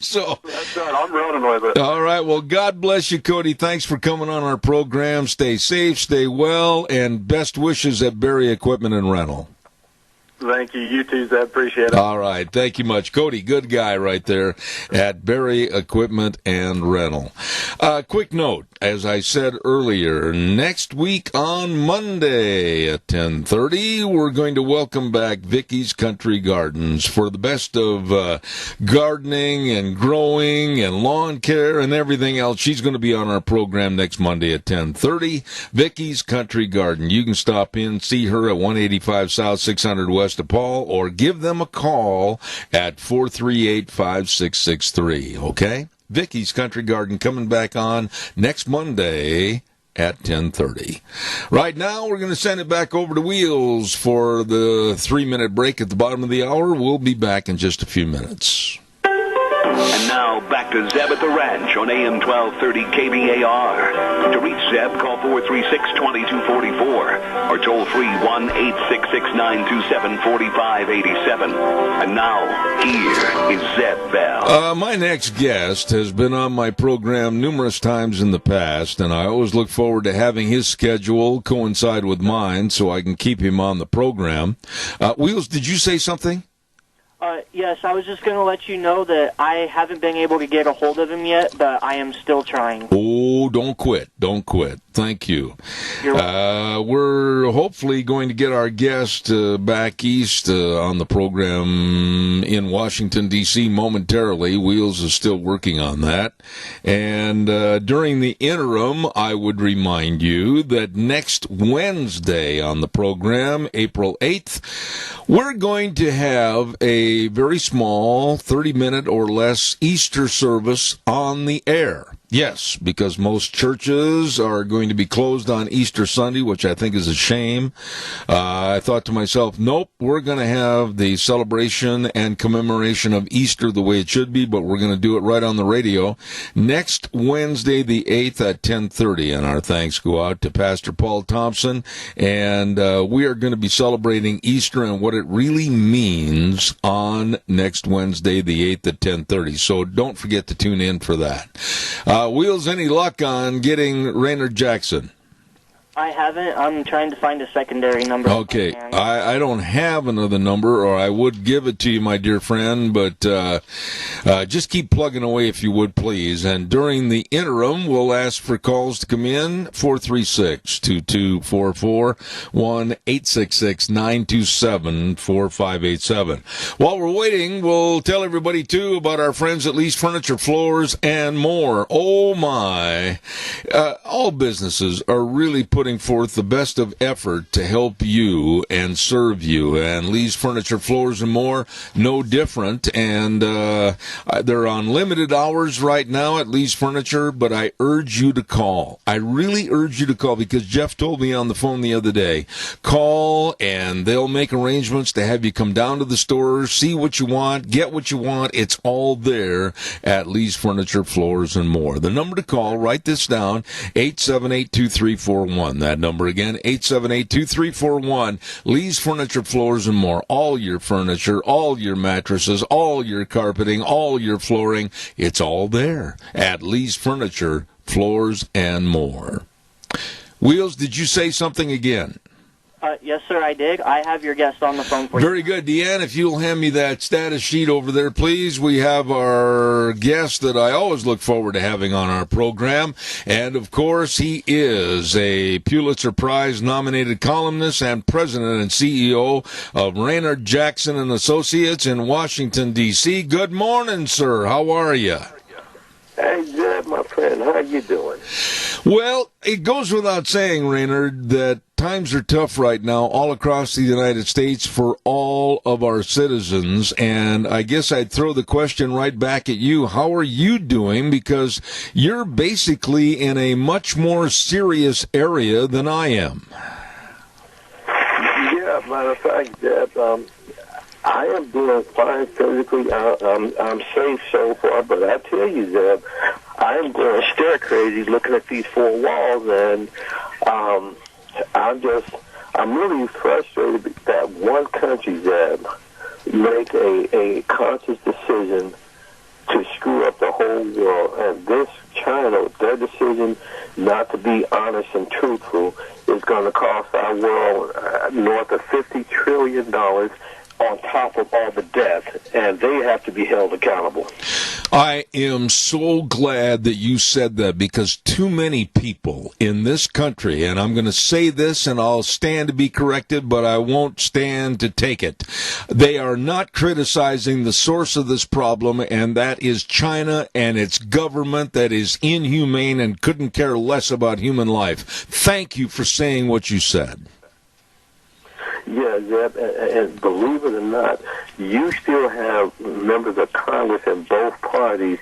So that's right. I'm running with it. All right. Well, God bless you, Cody. Thanks for coming on our program. Stay safe, stay well, and best wishes at Barry Equipment and Rental. Thank you. You too, Zeb. Appreciate it. All right. Thank you much. Cody, good guy right there at Barry Equipment and Rental. Quick note, as I said earlier, next week on Monday at 10:30, we're going to welcome back Vicky's Country Gardens for the best of gardening and growing and lawn care and everything else. She's going to be on our program next Monday at 10:30. Vicky's Country Garden. You can stop in, see her at 185 South 600 West of Paul, or give them a call at 438-5663, okay? Vicky's Country Garden coming back on next Monday at 10:30. Right now, we're going to send it back over to Wheels for the 3-minute break at the bottom of the hour. We'll be back in just a few minutes. And now, back to Zeb at the Ranch on AM 1230 KBAR. To reach Zeb, call 436-2244 or toll free 1-866-927-4587. And now, here is Zeb Bell. My next guest has been on my program numerous times in the past, and I always look forward to having his schedule coincide with mine so I can keep him on the program. Wheels, did you say something? Yes, I was just going to let you know that I haven't been able to get a hold of him yet, but I am still trying. Oh, don't quit. Don't quit. Thank you. We're hopefully going to get our guest back east on the program in Washington, D.C. momentarily. Wheels is still working on that. And during the interim, I would remind you that next Wednesday on the program, April 8th, we're going to have a very small 30-minute or less Easter service on the air. Yes, because most churches are going to be closed on Easter Sunday, which I think is a shame. I thought to myself, nope, we're going to have the celebration and commemoration of Easter the way it should be, but we're going to do it right on the radio next Wednesday, the 8th at 10:30. And our thanks go out to Pastor Paul Thompson. And we are going to be celebrating Easter and what it really means on next Wednesday, the 8th at 10:30. So don't forget to tune in for that. Wheels, any luck on getting Raynard Jackson? I haven't. I'm trying to find a secondary number. Okay, I don't have another number, or I would give it to you, my dear friend, but just keep plugging away if you would, please. And during the interim, we'll ask for calls to come in, 436-2244, 1-866-927-4587. While we're waiting, we'll tell everybody, too, about our friends at Lee's Furniture, Floors, and More. Oh, my. All businesses are really putting forth the best of effort to help you and serve you. And Lee's Furniture, Floors, and More, no different. And they're on limited hours right now at Lee's Furniture, but I urge you to call. I really urge you to call, because Jeff told me on the phone the other day, call and they'll make arrangements to have you come down to the store, see what you want, get what you want. It's all there at Lee's Furniture, Floors, and More. The number to call, write this down, 878-2341. That number again, 878-2341. Lee's Furniture, Floors, and More. All your furniture, all your mattresses, all your carpeting, all your flooring. It's all there at Lee's Furniture, Floors, and More. Wheels, did you say something again? Yes, sir, I did. I have your guest on the phone for you. Very good. Deanne, if you'll hand me that status sheet over there, please. We have our guest that I always look forward to having on our program. And, of course, he is a Pulitzer Prize-nominated columnist and president and CEO of Raynard Jackson and Associates in Washington, D.C. Good morning, sir. How are you? Hey, Jeb, my friend, how you doing? Well, it goes without saying, Raynard, that times are tough right now all across the United States for all of our citizens, and I guess I'd throw the question right back at you. How are you doing? Because you're basically in a much more serious area than I am. Yeah, matter of fact, Jeb, I am doing fine physically. I'm safe so far, but I tell you, Zeb, I am going stir crazy looking at these four walls, and I'm really frustrated that one country, Zeb, make a conscious decision to screw up the whole world, and this China, their decision not to be honest and truthful is going to cost our world north of $50 trillion on top of all the debt, and they have to be held accountable. I am so glad that you said that, because too many people in this country, and I'm going to say this and I'll stand to be corrected, but I won't stand to take it. They are not criticizing the source of this problem, and that is China and its government that is inhumane and couldn't care less about human life. Thank you for saying what you said. Yeah, Zeb, and believe it or not, you still have members of Congress in both parties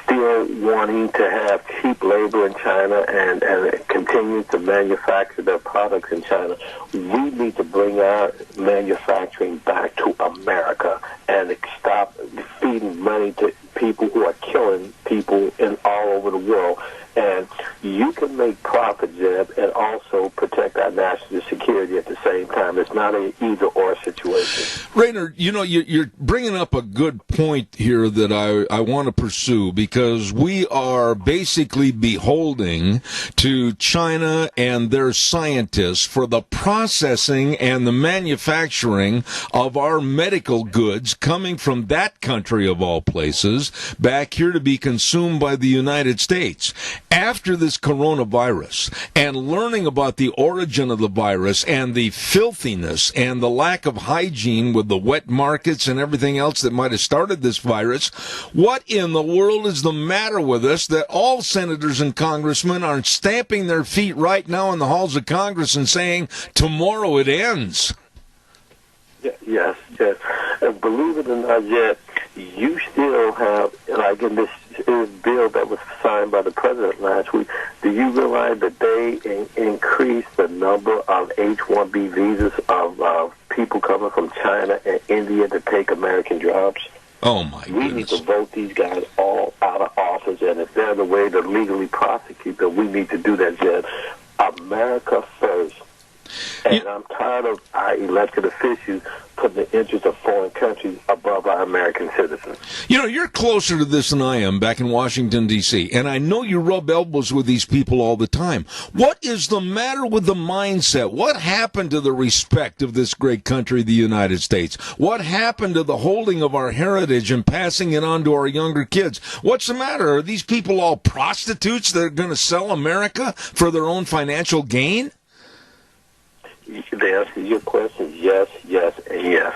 still wanting to have cheap labor in China and continue to manufacture their products in China. We need to bring our manufacturing back to America and stop feeding money to people who are killing people in all over the world. And you can make profit, Zeb, and also protect our national security at the same time. It's not an either-or situation. Raynard, you know, you're bringing up a good point here that I want to pursue, because we are basically beholding to China and their scientists for the processing and the manufacturing of our medical goods coming from that country of all places back here to be consumed by the United States. After this coronavirus, and learning about the origin of the virus and the filthiness and the lack of hygiene with the wet markets and everything else that might have started this virus, what in the world is the matter with us that all senators and congressmen are stamping their feet right now in the halls of Congress and saying, tomorrow it ends? Yes. And believe it or not, yet you still have, like in this bill that was signed by the president last week, do you realize that they increased the number of H-1B visas of people coming from China and India to take American jobs? Oh, my goodness. We need to vote these guys all out of office, and if there's a way to legally prosecute them, we need to do that, Jed. America first. And I'm tired of our elected officials putting the interests of foreign countries above our American citizens. You know, you're closer to this than I am back in Washington, D.C., and I know you rub elbows with these people all the time. What is the matter with the mindset? What happened to the respect of this great country, the United States? What happened to the holding of our heritage and passing it on to our younger kids? What's the matter? Are these people all prostitutes that are going to sell America for their own financial gain? The answer to your question, yes, and yes.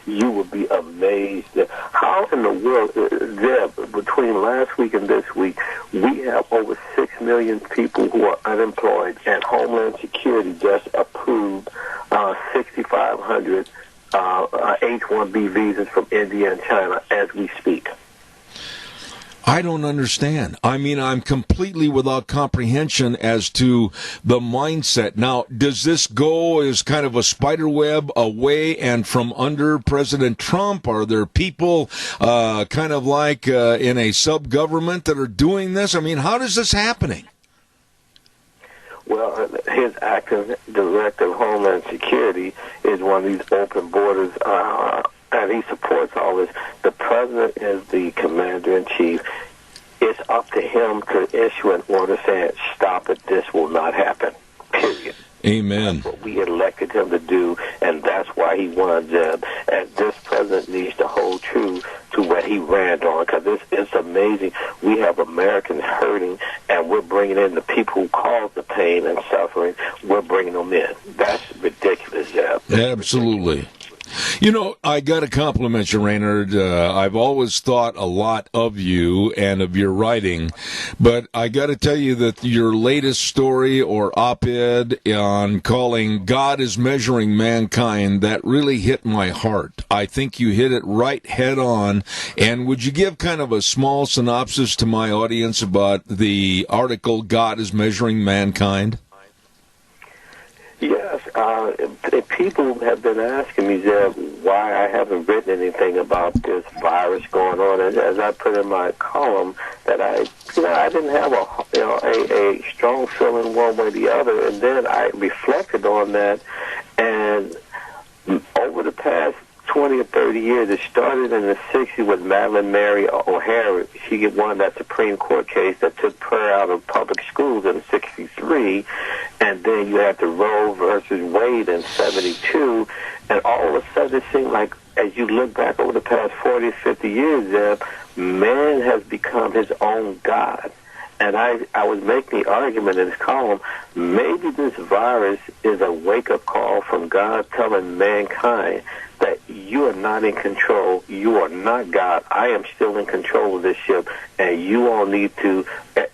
You would be amazed. How in the world, Deb, between last week and this week, we have over 6 million people who are unemployed, and Homeland Security just approved 6,500 H-1B visas from India and China as we speak. I don't understand. I mean, I'm completely without comprehension as to the mindset. Now, does this go as kind of a spider web away and from under President Trump? Are there people kind of like in a sub-government that are doing this? I mean, how is this happening? Well, his acting director of Homeland Security is one of these open borders, and he supports all this. The president is the commander-in-chief. It's up to him to issue an order saying, stop it, this will not happen, period. Amen. That's what we elected him to do, and that's why he won, Zeb. And this president needs to hold true to what he ran on, because it's amazing. We have Americans hurting, and we're bringing in the people who caused the pain and suffering. We're bringing them in. That's ridiculous, Zeb. Absolutely. You know, I got to compliment you, Raynard. I've always thought a lot of you and of your writing, but I got to tell you that your latest story or op-ed on calling God is measuring mankind, that really hit my heart. I think you hit it right head on. And would you give kind of a small synopsis to my audience about the article, God is measuring mankind? Yes, people have been asking me, Zeb, why I haven't written anything about this virus going on. And as I put in my column, that I didn't have a strong feeling one way or the other. And then I reflected on that, and over the past 20 or 30 years, it started in the 60s with Madeleine Mary O'Hara. She won that Supreme Court case that took prayer out of public schools in 63, and then you had the Roe versus Wade in 72, and all of a sudden it seemed like, as you look back over the past 40, 50 years, man has become his own God. And I was making the argument in this column, maybe this virus is a wake-up call from God telling mankind that you are not in control, you are not God, I am still in control of this ship, and you all need to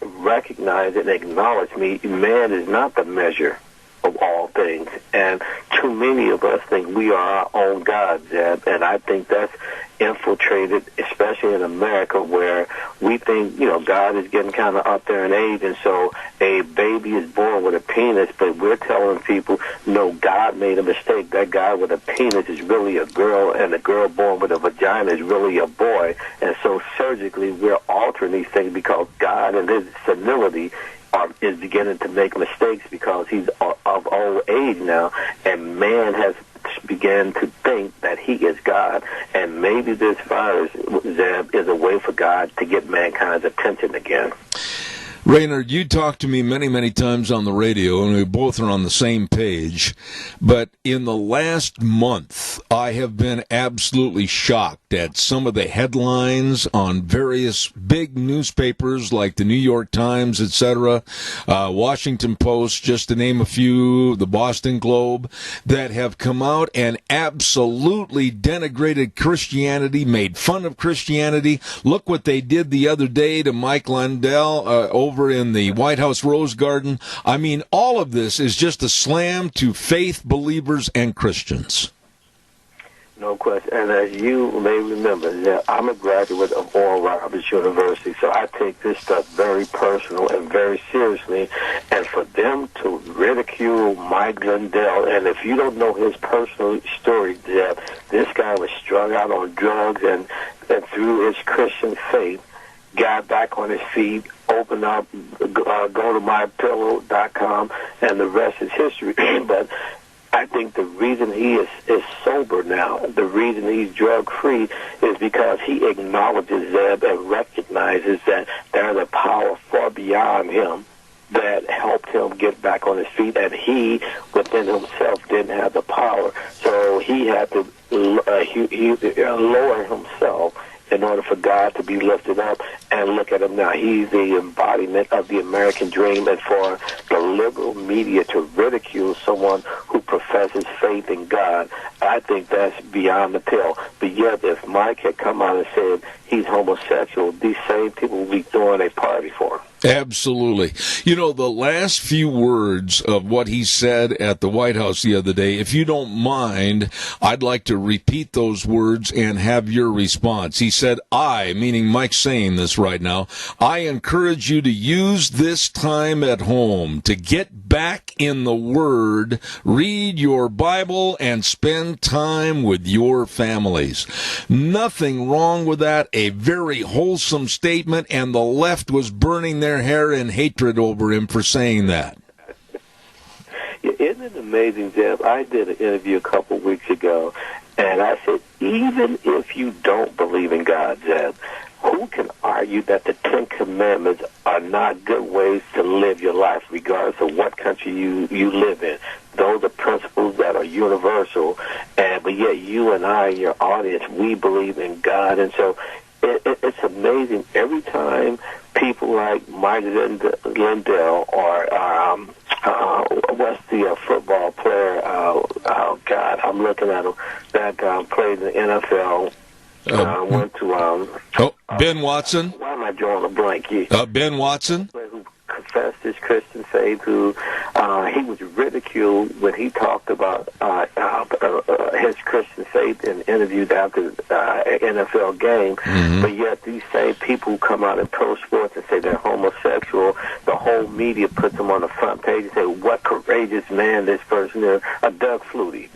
recognize and acknowledge me. Man is not the measure of all things, and too many of us think we are our own God, Zeb, and I think that's infiltrated, especially in America, where we think, God is getting kind of up there in age, and so a baby is born with a penis, but we're telling people, no, God made a mistake. That guy with a penis is really a girl, and the girl born with a vagina is really a boy, and so surgically we're altering these things because God and his senility is beginning to make mistakes because he's of old age now, and man has began to think that he is God, and maybe this virus, Zeb, is a way for God to get mankind's attention again. Raynard, you talked to me many, many times on the radio, and we both are on the same page. But in the last month, I have been absolutely shocked at some of the headlines on various big newspapers like the New York Times, etc., Washington Post, just to name a few, the Boston Globe, that have come out and absolutely denigrated Christianity, made fun of Christianity. Look what they did the other day to Mike Lindell over in the White House Rose Garden. I mean, all of this is just a slam to faith believers and Christians. No question. And as you may remember, I'm a graduate of Oral Roberts University, so I take this stuff very personal and very seriously. And for them to ridicule Mike Lindell, and if you don't know his personal story, this guy was strung out on drugs and through his Christian faith, got back on his feet, opened up, go to mypillow.com, and the rest is history. But I think the reason he is sober now, the reason he's drug-free, is because he acknowledges Zeb and recognizes that there's a power far beyond him that helped him get back on his feet, and he, within himself, didn't have the power. So he had to lower himself in order for God to be lifted up. And look at him now. He's the embodiment of the American dream. And for the liberal media to ridicule someone who professes faith in God, I think that's beyond the pale. But yet, if Mike had come out and said he's homosexual, these same people would be throwing a party for him. Absolutely. You know, the last few words of what he said at the White House the other day, if you don't mind, I'd like to repeat those words and have your response. He said, meaning Mike's saying this right now, I encourage you to use this time at home to get back in the Word, read your Bible, and spend time with your families. Nothing wrong with that. A very wholesome statement, and the left was burning their hair in hatred over him for saying that. Isn't it amazing, Zeb? I did an interview a couple weeks ago, and I said, even if you don't believe in God, Zeb, who can argue that the Ten Commandments are not good ways to live your life, regardless of what country you live in? Those are principles that are universal, but yet you and I, your audience, we believe in God. And so it's amazing every time people like Mike Lindell or what's the football player? Oh God, I'm looking at him. That played in the NFL. Went to Ben Watson. Why am I drawing a blank? Ben Watson. Who confessed his Christian faith, who he was ridiculed when he talked about his Christian faith and interviewed after an NFL game. Mm-hmm. But yet these same people who come out in pro sports and say they're homosexual, the whole media puts them on the front page and say, what courageous man this person is. Doug Flutie.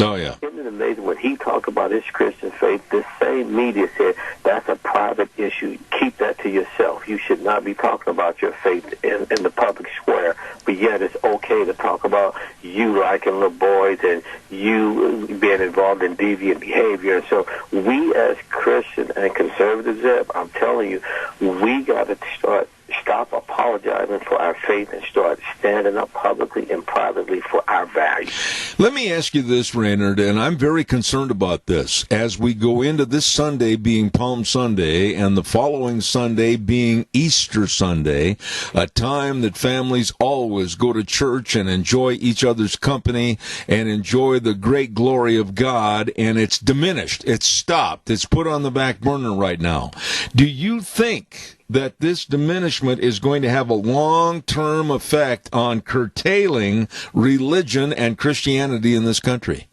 Oh, yeah. Isn't it amazing when he talked about his Christian faith, this same media said, that's a private issue. Keep that to yourself. You should not be talking about your faith in the public square. But yet it's okay to talk about you liking little boys and you being involved in deviant behavior. So we as Christians and conservatives, I'm telling you, we got to stop apologizing for our faith and start standing up publicly and privately for our values. Let me ask you this, Raynard, and I'm very concerned about this. As we go into this Sunday being Palm Sunday and the following Sunday being Easter Sunday, a time that families always go to church and enjoy each other's company and enjoy the great glory of God, and it's diminished, it's stopped, it's put on the back burner right now. Do you think that this diminishment is going to have a long-term effect on curtailing religion and Christianity in this country?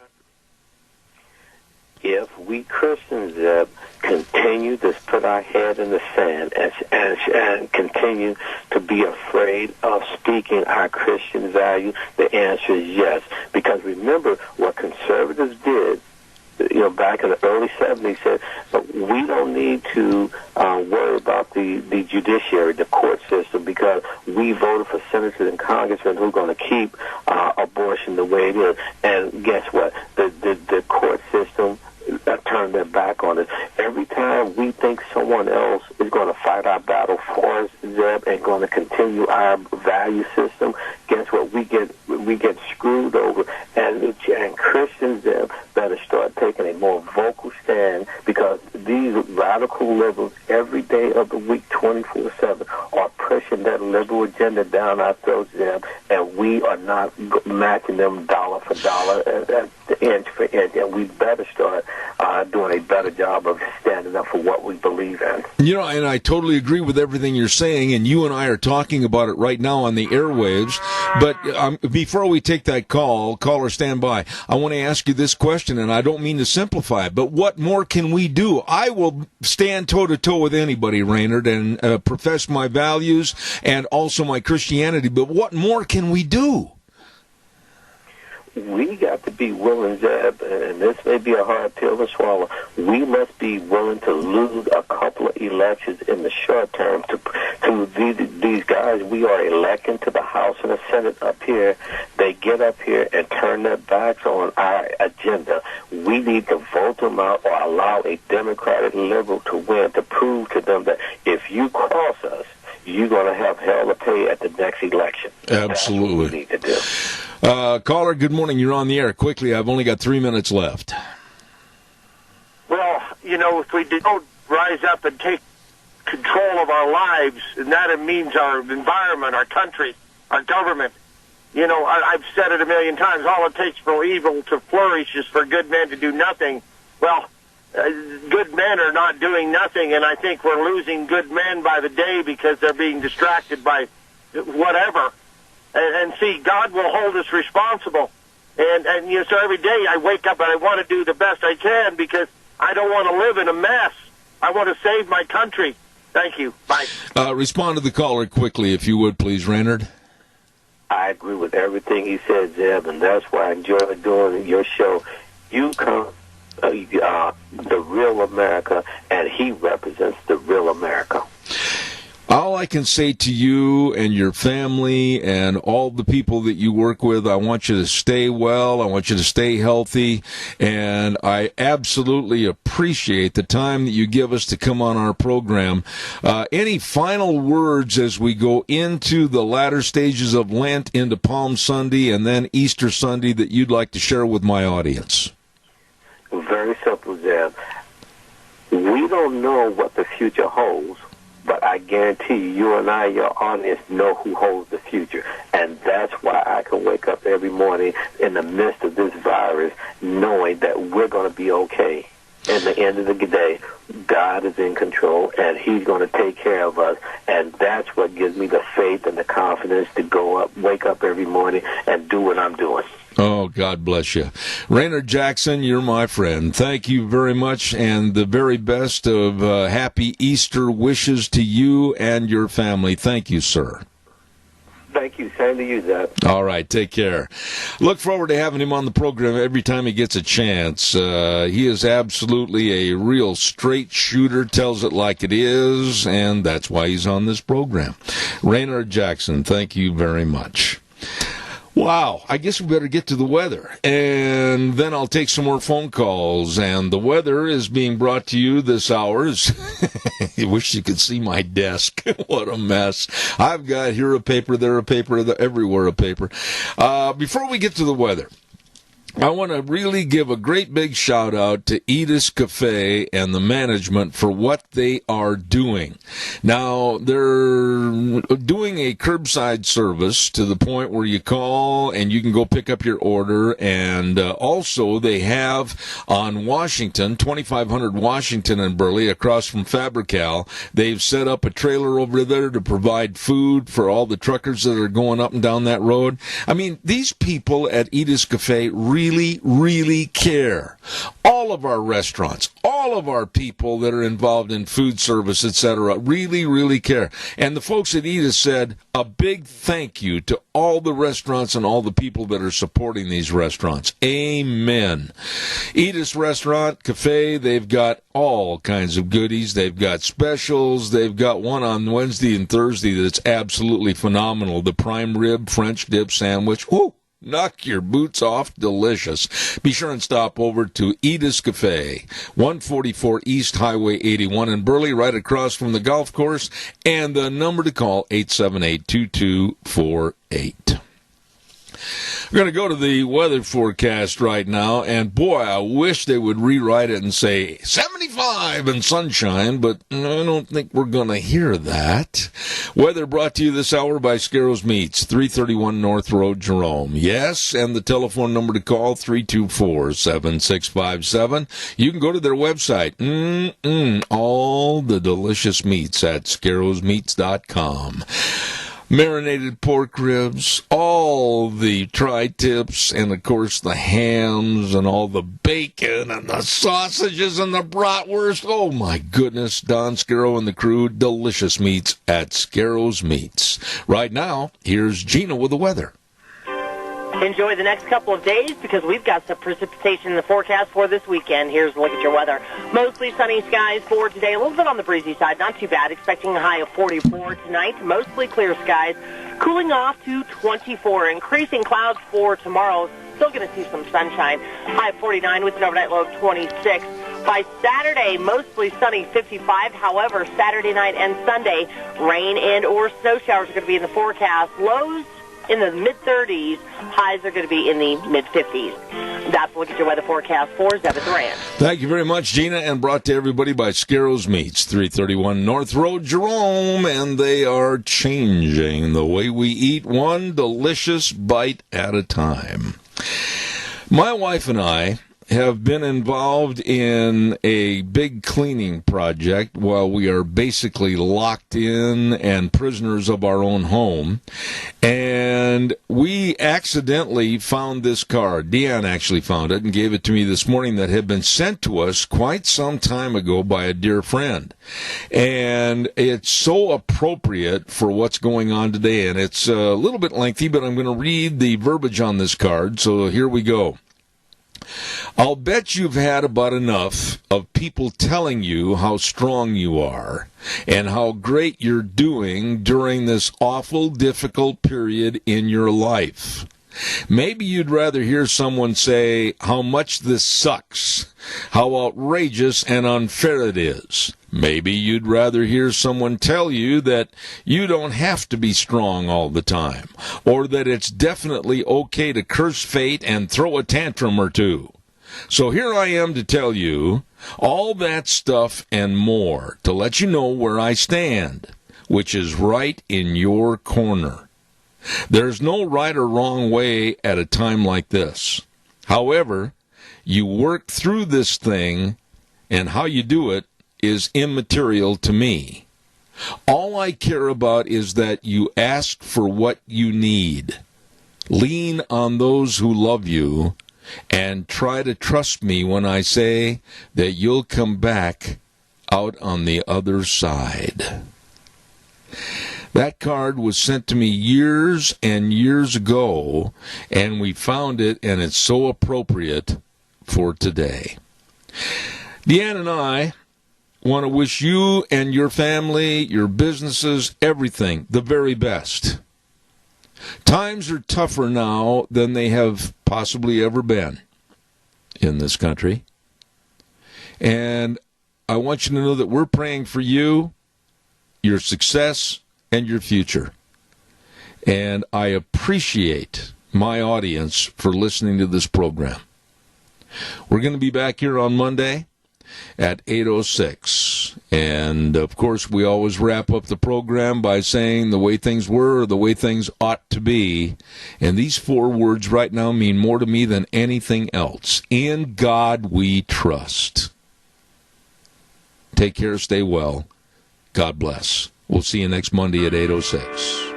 If we Christians continue to put our head in the sand and continue to be afraid of speaking our Christian value, the answer is yes. Because remember what conservatives did, back in the early 70s, said, we don't need to worry about the judiciary, the court system, because we voted for senators and congressmen who are going to keep abortion the way it is. And guess what? The court system turned their back on us. Every time we think someone else is going to fight our battle for us, Zeb, and going to continue our value system, guess what? We get screwed over. And Christians, Zeb, better start taking a more vocal stand, because these radical liberals every day of the week, 24/7, are pushing that liberal agenda down our throats, Zeb, and we are not matching them dollar for dollar, inch for inch, and we better start doing a better job of standing up for what we believe in. And I totally agree with everything you're saying, and you and I are talking about it right now on the airwaves. But before we take that caller, stand by. I want to ask you this question, and I don't mean to simplify it, but what more can we do? I will stand toe-to-toe with anybody, Raynard, and profess my values and also my Christianity, but what more can we do? We got to be willing, Zeb, and this may be a hard pill to swallow, we must be willing to lose a couple of elections in the short term to these guys we are electing to the House and the Senate up here. They get up here and turn their backs on our agenda. We need to vote them out or allow a Democratic liberal to win, to prove to them that if you cross us, you're going to have hell to pay at the next election. Absolutely. That's what we need to do. Caller, good morning. You're on the air. Quickly, I've only got 3 minutes left. Well, if we don't rise up and take control of our lives, and that means our environment, our country, our government. I've said it a million times, all it takes for evil to flourish is for good men to do nothing. Well, good men are not doing nothing, and I think we're losing good men by the day because they're being distracted by whatever. And see, God will hold us responsible. And so every day I wake up and I want to do the best I can because I don't want to live in a mess. I want to save my country. Thank you. Bye. Respond to the caller quickly, if you would, please, Raynard. I agree with everything he said, Zeb, and that's why I enjoy doing your show. You come the real America, and he represents the real America. All I can say to you and your family and all the people that you work with, I want you to stay well. I want you to stay healthy. And I absolutely appreciate the time that you give us to come on our program. Any final words as we go into the latter stages of Lent, into Palm Sunday and then Easter Sunday, that you'd like to share with my audience? Very simple, Zeb. We don't know what the future holds, but I guarantee you and I, your audience, know who holds the future. And that's why I can wake up every morning in the midst of this virus knowing that we're going to be okay. At the end of the day, God is in control, and He's going to take care of us. And that's what gives me the faith and the confidence to go up, wake up every morning, and do what I'm doing. Oh, God bless you. Raynard Jackson, you're my friend. Thank you very much, and the very best of happy Easter wishes to you and your family. Thank you, sir. Thank you. Same to you, Zach. All right, take care. Look forward to having him on the program every time he gets a chance. He is absolutely a real straight shooter, tells it like it is, and that's why he's on this program. Raynard Jackson, thank you very much. Wow, I guess we better get to the weather, and then I'll take some more phone calls. And the weather is being brought to you this hour. I wish you could see my desk. What a mess. I've got here a paper, there a paper, everywhere a paper. Before we get to the weather, I want to really give a great big shout out to Edith's Cafe and the management for what they are doing. Now, they're doing a curbside service to the point where you call and you can go pick up your order. And also they have on Washington, 2500 Washington and Burley, across from Fabrical, they've set up a trailer over there to provide food for all the truckers that are going up and down that road. I mean, these people at Edith's Cafe really care. All of our restaurants, all of our people that are involved in food service, etc., really care. And the folks at Edith said a big thank you to all the restaurants and all the people that are supporting these restaurants. Amen. Edith's Restaurant Cafe, they've got all kinds of goodies. They've got specials. They've got one on Wednesday and Thursday that's absolutely phenomenal. The prime rib French dip sandwich. Woo! Knock your boots off. Delicious. Be sure and stop over to Edith's Cafe, 144 East Highway 81 in Burley, right across from the golf course. And the number to call, 878-2248. We're going to go to the weather forecast right now, and boy, I wish they would rewrite it and say 75 and sunshine, but I don't think we're going to hear that. Weather brought to you this hour by Scarro's Meats, 331 North Road, Jerome. Yes, and the telephone number to call, 324-7657. You can go to their website, all the delicious meats at scarrowsmeats.com. Marinated pork ribs, all the tri-tips, and, of course, the hams and all the bacon and the sausages and the bratwurst. Oh, my goodness, Don Scarrow and the crew, delicious meats at Scarrow's Meats. Right now, here's Gina with the weather. Enjoy the next couple of days because we've got some precipitation in the forecast for this weekend. Here's a look at your weather. Mostly sunny skies for today. A little bit on the breezy side. Not too bad. Expecting a high of 44 tonight. Mostly clear skies. Cooling off to 24. Increasing clouds for tomorrow. Still going to see some sunshine. High of 49 with an overnight low of 26. By Saturday, mostly sunny, 55. However, Saturday night and Sunday, rain and or snow showers are going to be in the forecast. Lows in the mid-30s. Highs are going to be in the mid-50s. That's a look at your weather forecast for Zeb Durant. Thank you very much, Gina, and brought to everybody by Scarrow's Meats, 331 North Road, Jerome, and they are changing the way we eat, one delicious bite at a time. My wife and I have been involved in a big cleaning project while we are basically locked in and prisoners of our own home. And we accidentally found this card. Deanne actually found it and gave it to me this morning that had been sent to us quite some time ago by a dear friend. And it's so appropriate for what's going on today. And it's a little bit lengthy, but I'm going to read the verbiage on this card. So here we go. I'll bet you've had about enough of people telling you how strong you are and how great you're doing during this awful, difficult period in your life. Maybe you'd rather hear someone say how much this sucks, how outrageous and unfair it is. Maybe you'd rather hear someone tell you that you don't have to be strong all the time, or that it's definitely okay to curse fate and throw a tantrum or two. So here I am to tell you all that stuff and more, to let you know where I stand, which is right in your corner. There's no right or wrong way at a time like this. However, you work through this thing, and how you do it is immaterial to me. All I care about is that you ask for what you need. Lean on those who love you, and try to trust me when I say that you'll come back out on the other side. That card was sent to me years and years ago, and we found it, and it's so appropriate for today. Deanne and I want to wish you and your family, your businesses, everything, the very best. Times are tougher now than they have possibly ever been in this country. And I want you to know that we're praying for you, your success, and your future. And I appreciate my audience for listening to this program. We're going to be back here on Monday at 8:06. And, of course, we always wrap up the program by saying the way things were or the way things ought to be. And these 4 words right now mean more to me than anything else. In God we trust. Take care, stay well. God bless. We'll see you next Monday at 8:06.